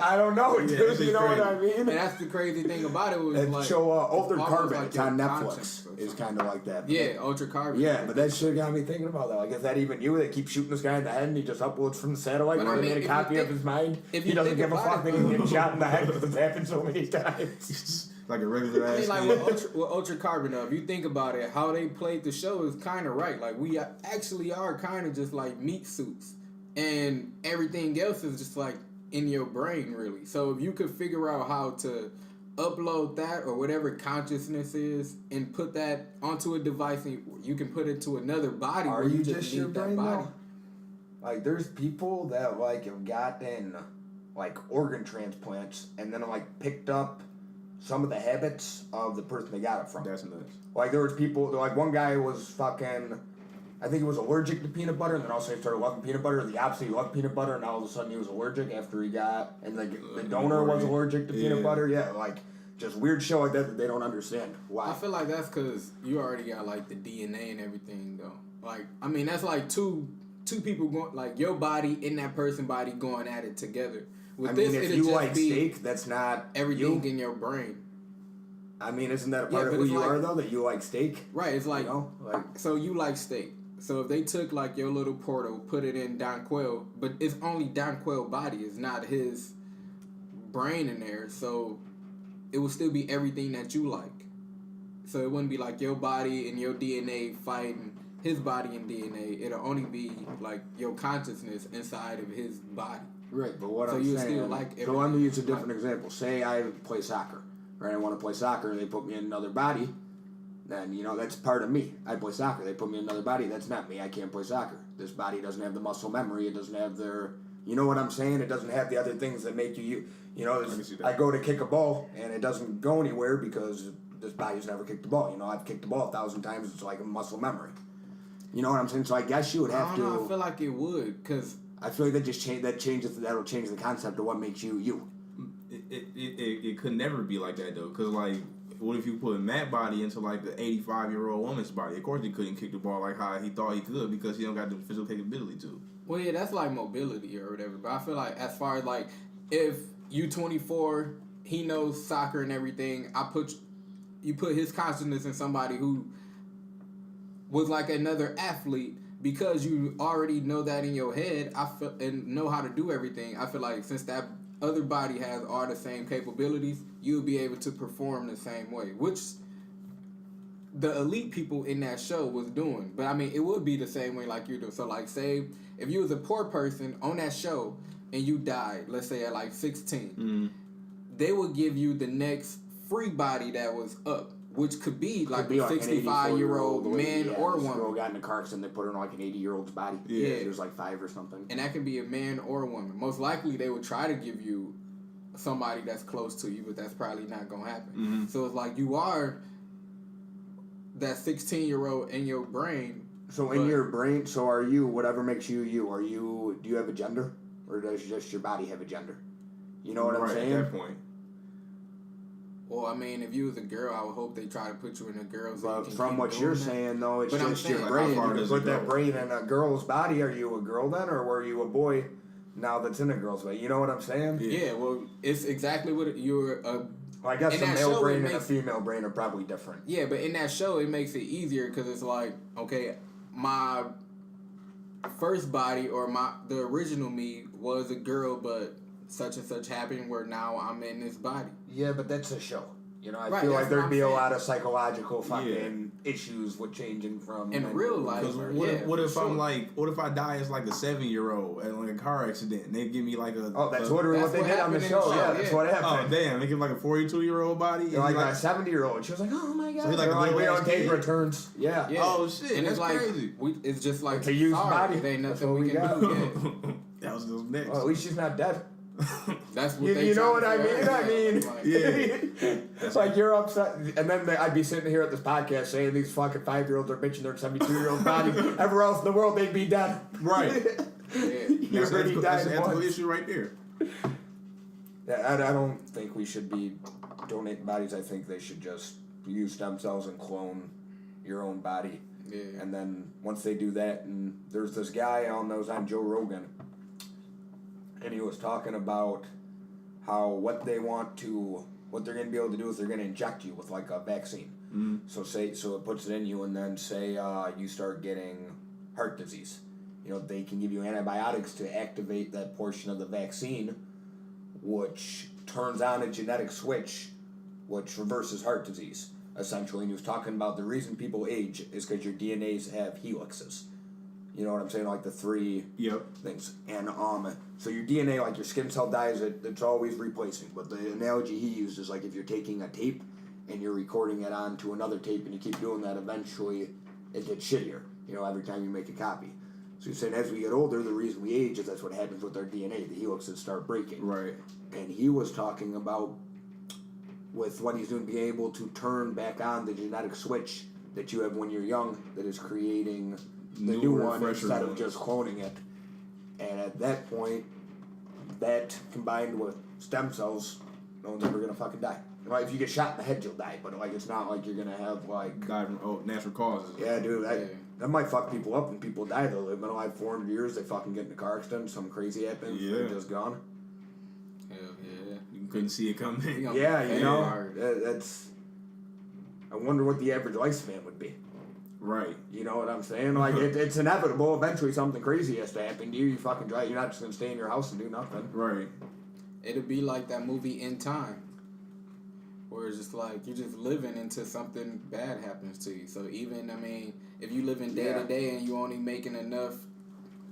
I don't know, dude. You know what I mean? And that's the crazy thing about it. Was that like, show Altered Carbon. Like it's on Netflix. It's kind of like that. Yeah, Altered Carbon. Yeah, but that shit got me thinking about that. Like, is that even you? They keep shooting this guy in the head, and he just uploads from the satellite. Where they made a copy of his mind. He doesn't give a fuck that he gets shot in the head because it's happened so many times. Like a regular ass. I mean, like with Ultra Carbon, if you think about it, how they played the show is kind of right. Like we actually are kind of just like meat suits, and everything else is just like in your brain, really. So if you could figure out how to upload that or whatever consciousness is and put that onto a device, and you can put it to another body. Are where you just your need brain that body. though? Like there's people that like have gotten like organ transplants and then like picked up some of the habits of the person they got it from. That's nuts. Like there was people, like one guy was fucking, I think he was allergic to peanut butter, and then also he started loving peanut butter. The opposite, he loved peanut butter, and all of a sudden he was allergic after he got, and the donor was allergic to peanut butter. Yeah, like just weird shit like that they don't understand why. I feel like that's because you already got like the DNA and everything though. Like I mean that's like two people going, like your body and that person's body going at it together. With if you like steak, that's not everything in your brain. I mean, isn't that a Yeah, part of but who it's you like- are, though? That you like steak? Right, it's like, You know? Like, so you like steak. So if they took like your little portal, put it in Don Quayle, but it's only Don Quayle body, it's not his brain in there. So it would still be everything that you like. So it wouldn't be like your body and your DNA fighting his body and DNA. It'll only be like your consciousness inside of his body. right, but what So I'm you saying... still like so let me everything. use a different example. Say I play soccer, right? I want to play soccer, and they put me in another body. Then, you know, that's part of me. I play soccer. They put me in another body. That's not me. I can't play soccer. This body doesn't have the muscle memory. It doesn't have their... You know what I'm saying? It doesn't have the other things that make you... You know, can see that. I go to kick a ball, and it doesn't go anywhere because this body's never kicked the ball. You know, I've kicked the ball 1,000 times. It's like a muscle memory. You know what I'm saying? So I guess you would I have don't know, to... I feel like it would, because I feel like that'll change the concept of what makes you you. It could never be like that though, because like, what if you put Matt body into like the 85-year-old woman's body? Of course he couldn't kick the ball like how he thought he could because he don't got the physical capability to. well, yeah, that's like mobility or whatever. But I feel like as far as like, if you 24, he knows soccer and everything. You put his consciousness in somebody who was like another athlete because you already know that in your head. I feel and know how to do everything. I feel like since that other body has all the same capabilities, you'll be able to perform the same way, which the elite people in that show was doing. But I mean, it would be the same way like you do. So like, say if you was a poor person on that show and you died, let's say at like 16, they would give you the next free body that was up, which could be like a 65-year-old man or this girl woman. got in a car accident. They put her in like an 80-year-old's body. Yeah. She was like 5 or something. And that can be a man or a woman. Most likely they would try to give you somebody that's close to you, but that's probably not going to happen. So it's like you are that 16-year-old in your brain. So in your brain, so are you, whatever makes you you, do you have a gender? Or does just your body have a gender? You know what I'm saying? At that point. Well, I mean, if you was a girl, I would hope they try to put you in a girl's. But from what you're saying, though, it's But I'm just your saying, brain. how far You can does it put that go? brain in a girl's body. Are you a girl then, or were you a boy now that's in a girl's body? You know what I'm saying? Yeah, well, it's exactly what you're a. Well, I guess In a that male show, brain it and a makes- female brain are probably different. Yeah, but in that show, it makes it easier because it's like, okay, my first body or the original me was a girl, but such and such happened where now I'm in this body. Yeah, but that's a show. You know, I Right, feel that's like there'd what be I'm a saying. lot of psychological fucking issues with changing from In men real to life, Because women. what, Yeah, if, what for if sure. I'm like, what if I die as like a 7-year-old in like a car accident and they give me like a... Oh, that's a, literally That's what they what did on the happened in show. the show, Yeah, that's yeah. what Oh, happened. damn, they give like a 42-year-old body? They're like He's a 70-year-old. She was like, "Oh my god!" So he's like They're a like, "We little don't ass take kid? returns." Yeah. Yeah. Oh, shit, And that's it's like crazy. it's just like It's a used sorry, body. there ain't That's nothing what we we can got. do. Yeah. That was just next. Well, at least she's not dead. That's what You, they you know what trying I to mean? say. I mean, Like, Yeah. it's like you're upset, and then I'd be sitting here at this podcast saying these fucking 5-year-olds are bitching their 72-year-old bodies. Everywhere else in the world, they'd be dead. Right. yeah. You already That's died an ethical once. issue right there. Yeah, I don't think we should be donating bodies. I think they should just use stem cells and clone your own body. Yeah. And then once they do that, and there's this guy on that was on Joe Rogan, and he was talking about how what they're going to be able to do is they're going to inject you with like a vaccine. So it puts it in you, and then say you start getting heart disease. You know, they can give you antibiotics to activate that portion of the vaccine, which turns on a genetic switch, which reverses heart disease, essentially. And he was talking about the reason people age is because your DNAs have helixes. You know what I'm saying? Like the 3 Yep. things. And so your DNA, like your skin cell dies, it's always replacing. But the analogy he used is like if you're taking a tape and you're recording it onto another tape and you keep doing that, eventually it gets shittier, you know, every time you make a copy. So he's saying as we get older, the reason we age is that's what happens with our DNA. The helixes start breaking. Right. And he was talking about with what he's doing, being able to turn back on the genetic switch that you have when you're young that is creating the new Newer, one fresher instead of ones. just cloning it. And at that point, that combined with stem cells, no one's ever gonna fucking die. Like if you get shot in the head, you'll die. But like it's not like you're gonna have like Die from natural causes. yeah, dude. Yeah. That might fuck people up when people die. They'll live alive 400 years. They fucking get in a car accident. Something crazy happens. Yeah. They're just gone. Hell yeah. You couldn't see it coming. You know, Yeah, you know, hard. that's I wonder what the average lifespan would be. Right. You know what I'm saying? Like, it's inevitable. Eventually something crazy has to happen to you. You fucking drive. You're not just going to stay in your house and do nothing. Right. It'll be like that movie In Time, where it's just like you're just living until something bad happens to you. So even, I mean, if you live in day to day and you only making enough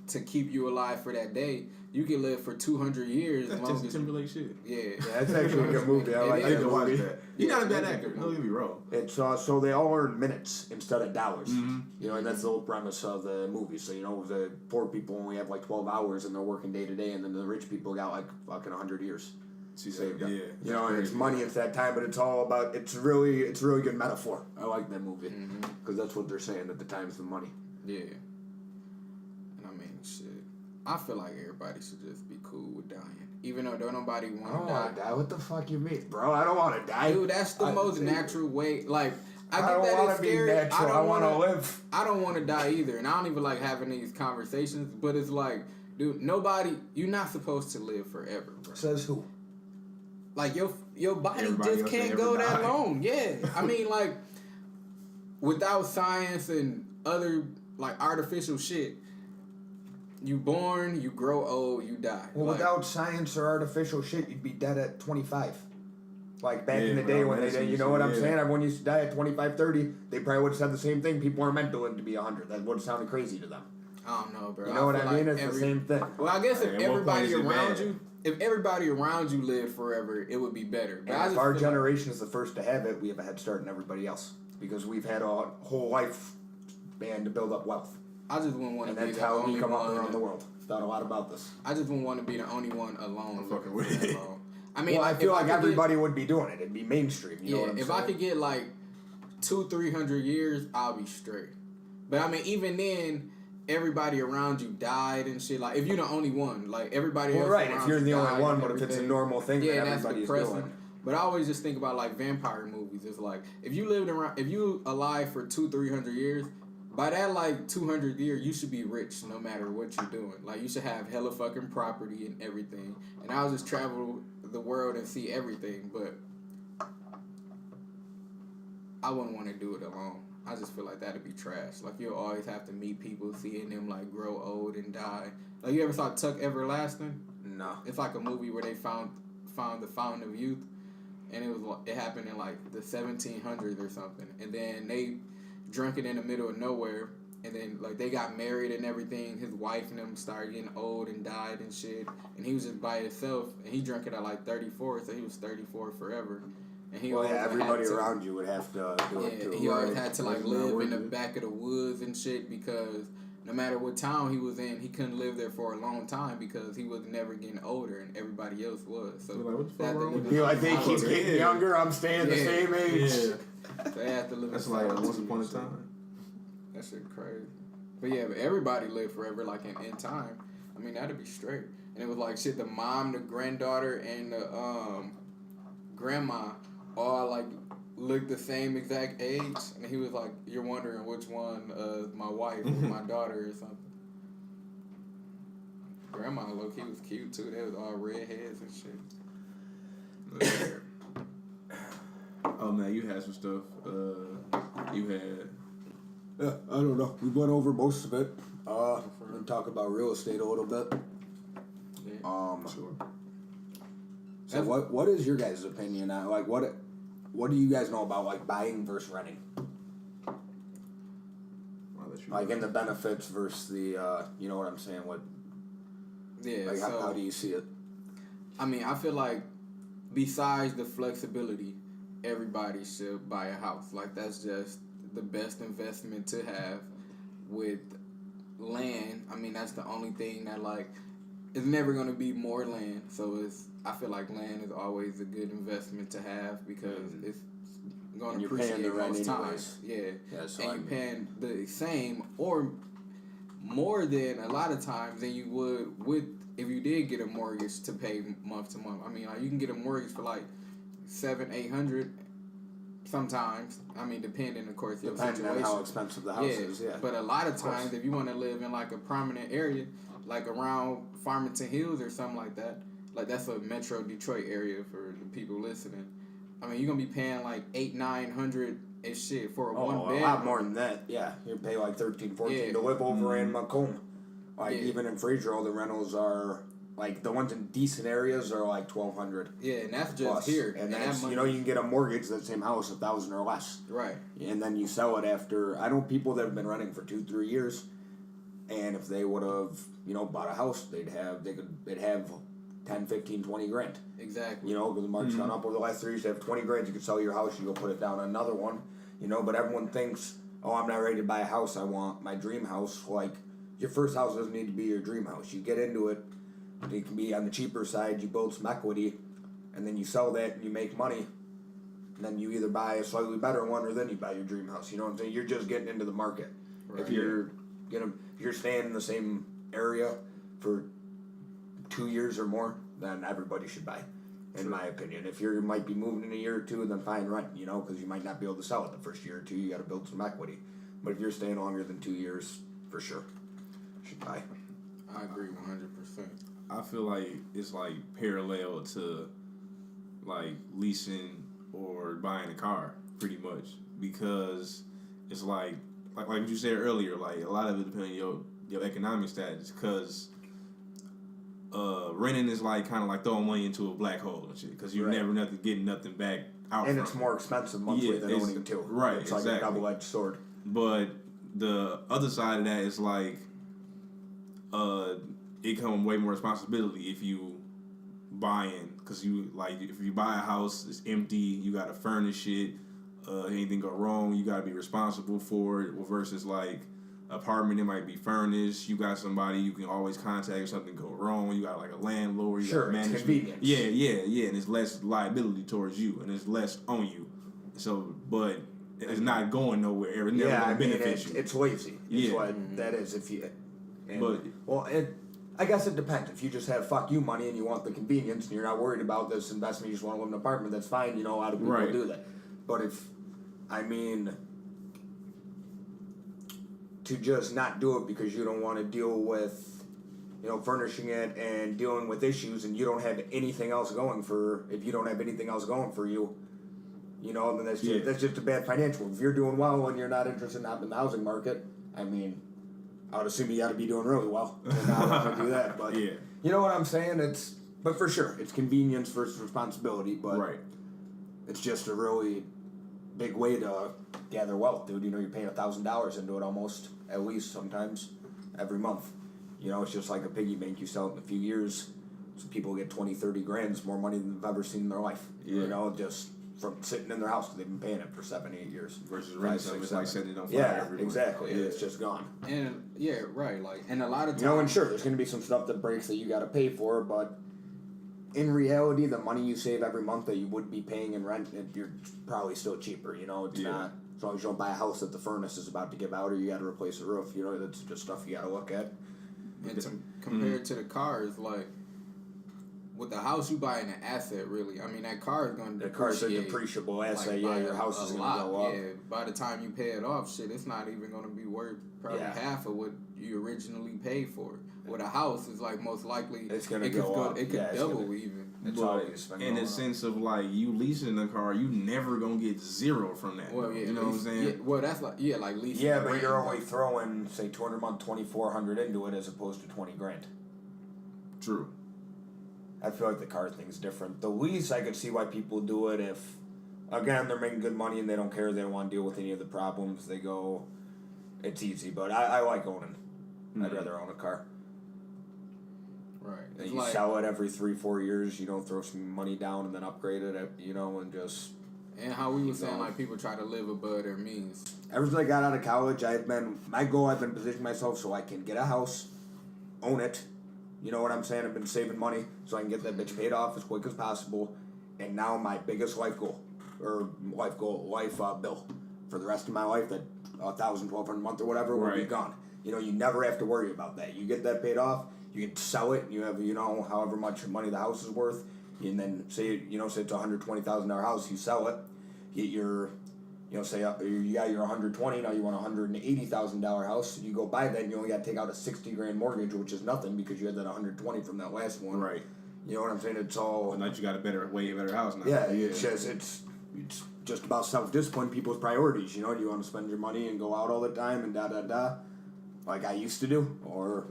to keep you alive for that day, you can live for 200 years. That's as long just as Timberlake shit. Yeah, that's actually a good movie. I like I need that to watch movie. that. You're not a bad actor. Don't get me wrong. It's so they all earn minutes instead of dollars. Mm-hmm. You know, and that's the whole premise of the movie. So, you know, the poor people only have like 12 hours and they're working day to day, and then the rich people got like fucking 100 years. She said, yeah. You know, and it's money at that time, but it's all about, it's really good metaphor. I like that movie. Because that's what they're saying, at the time's the money. Yeah. And I mean, shit. I feel like everybody should just be cool with dying. Even though don't nobody I want don't to want die. to die. What the fuck you mean, bro? I don't want to die. Dude, that's the most natural way. Like, I get don't that want it's to be scary. natural. I want to live. I don't want to die either. And I don't even like having these conversations. But it's like, dude, you're not supposed to live forever, bro. Says who? Like, your body Everybody just else can't ain't go ever that died. long. Yeah. I mean, like, without science and other, like, artificial shit, you born, you grow old, you die. Well, like, without science or artificial shit, you'd be dead at 25. Like back in the Yeah, day without when they medicine did, you and know shit, what I'm yeah. saying? Everyone used to die at 25, 30. They probably would have said the same thing. People aren't meant to live to be 100. That would have sounded crazy to them. I don't know, bro. You know what feel I mean? like It's the same thing. Well, I guess if At what point is it bad? if everybody around you lived forever, it would be better. But I And just if our feel like- generation is the first to have it, we have a head start on everybody else. Because we've had a whole life span to build up wealth. I just wouldn't want And to be that's the how we only come up one. around the world. Thought a lot about this. I just wouldn't want to be the only one alone. I'm fucking living with for that it. long. I mean, Well, I feel if like could everybody would be doing it. It'd be mainstream. You know what I'm if saying? I could get like 200-300 years, I'll be straight. But I mean, even then, everybody around you died and shit. Like, if you're the only one, like everybody Well, else right, around if you're you the only died one, and but if it's a everything. normal thing Yeah, that that's everybody's depressing. doing. But I always just think about like vampire movies. It's like if you alive for 200-300 years, by that like 200 year, you should be rich no matter what you're doing. Like you should have hella fucking property and everything. And I'll just travel the world and see everything. But I wouldn't want to do it alone. I just feel like that'd be trash. Like you'll always have to meet people, seeing them like grow old and die. Like you ever saw Tuck Everlasting? No. It's like a movie where they found the fountain of youth, and it happened in like the 1700s or something. And then they drunk it in the middle of nowhere, and then like they got married and everything. His wife and them started getting old and died and shit, and he was just by himself. And he drank it at like 34, so he was 34 forever. And he Well, yeah, always had everybody to- around you would have to do it too. he always right? had to like It's not live in worth the it. back of the woods and shit because no matter what town he was in, he couldn't live there for a long time because he was never getting older and everybody else was. So Like, what the fuck they had to wrong live with Be in- like, they keep Yeah. getting younger, I'm staying the Yeah. same age. Yeah. They have to live. That's in like solitude once upon a and shit. time. That shit crazy. But yeah, but everybody lived forever, like in time. I mean, that'd be straight. And it was like shit. The mom, the granddaughter, and the grandma all like looked the same exact age. And he was like, "You're wondering which one is my wife or my daughter or something." Grandma look, he was cute too. They was all redheads and shit. Oh man, you had some stuff. You had. Yeah, I don't know. We went over most of it. We're gonna talk about real estate a little bit. Yeah. Sure. So what is your guys' opinion on like what do you guys know about like buying versus renting? I'll let you Like go. in the benefits versus the you know what I'm saying? What Yeah. like So how do you see it? I mean, I feel like besides the flexibility, everybody should buy a house. Like that's just the best investment to have. With land, I mean that's the only thing that like it's never gonna be more land. So I feel like land is always a good investment to have because it's gonna And you're paying appreciate the rent most anyways. times. Yeah. Yeah, so And I you're mean- paying the same or more than a lot of times than you would with if you did get a mortgage to pay month to month. I mean, like you can get a mortgage for like $700-800 sometimes. I mean, depending, of course, your Depending on situation. how expensive the house is, yeah. But a lot of times, if you want to live in like a prominent area, like around Farmington Hills or something like that, like that's a Metro Detroit area for the people listening. I mean, you're gonna be paying like $800-900 It's shit for a Oh, one a bed. lot more than that. Yeah, you pay like 13, 14 to live over in Macomb. Like even in Frasero, the rentals are like the ones in decent areas are like 1,200. Yeah, and that's just plus. here. And that that's money, you can get a mortgage that same house 1,000 or less. right. And then you sell it after. I know people that have been renting for 2-3 years, and if they would have bought a house, they'd have 10, 15, 20 grand. Exactly. Because the market's gone up over the last 3 years. You have 20 grand, you could sell your house, you go put it down on another one. But everyone thinks, oh, I'm not ready to buy a house. I want my dream house. Like, your first house doesn't need to be your dream house. You get into it. It can be on the cheaper side. You build some equity, and then you sell that and you make money. And then you either buy a slightly better one or then you buy your dream house. You know what I'm saying? You're just getting into the market. Right. If you're staying in the same area for 2 years or more, then everybody should buy. In my opinion, if you might be moving in a year or two, then fine, rent. Because you might not be able to sell it the first year or two. You got to build some equity. But if you're staying longer than 2 years, for sure, you should buy. I agree 100%. I feel like it's like parallel to like leasing or buying a car, pretty much, because it's like you said earlier, like a lot of it depends on your economic status, because renting is like kind of like throwing money into a black hole and shit, because you're never getting nothing back out. And it's more expensive monthly than owning too. Right, it's like a double-edged sword. But the other side of that is like, it comes way more responsibility if you buying, because if you buy a house, it's empty, you gotta furnish it. Anything go wrong, you gotta be responsible for it. Versus like apartment, it might be furnished. You got somebody you can always contact if something go wrong. You got like a landlord. You got management. It's convenience. Yeah, and it's less liability towards you, and it's less on you. So, but it's not going nowhere. It's never gonna benefit you. It's lazy. It's what that is. If you, I guess it depends. If you just have fuck you money and you want the convenience and you're not worried about this investment, you just want to live in an apartment, that's fine. A lot of people do that. But to just not do it because you don't want to deal with, furnishing it and dealing with issues, and you don't have anything else going for. If you don't have anything else going for you, then that's just a bad financial. If you're doing well and you're not interested in the housing market, I would assume you got to be doing really well. And not want to do that, but you know what I'm saying. But for sure, it's convenience versus responsibility. But it's just a really big way to gather wealth, dude. You're paying $1,000 into it almost, at least sometimes, every month. It's just like a piggy bank. You sell it in a few years, so people get 20, 30 grand. It's more money than they've ever seen in their life. Just from sitting in their house because they've been paying it for 7, 8 years. Versus renting something, it's like setting it on fire every month. Exactly. Yeah. It's just gone. And like, and a lot of times, and sure, there's going to be some stuff that breaks that you got to pay for, but in reality, the money you save every month that you would be paying in rent, you're probably still cheaper. It's not, as long as you don't buy a house that the furnace is about to give out or you got to replace the roof. That's just stuff you got to look at. And compared to the cars, like, with the house, you buy an asset, really. That car is going to depreciate. The car's a depreciable asset, your house is going to go up. Yeah, by the time you pay it off, it's not even going to be worth probably half of what you originally paid for it. With a house, it's like most likely it's going to go up. It could double even. But in the sense of like you leasing the car, you never going to get zero from that. Well, you know what I'm saying? Yeah, well, that's like leasing. Yeah, but you're only throwing, say, $200 a month, $2,400 into it as opposed to 20 grand. True. I feel like the car thing's different. The lease, I could see why people do it if, again, they're making good money and they don't care. They don't want to deal with any of the problems. They go, it's easy. But I like owning. I'd rather own a car. Right. And you sell it every 3-4 years. Throw some money down and then upgrade it, and just... And how we were saying, like, people try to live above their means. Ever since I got out of college, I've been positioning myself so I can get a house, own it. You know what I'm saying? I've been saving money so I can get that bitch paid off as quick as possible. And now my biggest life bill for the rest of my life, that $1,000, $1,200 a month or whatever, will be gone. You never have to worry about that. You get that paid off, you can sell it, and you have, however much money the house is worth. And then say it's a $120,000 house, you sell it, get your, say you got your $120, now you want a $180,000 house, you go buy that and you only got to take out a $60 grand mortgage, which is nothing because you had that $120 from that last one. Right. You know what I'm saying? It's all. And now you got way better house now. Yeah, it's just about self-discipline, people's priorities. You know, do you want to spend your money and go out all the time and da-da-da, like I used to do? Or,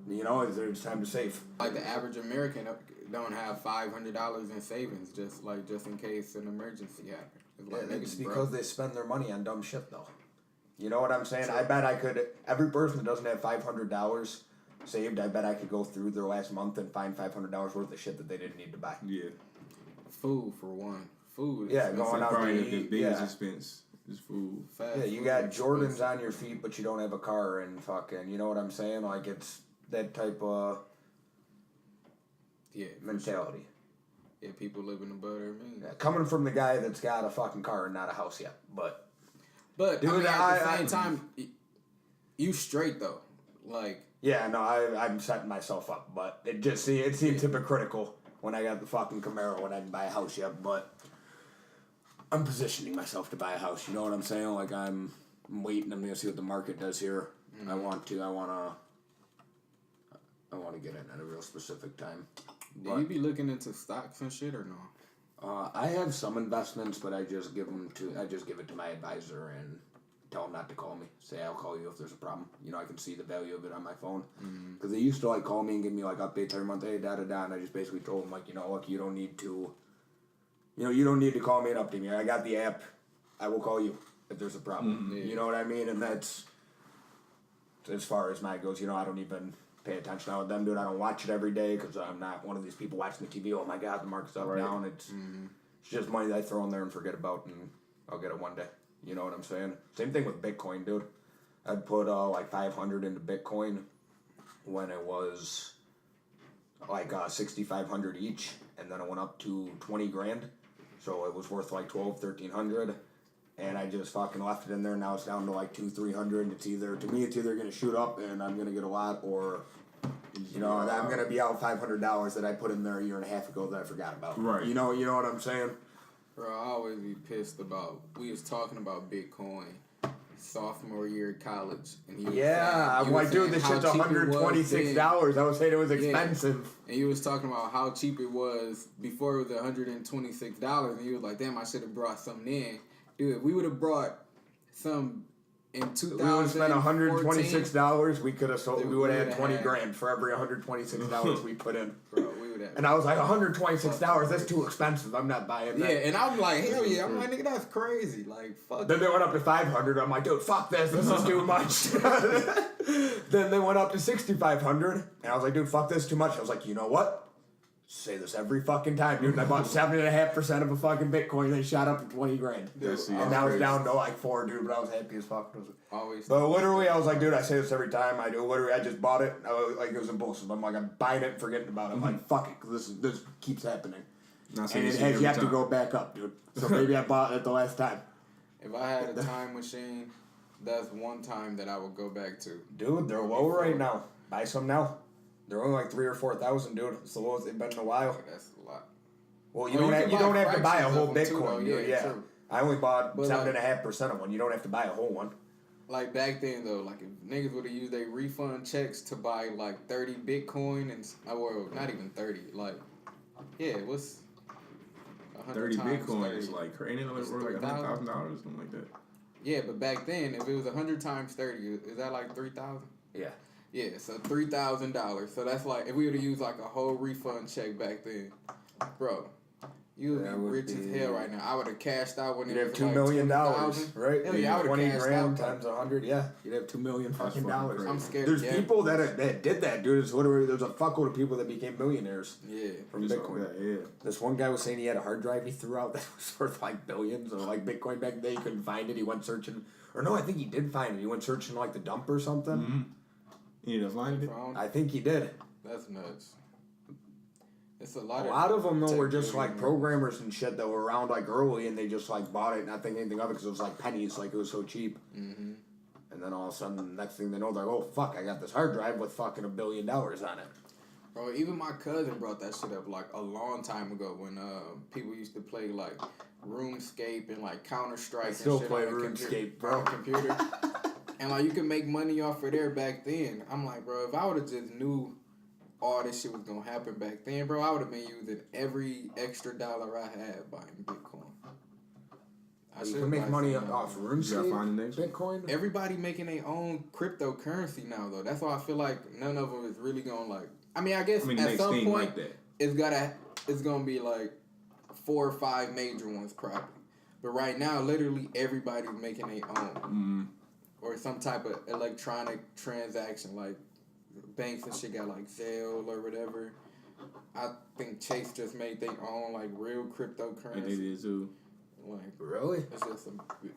you know, is there time to save? Like the average American don't have $500 in savings just in case an emergency happens. It's like It's niggas because broke. they spend their money on dumb shit, though. You know what I'm saying? I bet I could, every person that doesn't have $500 saved, I bet I could go through their last month and find $500 worth of shit that they didn't need to buy. Yeah. Food for one. Food. Yeah, is going out to Probably eat. the biggest Yeah. expense is food. fast Yeah, you food got is Jordans expensive. on your feet, but you don't have a car, and fucking, you know what I'm saying? Like, it's that type of Yeah, for mentality. sure. Yeah, people living above their means. Yeah, coming from the guy that's got a fucking car and not a house yet, but But Dude, I mean, at the I- same time, you straight though. Like, yeah, no, I'm setting myself up, but it seemed hypocritical when I got the fucking Camaro and I didn't buy a house yet, but I'm positioning myself to buy a house. You know what I'm saying? Like I'm waiting. I'm gonna see what the market does here. I want to get in at a real specific time. do you be looking into stocks and shit or no? I have some investments, but I just give it to my advisor and tell him not to call me. Say I'll call you if there's a problem. You know, I can see the value of it on my phone. Because they used to like call me and give me like updates every month. Hey, da da da, and I just basically told them like, you know, look, you don't need to call me and update me. I got the app. I will call you if there's a problem. You know what I mean? And that's as far as mine goes. You know, I don't even pay attention now with them, dude. I don't watch it every day because I'm not one of these people watching the TV. Oh my God, the market's up down. It's just money that I throw in there and forget about, and I'll get it one day. You know what I'm saying? Same thing with Bitcoin, dude. I'd put like 500 into Bitcoin when it was like 6,500 each, and then it went up to 20 grand, so it was worth like 1,300. And I just fucking left it in there. Now it's down to like 200-300. And it's either gonna shoot up and I'm gonna get a lot, or you know, I'm gonna be out $500 that I put in there a year and a half ago that I forgot about. Right. You know what I'm saying? Bro, I always be pissed about. We was talking about Bitcoin sophomore year of college, and he was Yeah, saying, I'm like, dude, this how shit's cheap it was $126. I was saying it was then. expensive. And he was talking about how cheap it was before it was $126, and he was like, "Damn, I should have brought something in, dude. If we would have brought some in 2000, We would have spent $126. We could have sold. We would have had 20 grand for every $126 we put in. Bro, we would have. And I was like, $126. That's too expensive. I'm not buying Yeah, that. and I'm like, hell yeah. I'm like, nigga, that's crazy. Like, fuck. Then they went up to 500. I'm like, dude, fuck this. This is too much. Then they went up to 6,500. And I was like, dude, fuck this, too much. I was like, you know what? Say this every fucking time, dude. And I bought 7.5% of a fucking Bitcoin. They shot up to 20 grand. That's And now it's down to like 4, dude. But I was happy as fuck. Always. But literally, I was like, dude, I say this every time. I do. Literally, I just bought it. Like it was impulsive. I'm like, I'm buying it and forgetting about it. I'm like, fuck it, 'cause this keeps happening. Not And saying it this has every yet to time. go back up, dude. So maybe I bought it the last time. If I had a time machine, that's one time that I would go back to. Dude, they're low right now. Buy some now. They're only like 3,000 or 4,000, dude. It's the lowest they've been in a while. That's a lot. Well, you Well, don't you have, can buy to buy a fractions whole of them too, Bitcoin, though. dude. Yeah, Yeah. true. I only bought But 7.5% of one. You don't have to buy a whole one. Like back then though, like if niggas would have used their refund checks to buy like 30 Bitcoin and well, not even 30, like yeah, what's 30 times Bitcoin 30. is like crazy. Ain't it like $3,000? $100,000, something like that. Yeah, but back then if it was 100 times 30, is that like 3,000? Yeah. Yeah, so $3,000. So that's like if we would have used like a whole refund check back then, bro. You would That be would rich as be- hell right now. I would have cashed out when You'd it have was $2 like million, 20,000. right? Hell yeah, I would have 20 cashed grand out. times 100. Yeah, you'd have $2 million fucking fucking dollars. crazy. I'm scared. There's yeah. people that did that, dude. It's literally there's a fuckload of people that became millionaires Yeah. from Just Bitcoin. like that, yeah. This one guy was saying he had a hard drive he threw out that was worth like billions or like Bitcoin back then. He couldn't find it. He went searching, or no, I think he did find it. He went searching like the dump or something. Mm-hmm. You know, find it. I think he did. That's nuts. It's A lot of them though were just like tech programmers and shit that were around like early, and they just like bought it and not think anything of it because it was like pennies, like it was so cheap. Mm-hmm. And then all of a sudden, the next thing they know, they're like, oh fuck, I got this hard drive with fucking $1 billion on it. Bro, even my cousin brought that shit up like a long time ago when people used to play like RuneScape and like Counter-Strike. I still and shit play on the RuneScape, bro. on the computer. And like you can make money off of there back then. I'm like, bro, if I would have just knew all this shit was gonna happen back then, bro, I would have been using every extra dollar I had buying Bitcoin. I You should can make buy money some, off You gotta find the next one. Bitcoin. Everybody making their own cryptocurrency now, though. That's why I feel like none of them is really going to, like... I mean, I guess I mean, at next some thing point, like that. it's going to be, like, 4 or 5 major ones, probably. But right now, literally, everybody's making their own. Or some type of electronic transaction, like banks and shit got, like, Zelle or whatever. I think Chase just made their own, like, real cryptocurrency. And they did too. Like, Really? it's just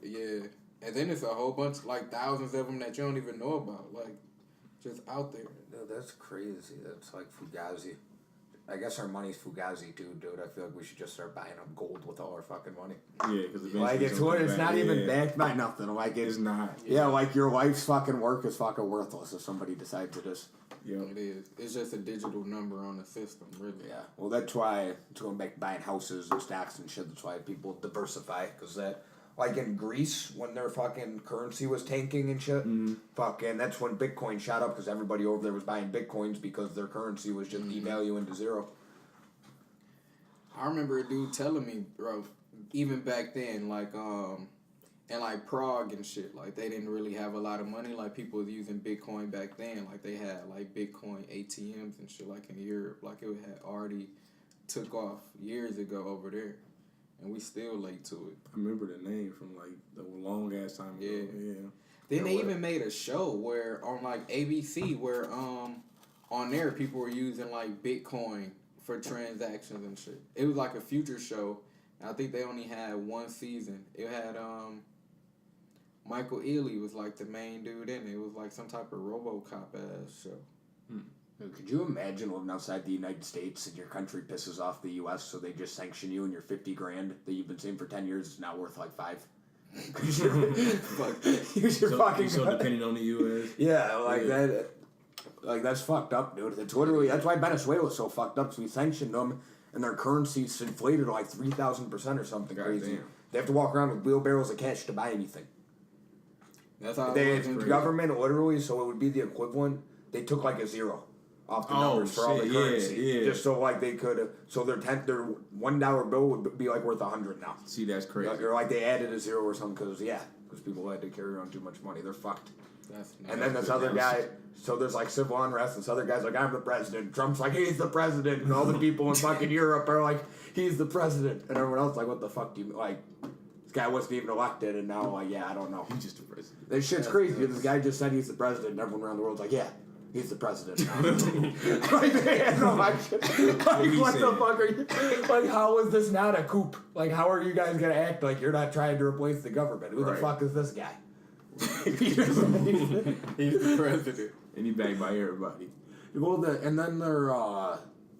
yeah. And then it's a whole bunch, like thousands of them that you don't even know about, like just out there. Dude, that's crazy. That's like Fugazi. I guess our money's Fugazi too, dude. I feel like we should just start buying up gold with all our fucking money. Yeah, because Like it's what it's not even backed by nothing. Like It's not. Yeah, like your life's fucking work is fucking worthless if somebody decides to just. Yeah. It is. It's just a digital number on the system, really. Yeah. Well, that's why it's going back to buying houses and stocks and shit. That's why people diversify, because that. Like in Greece, when their fucking currency was tanking and shit, fucking that's when Bitcoin shot up because everybody over there was buying Bitcoins because their currency was just devaluing to zero. I remember a dude telling me, bro, even back then, like in like Prague and shit, like they didn't really have a lot of money. Like people was using Bitcoin back then, like they had like Bitcoin ATMs and shit, like in Europe, like it had already took off years ago over there. And we still late to it. I remember the name from like the long ass time ago. Yeah. Then they even made a show where on like ABC where on there people were using like Bitcoin for transactions and shit. It was like a future show. I think they only had 1 season. It had Michael Ealy was like the main dude in it. It was like some type of RoboCop ass show. Dude, could you imagine living outside the United States and your country pisses off the U.S. so they just sanction you and your $50,000 that you've been saving for 10 years is now worth like $5? Because you're fucking so dependent on the U.S. Yeah, like that. Like that's fucked up, dude. It's literally that's why Venezuela's so fucked up. So we sanctioned them, and their currency's inflated to like 3,000% or something crazy. Damn. They have to walk around with wheelbarrows of cash to buy anything. That's how They it was. government literally, so it would be the equivalent. They took like a zero off the numbers for all the currency, just so like they could. So their $1 bill would be like worth 100 now. See, that's crazy. Or like they added a zero or something because people had to carry around too much money. They're fucked. And then this other guy, so there's like civil unrest, and this other guy's like, I'm the president. Trump's like, he's the president. And all the people in fucking Europe are like, he's the president. And everyone else is like, what the fuck do you, like, this guy wasn't even elected, and now, like, yeah, I don't know. He's just the president. This shit's crazy. This guy just said he's the president, and everyone around the world's like, yeah, he's the president now. Like, they had no action. Like, what the fuck are you, like, how is this not a coup? Like, how are you guys gonna act like you're not trying to replace the government? Who the fuck is this guy? He's the president. And he backed by everybody. Well, and then their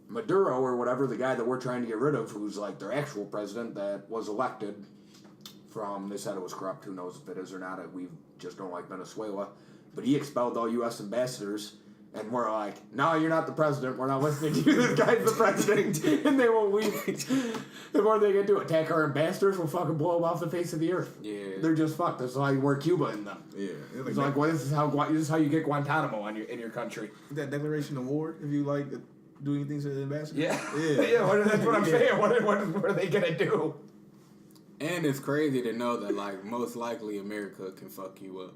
Maduro or whatever, the guy that we're trying to get rid of, who's like their actual president that was elected from, they said it was corrupt, who knows if it is or not, we just don't like Venezuela, but he expelled all U.S. ambassadors, and we're like, no, you're not the president, we're not listening to you, this guy's the president, and they won't leave. And what are they going to do, attack our ambassadors? We'll fucking blow them off the face of the earth. Yeah. They're just fucked. That's why we're Cuba in them. Yeah. It's like, well, this is how you get Guantanamo in your country. That declaration of war, if you like do anything to the ambassador. Yeah. That's what I'm saying. What are they going to do? And it's crazy to know that, like, most likely America can fuck you up.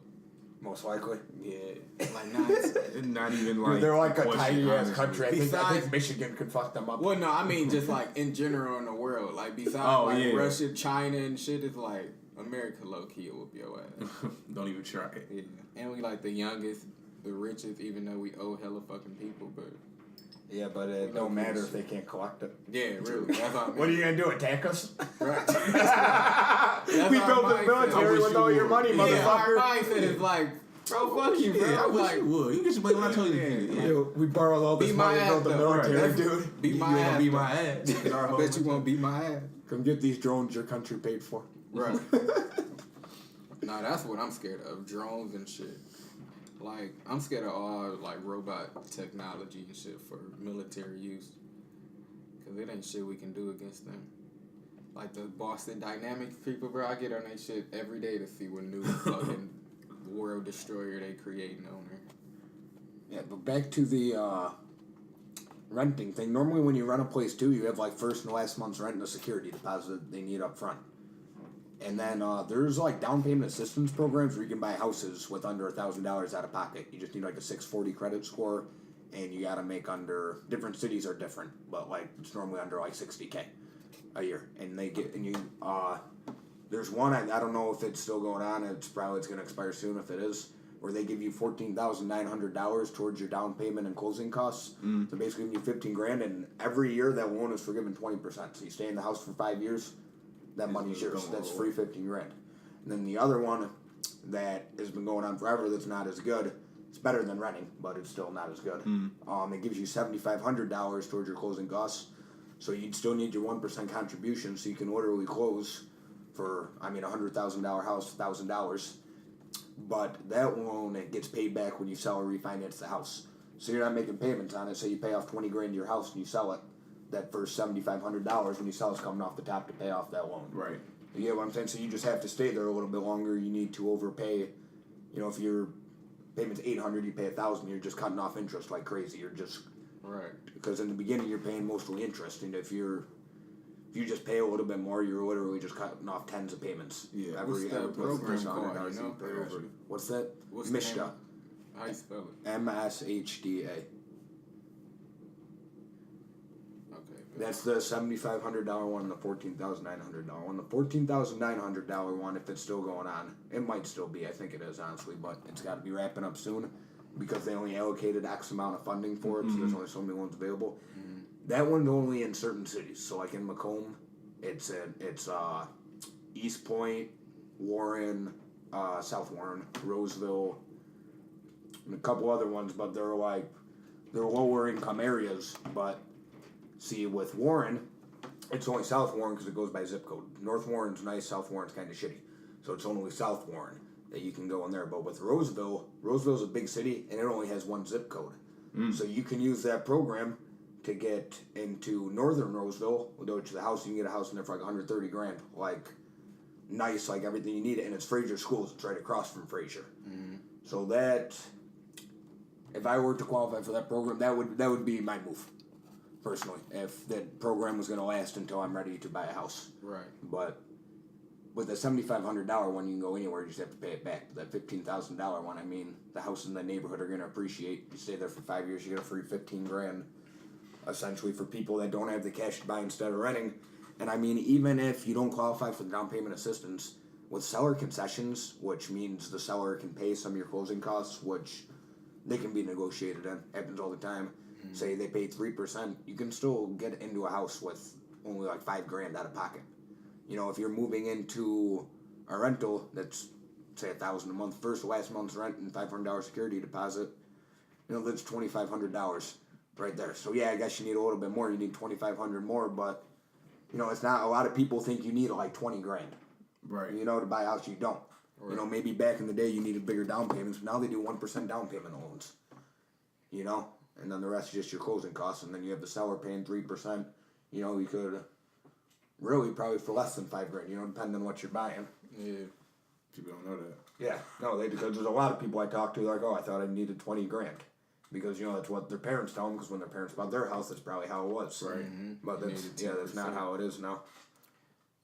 Most likely. Yeah. Like, not even like... They're like a question, tiny-ass honestly. country. I think Michigan could fuck them up. Well, no, I mean just, like, in general in the world. Like, besides, Russia, China, and shit, it's like, America low-key will whoop your ass. Don't even try it. Yeah. And we, like, the youngest, the richest, even though we owe hella fucking people, but... Yeah, but it don't matter if they can't collect it. Yeah, really. That's what I mean. What are you going to do, attack us? Right. We built the military with all your money, motherfucker. Yeah, our mindset is like, bro, fuck you, bro. Yeah, I wish like, you would. You get your money when I told you to. Yeah, we borrowed all this money and built the military, dude. Beat my ass. Beat my ass. I bet you won't beat my ass. Come get these drones your country paid for. Right. Nah, that's what I'm scared of. Drones and shit. Like, I'm scared of all, like, robot technology and shit for military use. Because it ain't shit we can do against them. Like, the Boston Dynamics people, bro, I get on that shit every day to see what new fucking world destroyer they creating on there. Yeah, but back to the renting thing. Normally when you rent a place, too, you have, like, first and last month's rent and a security deposit they need up front. And then there's like down payment assistance programs where you can buy houses with under $1,000 out of pocket. You just need like a 640 credit score, and you gotta make under, different cities are different, but like it's normally under like 60K a year. And they get, and you, there's one, I don't know if it's still going on, it's gonna expire soon if it is, where they give you $14,900 towards your down payment and closing costs. So basically give you 15 grand, and every year that loan is forgiven 20%. So you stay in the house for 5 years, that money's yours. That's free 15 grand. And then the other one that has been going on forever that's not as good, it's better than renting, but it's still not as good. It gives you $7,500 towards your closing costs. So you'd still need your 1% contribution, so you can literally close for, I mean, $100,000 house, $1,000. But that loan, it gets paid back when you sell or refinance the house. So you're not making payments on it. So you pay off 20 grand your house and you sell it. That first $7,500 when you sell is coming off the top to pay off that loan. Right. You get what I'm saying? So you just have to stay there a little bit longer. You need to overpay. You know, if your payment's $800, you pay $1,000. You're just cutting off interest like crazy. You're just Right. because in the beginning you're paying mostly interest, and if you just pay a little bit more, you're literally just cutting off tens of payments. Yeah. What's that program called, you know? What's that? What's the name Mishda. of- How you spell it? MSHDA. Okay. That's the $7,500 one and the $14,900 one. The $14,900 one, if it's still going on, it might still be. I think it is, honestly, but it's got to be wrapping up soon because they only allocated X amount of funding for it, so there's only so many ones available. That one's only in certain cities. So, like in Macomb, it's East Point, Warren, South Warren, Roseville, and a couple other ones, but they're lower income areas. But see, with Warren, it's only South Warren because it goes by zip code. North Warren's nice, South Warren's kind of shitty. So it's only South Warren that you can go in there. But with Roseville's a big city and it only has one zip code. So you can use that program to get into northern Roseville, which the house, you can get a house in there for like 130 grand. Like, nice, like everything you need. And it's Fraser Schools. It's right across from Fraser. So that, if I were to qualify for that program, that would be my move, personally. If that program was going to last until I'm ready to buy a house. Right. But with the $7,500 one, you can go anywhere. You just have to pay it back. But that $15,000 one, I mean, the houses in the neighborhood are going to appreciate. You stay there for 5 years, you get a free 15 grand, essentially, for people that don't have the cash to buy instead of renting. And I mean, even if you don't qualify for the down payment assistance, with seller concessions, which means the seller can pay some of your closing costs, which they can be negotiated in, happens all the time. Say they pay 3%, you can still get into a house with only like 5 grand out of pocket. You know, if you're moving into a rental that's, say, $1,000 a month, first, last month's rent, and $500 security deposit, you know, that's $2,500 right there. So yeah, I guess you need a little bit more. You need $2,500 more, but you know, it's not. A lot of people think you need like 20 grand. Right. You know, to buy a house, you don't. Right. You know, maybe back in the day you needed bigger down payments, but now they do 1% down payment loans. You know, and then the rest is just your closing costs, and then you have the seller paying 3%. You know, you could really probably for less than 5 grand. You know, depending on what you're buying. Yeah. People don't know that. Yeah, no, they because there's a lot of people I talk to like, oh, I thought I needed 20 grand. Because, you know, that's what their parents tell them, because when their parents bought their house, that's probably how it was. Right. But that's not how it is now.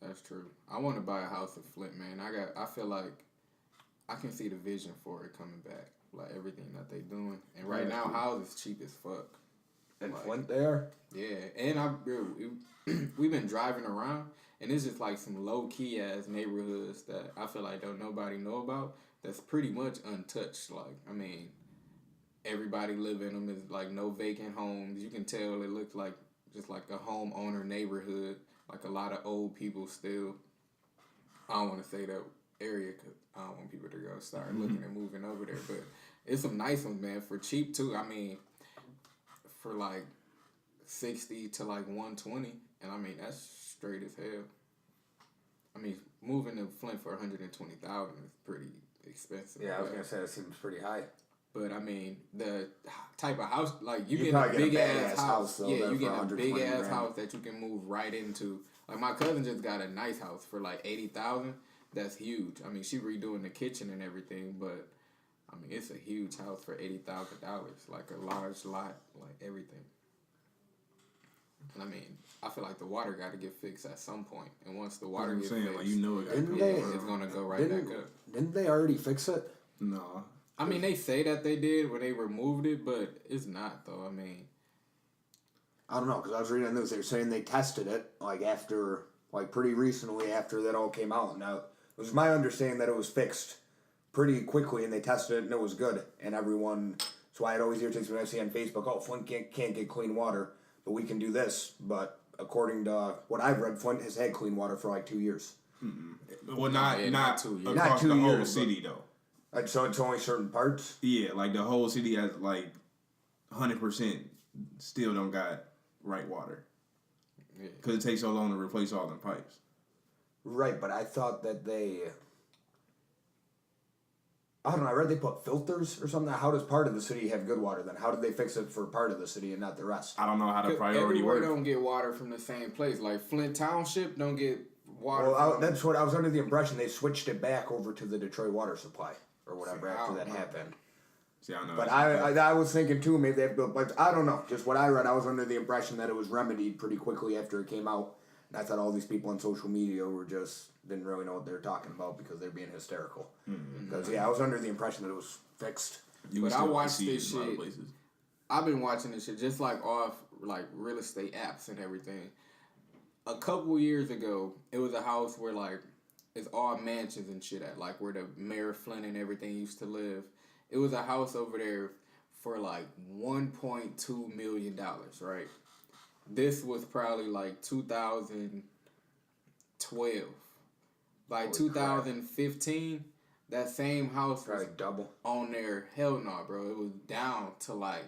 That's true. I want to buy a house in Flint, man. I feel like I can see the vision for it coming back. Like, everything that they doing. And right now, houses cheap as fuck. In Like, Flint there? Yeah. And we've been driving around, and it's just like some low-key ass neighborhoods that I feel like don't nobody know about. That's pretty much untouched. Like, I mean, everybody live in them. Is like no vacant homes. You can tell it looks like just like a homeowner neighborhood. Like a lot of old people still. I don't want to say that area because I don't want people to go start looking and moving over there. But it's some nice ones, man, for cheap too. I mean, for like 60 to like 120, and I mean that's straight as hell. I mean, moving to Flint for 120,000 is pretty expensive. Yeah, I was gonna say that seems pretty high. But I mean, the type of house, like you You get a probably get a big ass badass house. house, though, Yeah, there you for get a 120 big ass grand. house that you can move right into. Like my cousin just got a nice house for like 80,000. That's huge. I mean, she redoing the kitchen and everything, but I mean, it's a huge house for $80,000. Like a large lot, like everything. I mean, I feel like the water got to get fixed at some point, and once the water I'm gets saying, fixed, like, you know it got Didn't to they- it's gonna go right back up. Didn't they already fix it? No. I mean, they say that they did when they removed it, but it's not though. I mean, I don't know, because I was reading the news. They were saying they tested it, like, after, like, pretty recently after that all came out. Now, it was my understanding that it was fixed pretty quickly, and they tested it, and it was good. And everyone, that's why it always irritates me when I see on Facebook, oh, Flint can't get clean water, but we can do this. But according to what I've read, Flint has had clean water for, like, 2 years. Well, not 2 years. across Not 2 the whole years, city, though. Like, so it's only certain parts? Yeah, like, the whole city has, like, 100% still don't got right water. yeah. Because it takes so long to replace all them pipes. Right, but I thought that they... I don't know, I read they put filters or something. How does part of the city have good water then? How did they fix it for part of the city and not the rest? I don't know how the 'Cause priority everywhere works. don't get water from the same place. Like Flint Township don't get water. Well, that's what I was under the impression. They switched it back over to the Detroit water supply or whatever See, I after don't that know. happened. See, I don't know. But I was thinking too, maybe they built, but I don't know. Just what I read, I was under the impression that it was remedied pretty quickly after it came out. And I thought all these people on social media were just didn't really know what they were talking about because they're being hysterical. Because I was under the impression that it was fixed. You But can I still watched see it this in a lot of shit. places. I've been watching this shit just like off like real estate apps and everything. A couple years ago, it was a house where like it's all mansions and shit at, like where the Mayor Flynn and everything used to live. It was a house over there for like $1.2 million, right? This was probably like 2012. Like Holy crap. 2015, that same house was Probably double. on there. Hell no, bro. It was down to like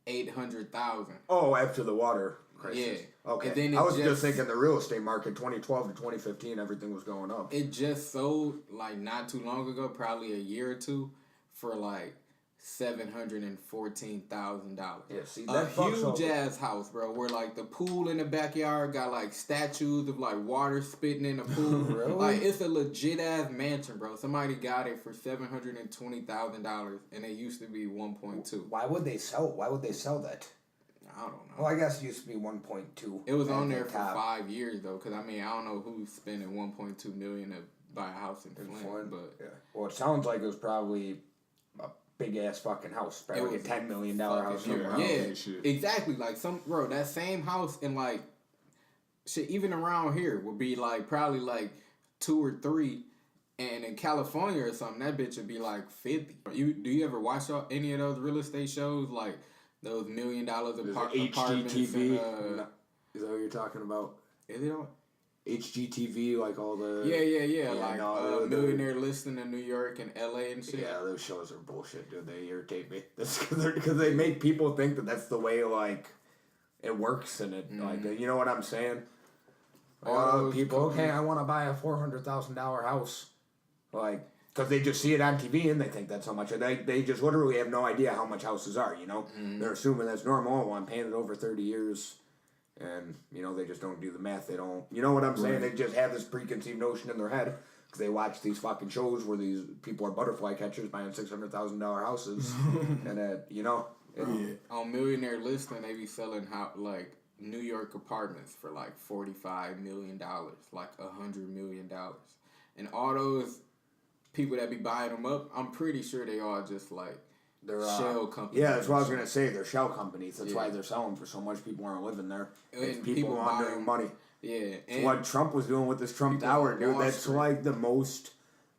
800,000. Oh, after the water crisis. Yeah. Okay. And then I it was just just- thinking the real estate market, 2012 to 2015, everything was going up. It just sold like not too long ago, probably a year or two, for like $714,000. Yeah, see, A that fucks huge up. ass house, bro. Where like the pool in the backyard got like statues of like water spitting in the pool. Really? Like it's a legit ass mansion, bro. Somebody got it for $720,000, and it used to be 1.2. Why would they sell? Why would they sell that? I don't know. Well, I guess it used to be 1.2. It was at on the there for top. 5 years though, because I mean I don't know who's spending 1.2 million to buy a house in Flint, Flint, but yeah. Well, it sounds like it was probably a big ass fucking house, probably It like a was $10 million fucking house. huge. somewhere. Yeah, that shit. exactly. Like some bro, that same house in like shit even around here would be like probably like 2 or 3, and in California or something that bitch would be like 50. Do you ever watch any of those real estate shows like those $1 million There's apartments? HGTV. And, No, is that what you're talking about? is it on? HGTV, like all the... Yeah. Like no, Millionaire Listing in New York and LA and shit. Yeah, those shows are bullshit, dude. They irritate me. That's because they make people think that that's the way, like, it works, and it, like, you know what I'm saying? All Like, those people, companies- okay, I want to buy a $400,000 house. Like, because they just see it on TV and they think that's how much. They just literally have no idea how much houses are, you know? They're assuming that's normal. Oh, I'm paying it over 30 years. And, you know, they just don't do the math. They don't, you know what I'm saying? They just have this preconceived notion in their head because they watch these fucking shows where these people are butterfly catchers buying $600,000 houses. And, you know? On Millionaire Listing, they be selling like New York apartments for like $45 million, like $100 million, and all those people that be buying them up, I'm pretty sure they all just like They're, shell companies. Yeah, that's what I was going to say. They're shell companies. That's why Yeah. they're selling for so much. People aren't living there. And It's people people laundering buying- money. Yeah, and What Trump was doing with this Trump people Tower, on dude. Wall That's Street. like the most.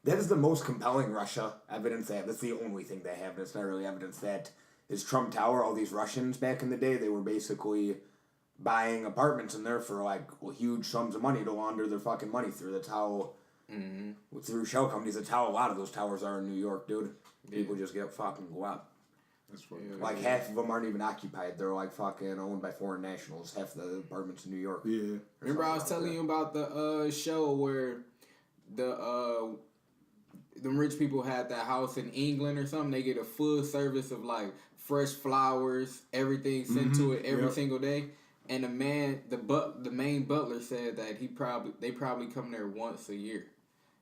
That is the most compelling Russia evidence they have. That's the only thing they have. And it's not really evidence that is Trump Tower. All these Russians back in the day, they were basically buying apartments in there for like huge sums of money to launder their fucking money through. That's how. Through shell companies, that's how a lot of those towers are in New York, dude. People just get fucking go out. That's funny. Like half of them aren't even occupied. They're like fucking owned by foreign nationals. Half the apartments in New York. Yeah. remember I was telling you about the show where the rich people had that house in England or something. They get a full service of like fresh flowers, everything sent to it every Yep. single day. And the man, the main butler said that they probably come there once a year,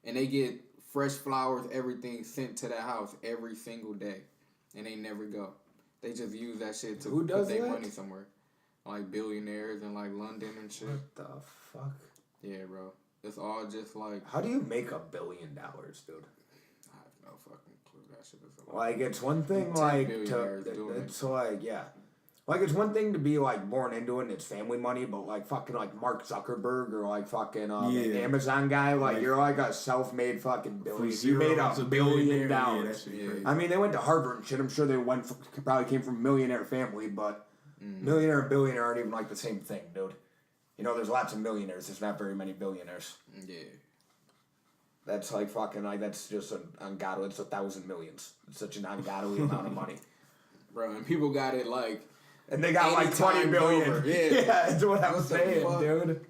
and they get fresh flowers, everything sent to that house every single day, and they never go. They just use that shit to Who put does their that? money somewhere. like billionaires in like London and shit. What the fuck? Yeah, bro. It's all just like How do you make $1 billion, dude? I have no fucking clue. That shit is a lot. Like, it's one thing, 10 like, billionaires doing it's like, yeah. Like, it's one thing to be, like, born into it and it's family money, but, like, fucking, like, Mark Zuckerberg or, like, fucking Amazon guy, like, you're, like, a self-made fucking billion. You made $1 billion. Yeah, that shit crazy. I mean, they went to Harvard and shit. I'm sure they probably came from a millionaire family, but millionaire and billionaire aren't even, like, the same thing, dude. You know, there's lots of millionaires. There's not very many billionaires. Yeah. That's, like, fucking, like, that's just an ungodly. It's 1,000 millions. It's such an ungodly amount of money. Bro, and people got it, like... And they got like 20 billion. Over. Yeah. Yeah, that's what I was the saying, fuck? dude.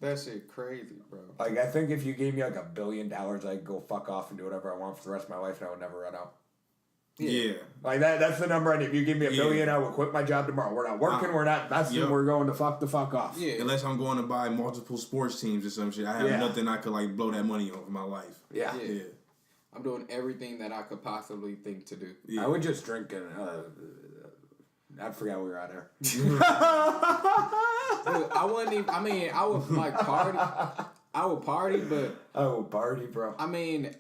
That shit crazy, bro. Like, I think if you gave me like $1 billion, I'd go fuck off and do whatever I want for the rest of my life and I would never run out. Yeah. Like, that's the number I need. If you give me $1 billion, I will quit my job tomorrow. We're not working, we're not investing, we're going to the fuck off. Yeah. Unless I'm going to buy multiple sports teams or some shit. I have nothing I could like blow that money on for my life. Yeah. Yeah. I'm doing everything that I could possibly think to do. Yeah. I would just drink and, I forgot we were out there. Dude, I wouldn't even, I mean, I would like party. I would party, but Oh, party, bro. I mean,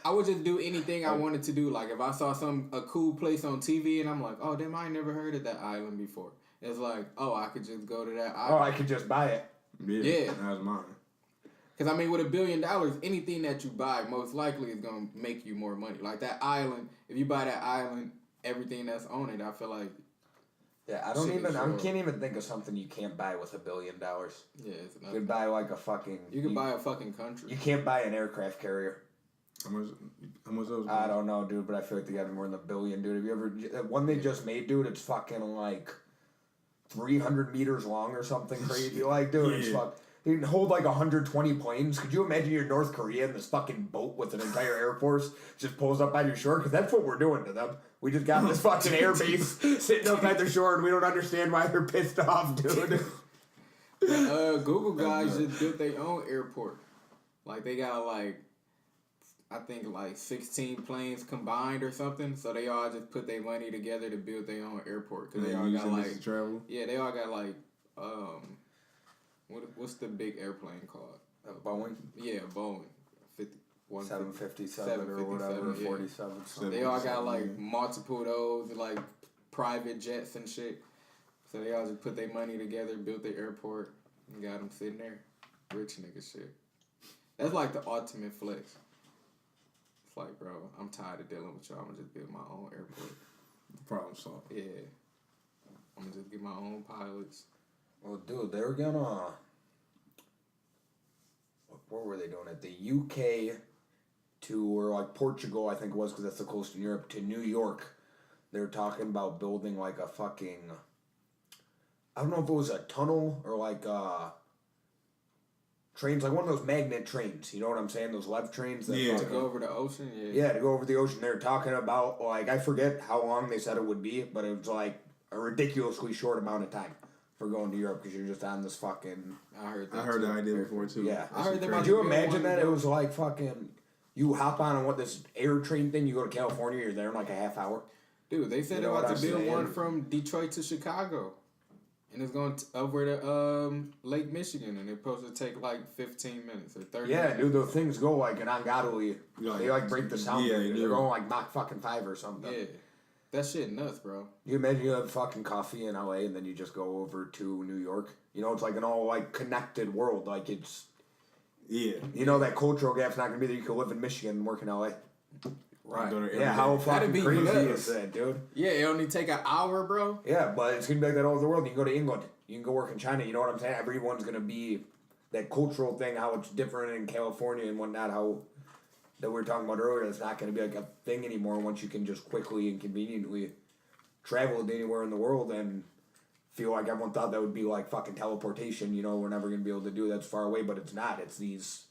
I would just do anything I wanted to do. Like if I saw a cool place on TV and I'm like, oh damn, I ain't never heard of that island before. It's like, oh, I could just go to that island. Oh, I could just buy it. Yeah. That was mine. Because I mean, with $1 billion, anything that you buy most likely is gonna make you more money. Like that island, if you buy that island, everything that's on it, I feel like. Yeah, I can't even think of something you can't buy with $1 billion. Yeah, it's You could buy like a fucking. You could buy a fucking country. You can't buy an aircraft carrier. How much those? I don't know, dude, but I feel like they got more than $1 billion, dude. Have you ever one they just made, dude? It's fucking like 300 meters long or something crazy. Like, dude, it's fuck. They can hold like 120 planes. Could you imagine you're North Korea and this fucking boat with an entire air force just pulls up on your shore? Because that's what we're doing to them. We just got this fucking air base sitting up at their shore and we don't understand why they're pissed off, dude. Google guys just built their own airport. Like they got like, I think like 16 planes combined or something. So they all just put their money together to build their own airport. Cause they all got like travel. Yeah, they all got like what's the big airplane called? Boeing? Yeah, Boeing. 757 or whatever, yeah. 47. They all got like multiple of those, like private jets and shit. So they all just put their money together, built their airport, and got them sitting there. Rich nigga shit. That's like the ultimate flex. It's like, bro, I'm tired of dealing with y'all. I'm gonna just build my own airport. Problem solved. Yeah. I'm gonna just get my own pilots. Well, dude, they were gonna. What were they doing? At the UK to, or like Portugal, I think it was, because that's the coast in Europe, to New York. They were talking about building like a fucking. I don't know if it was a tunnel or like trains, like one of those magnet trains. You know what I'm saying? Those left trains. That To go over the ocean? Yeah. Yeah, to go over the ocean. They were talking about, like, I forget how long they said it would be, but it was like a ridiculously short amount of time for going to Europe because you're just on this fucking. I heard the idea before too. Yeah. I heard Could you imagine that? It was like fucking. You hop on what this air train thing, you go to California, you're there in like a half hour. Dude, they said You they know about what to I'm build saying? one from Detroit to Chicago. And it's going over to Lake Michigan, and it's supposed to take like 15 minutes or 30 Yeah, minutes. dude, those things go like an ungodly. Like, They like break the sound. yeah, Yeah, they they're do. going like Mach fucking 5 or something. Yeah. That shit nuts, bro. You imagine you have fucking coffee in LA and then you just go over to New York. You know, it's like an all like connected world. Like it's. Yeah. You know that cultural gap's not gonna be that you can live in Michigan and work in LA. Right. Yeah, how fucking be crazy nuts. is that, dude? Yeah, it only take an hour, bro. Yeah, but it's gonna be like that all over the world. You can go to England. You can go work in China. You know what I'm saying? Everyone's gonna be that cultural thing. How it's different in California and whatnot. How that we were talking about earlier. It's not gonna be like a thing anymore once you can just quickly and conveniently travel to anywhere in the world and feel like everyone thought that would be like fucking teleportation. You know, we're never gonna be able to do that's far away, but it's not. It's these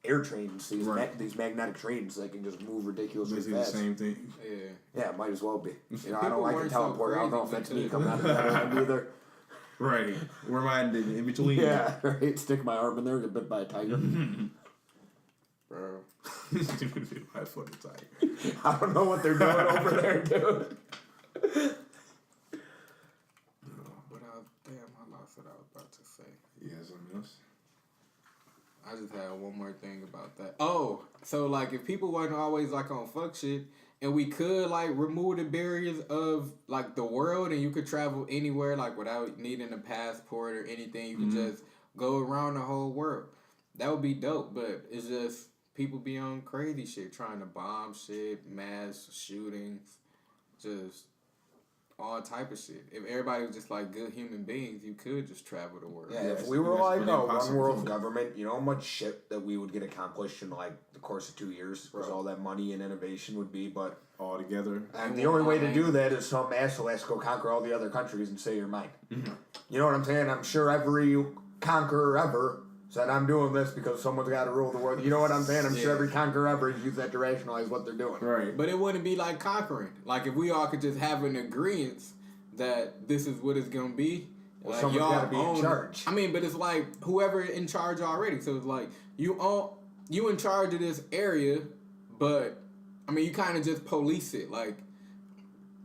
air trains, these magnetic trains that can just move ridiculously Basically fast. the same thing. Yeah. Yeah, it might as well be. You know, I People don't like to weren't so teleport. I don't know if crazy that's me with coming out of that end either. Right. Where am I in between? Yeah, right. Stick my arm in there, get bit by a tiger. Bro. My fucking tiger. I don't know what they're doing over there, dude. What I was I just had one more thing about that. Oh, so like if people wasn't always like on fuck shit, and we could like remove the barriers of like the world, and you could travel anywhere like without needing a passport or anything, you could just go around the whole world. That would be dope. But it's just people be on crazy shit, trying to bomb shit, mass shootings, just all type of shit. If everybody was just like good human beings, you could just travel the world. Yeah, if we were like a one world government, you know how much shit that we would get accomplished in like the course of 2 years, because all that money and innovation would be, but all together. And the only way to do that is some asshole has to go conquer all the other countries and say you're mine. You know what I'm saying? I'm sure every conqueror ever said, I'm doing this because someone's got to rule the world. You know what I'm saying? I'm sure every conqueror ever has used that to rationalize what they're doing. Right. But it wouldn't be like conquering. Like if we all could just have an agreement that this is what it's going to be. Well, like someone's got to be in charge. I mean, but it's like whoever in charge already. So it's like you in charge of this area, but I mean, you kind of just police it. Like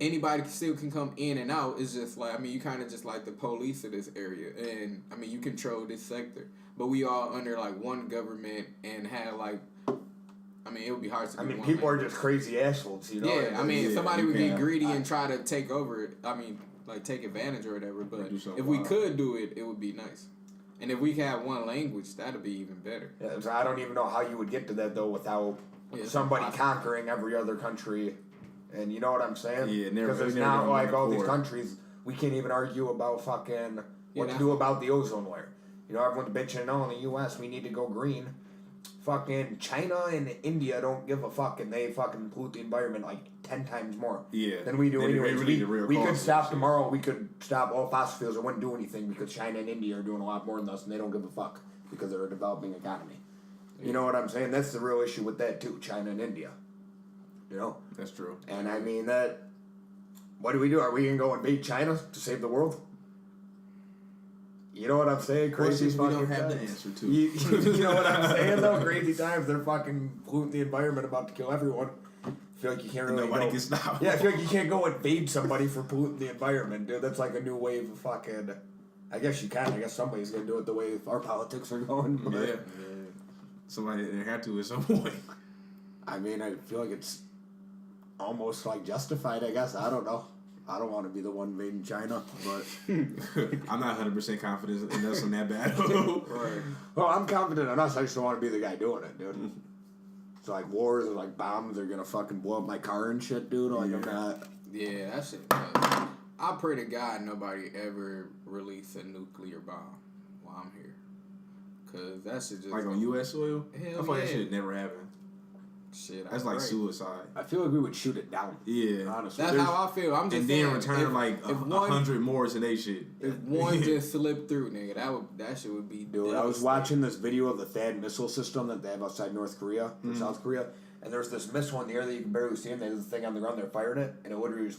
anybody still can come in and out. It's just like, I mean, you kind of just like the police of this area. And I mean, you control this sector. But we all under like one government and have like, I mean, it would be hard to do. I mean, people are just crazy assholes, you know? Yeah, I mean, somebody would get greedy and try to take over it. I mean, like take advantage or whatever. But if we could do it, it would be nice. And if we had one language, that'd be even better. Yeah, so I don't even know how you would get to that though without somebody conquering every other country. And you know what I'm saying? Yeah, because it's not like all these countries. We can't even argue about fucking what to do about the ozone layer. You know, everyone's bitching, oh, in the U.S. we need to go green. Fucking China and India don't give a fuck, and they fucking pollute the environment like 10 times more than we do anyways. We could stop tomorrow. We could stop all fossil fuels. It wouldn't do anything because China and India are doing a lot more than us, and they don't give a fuck because they're a developing economy. You know what I'm saying? That's the real issue with that too, China and India. You know? That's true. And I mean that. What do we do? Are we gonna go invade China to save the world? You know what I'm saying? Crazy we don't have the answer to. You know what I'm saying though? Crazy times. They're fucking polluting the environment, about to kill everyone. I feel like you can't really nobody can stop. Yeah, I feel like you can't go invade somebody for polluting the environment, dude. That's like a new wave of fucking. I guess you can. I guess somebody's gonna do it the way our politics are going. But yeah. Somebody they had to at some point. I mean, I feel like it's almost like justified. I guess I don't know. I don't want to be the one invading China, but I'm not 100% confident in us in that battle. Right. Well, I'm confident in us. I just don't want to be the guy doing it, dude. So like wars or like bombs are gonna fucking blow up my car and shit, dude. Like I'm not. Yeah, that shit. I pray to God nobody ever release a nuclear bomb while I'm here, cause that shit just like on U.S. soil. Hell I thought that shit never happened. Shit, that's like suicide. I feel like we would shoot it down. Yeah, honestly. That's how I feel. I'm just and saying, then return like 100 more to they shit. If one just slipped through, nigga, that shit would be. Dude, I was watching this video of the THAAD missile system that they have outside North Korea or South Korea, and there's this missile in the air that you can barely see, and there's this thing on the ground. They're firing it, and it literally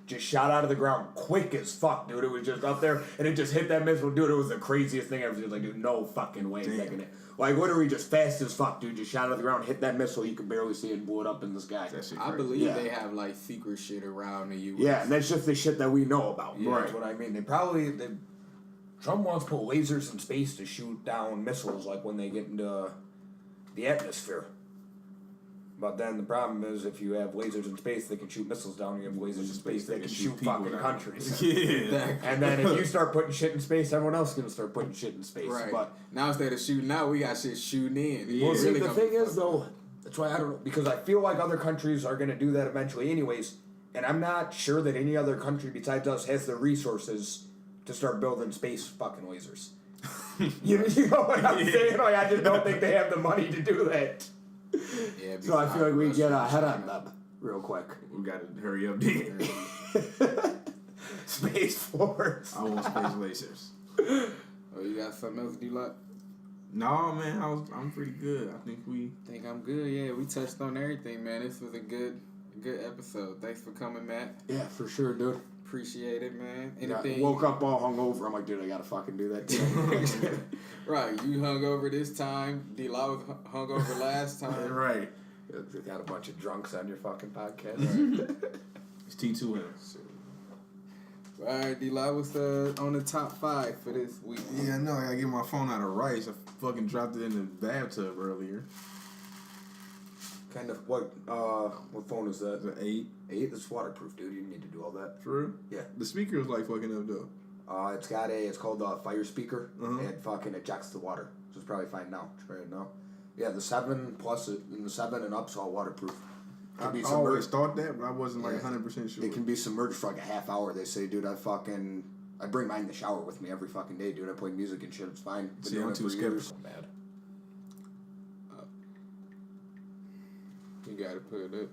just shot out of the ground quick as fuck, dude. It was just up there, and it just hit that missile, dude. It was the craziest thing ever. Like, dude, no fucking way, taking it. Like, literally just fast as fuck, dude. Just shot out of the ground, hit that missile, you could barely see it, and blew it up in the sky. I believe they have, like, secret shit around the U.S. Yeah, and that's just the shit that we know about. Yeah. That's what I mean. Trump wants to put lasers in space to shoot down missiles, like, when they get into the atmosphere. But then the problem is, if you have lasers in space, they can shoot missiles down. You have lasers in space, they can shoot fucking countries. Yeah. And then if you start putting shit in space, everyone else is going to start putting shit in space. Right. But now instead of shooting out, we got shit shooting in. well, see, the thing is, though, that's why I don't know. Because I feel like other countries are going to do that eventually anyways. And I'm not sure that any other country besides us has the resources to start building space fucking lasers. you know what I'm saying? Like, I just don't think they have the money to do that. Yeah, so I feel like we get ahead on them real quick. We gotta hurry up there. Space Force. I want space lasers. Oh, you got something else, D-Lot? No, man, I'm pretty good. I think I'm good. Yeah, we touched on everything, man. This was a good episode. Thanks for coming, Matt. Yeah, for sure, dude. Appreciate it, man. Anything? Woke up all hungover. I'm like, dude, I gotta fucking do that today. Right, you hungover this time. D-Law was hungover last time. Right. You got a bunch of drunks on your fucking podcast. It's T2M. All right, D-Lot, what's on the top 5 for this week? Yeah, no, I gotta get my phone out of rice. I fucking dropped it in the bathtub earlier. Kind of what phone is that? The 8. 8? It's waterproof, dude. You need to do all that. For real? Yeah. The speaker is like fucking up though. It's called a fire speaker. Uh-huh. It fucking ejects the water. So it's probably fine now. Try it now. Yeah, the 7 plus and the 7 and up's all waterproof. I always thought that, but I wasn't like 100% sure. It can be submerged for like a half hour. They say, dude, I bring mine in the shower with me every fucking day, dude. I play music and shit. It's fine. See, I'm too skeptical. Bad. You gotta put it up.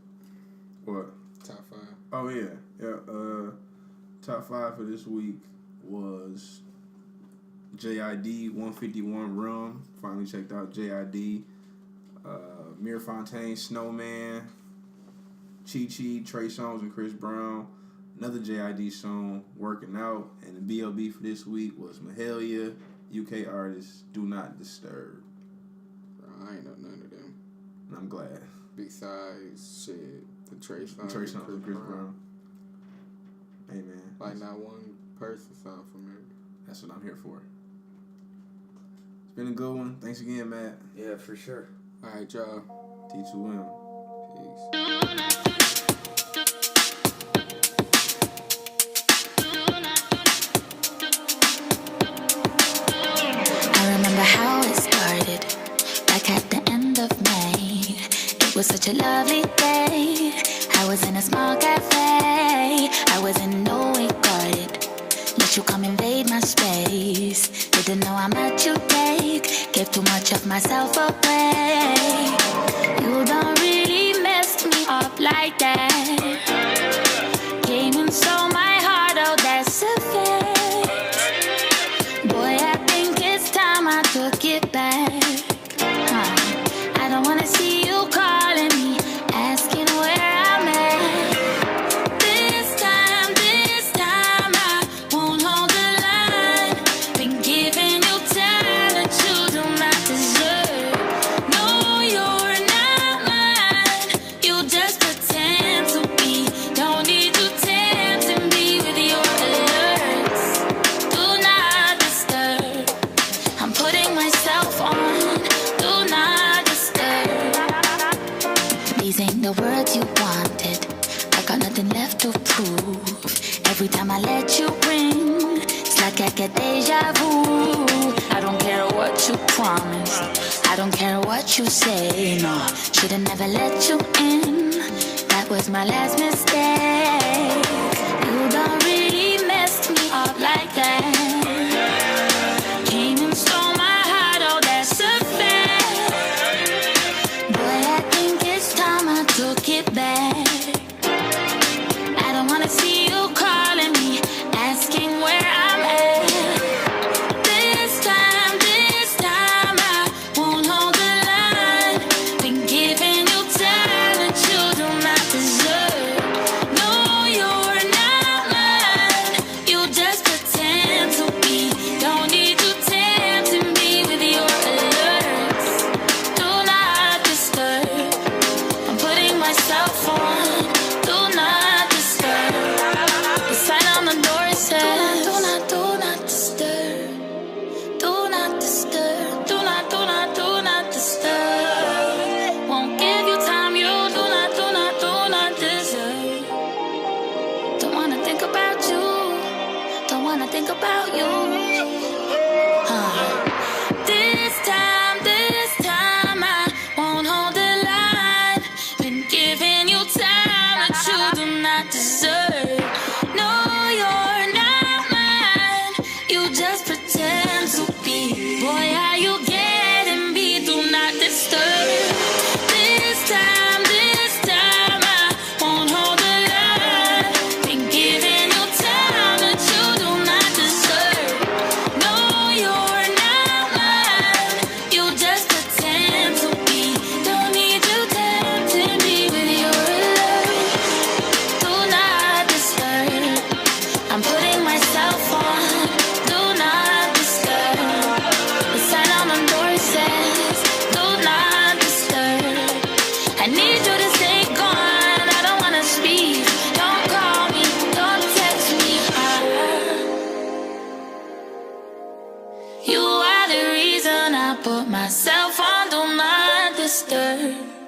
What? Top 5. Oh yeah. Top 5 for this week was JID 151 Rum. Finally checked out JID. Mir Fontaine, Snowman, Chi Chi, Trey Songz, and Chris Brown. Another JID song, Working Out. And the BLB for this week was Mahalia, UK artist, Do Not Disturb. Bro, I ain't know none of them. And I'm glad. Besides, shit, the Tre Songz and Chris Brown. Hey, man. Like, not one person sound familiar. That's what I'm here for. It's been a good one. Thanks again, Matt. Yeah, for sure. All right, y'all. T2M. Peace. I remember how it started, like at the end of May. It was such a lovely day. I was in a small cafe. I was in no way guarded. Let you come invade my space. Didn't know how much you take. Gave too much of myself away. You don't really mess me up like that. Came and stole my heart, oh that's a fact. Boy, I think it's time I took it back. I don't wanna see you calling me, asking where I'm at. This time I won't hold the line. Been giving you time that you do not deserve. No, you're not mine. You just pretend to be. Don't need you tempting me with your alerts. Do not disturb. I'm putting myself on. Do not disturb. These ain't the words you wanted. I got nothing left to prove. Every time I let you ring, it's like I get deja vu. I don't care what you promised. I don't care what you say. No, should've never let you in. That was my last mistake. You don't really mess me up like that. Came and stole my heart, oh that's a fact. Boy, I think it's time I took it back. I don't wanna see you calling me, asking where I'm at. This time I won't hold the line. Been giving you time that you do not deserve. No, you're not mine. You just pretend to be. Don't need you tempting me with your alerts. Do not disturb. I'm putting myself on. Do not disturb. The sign on the door says, do not disturb. Do not disturb. Do not disturb. Won't give you time you do not deserve. Don't wanna think about you. Don't wanna think about you. This time I won't hold the line. Been giving you time that you do not deserve. No, you're not mine. You just pretend to be. Boy, how you getting me? Do not disturb. This time I won't hold the line. Been giving you time that you do not deserve. I put myself on, do not disturb.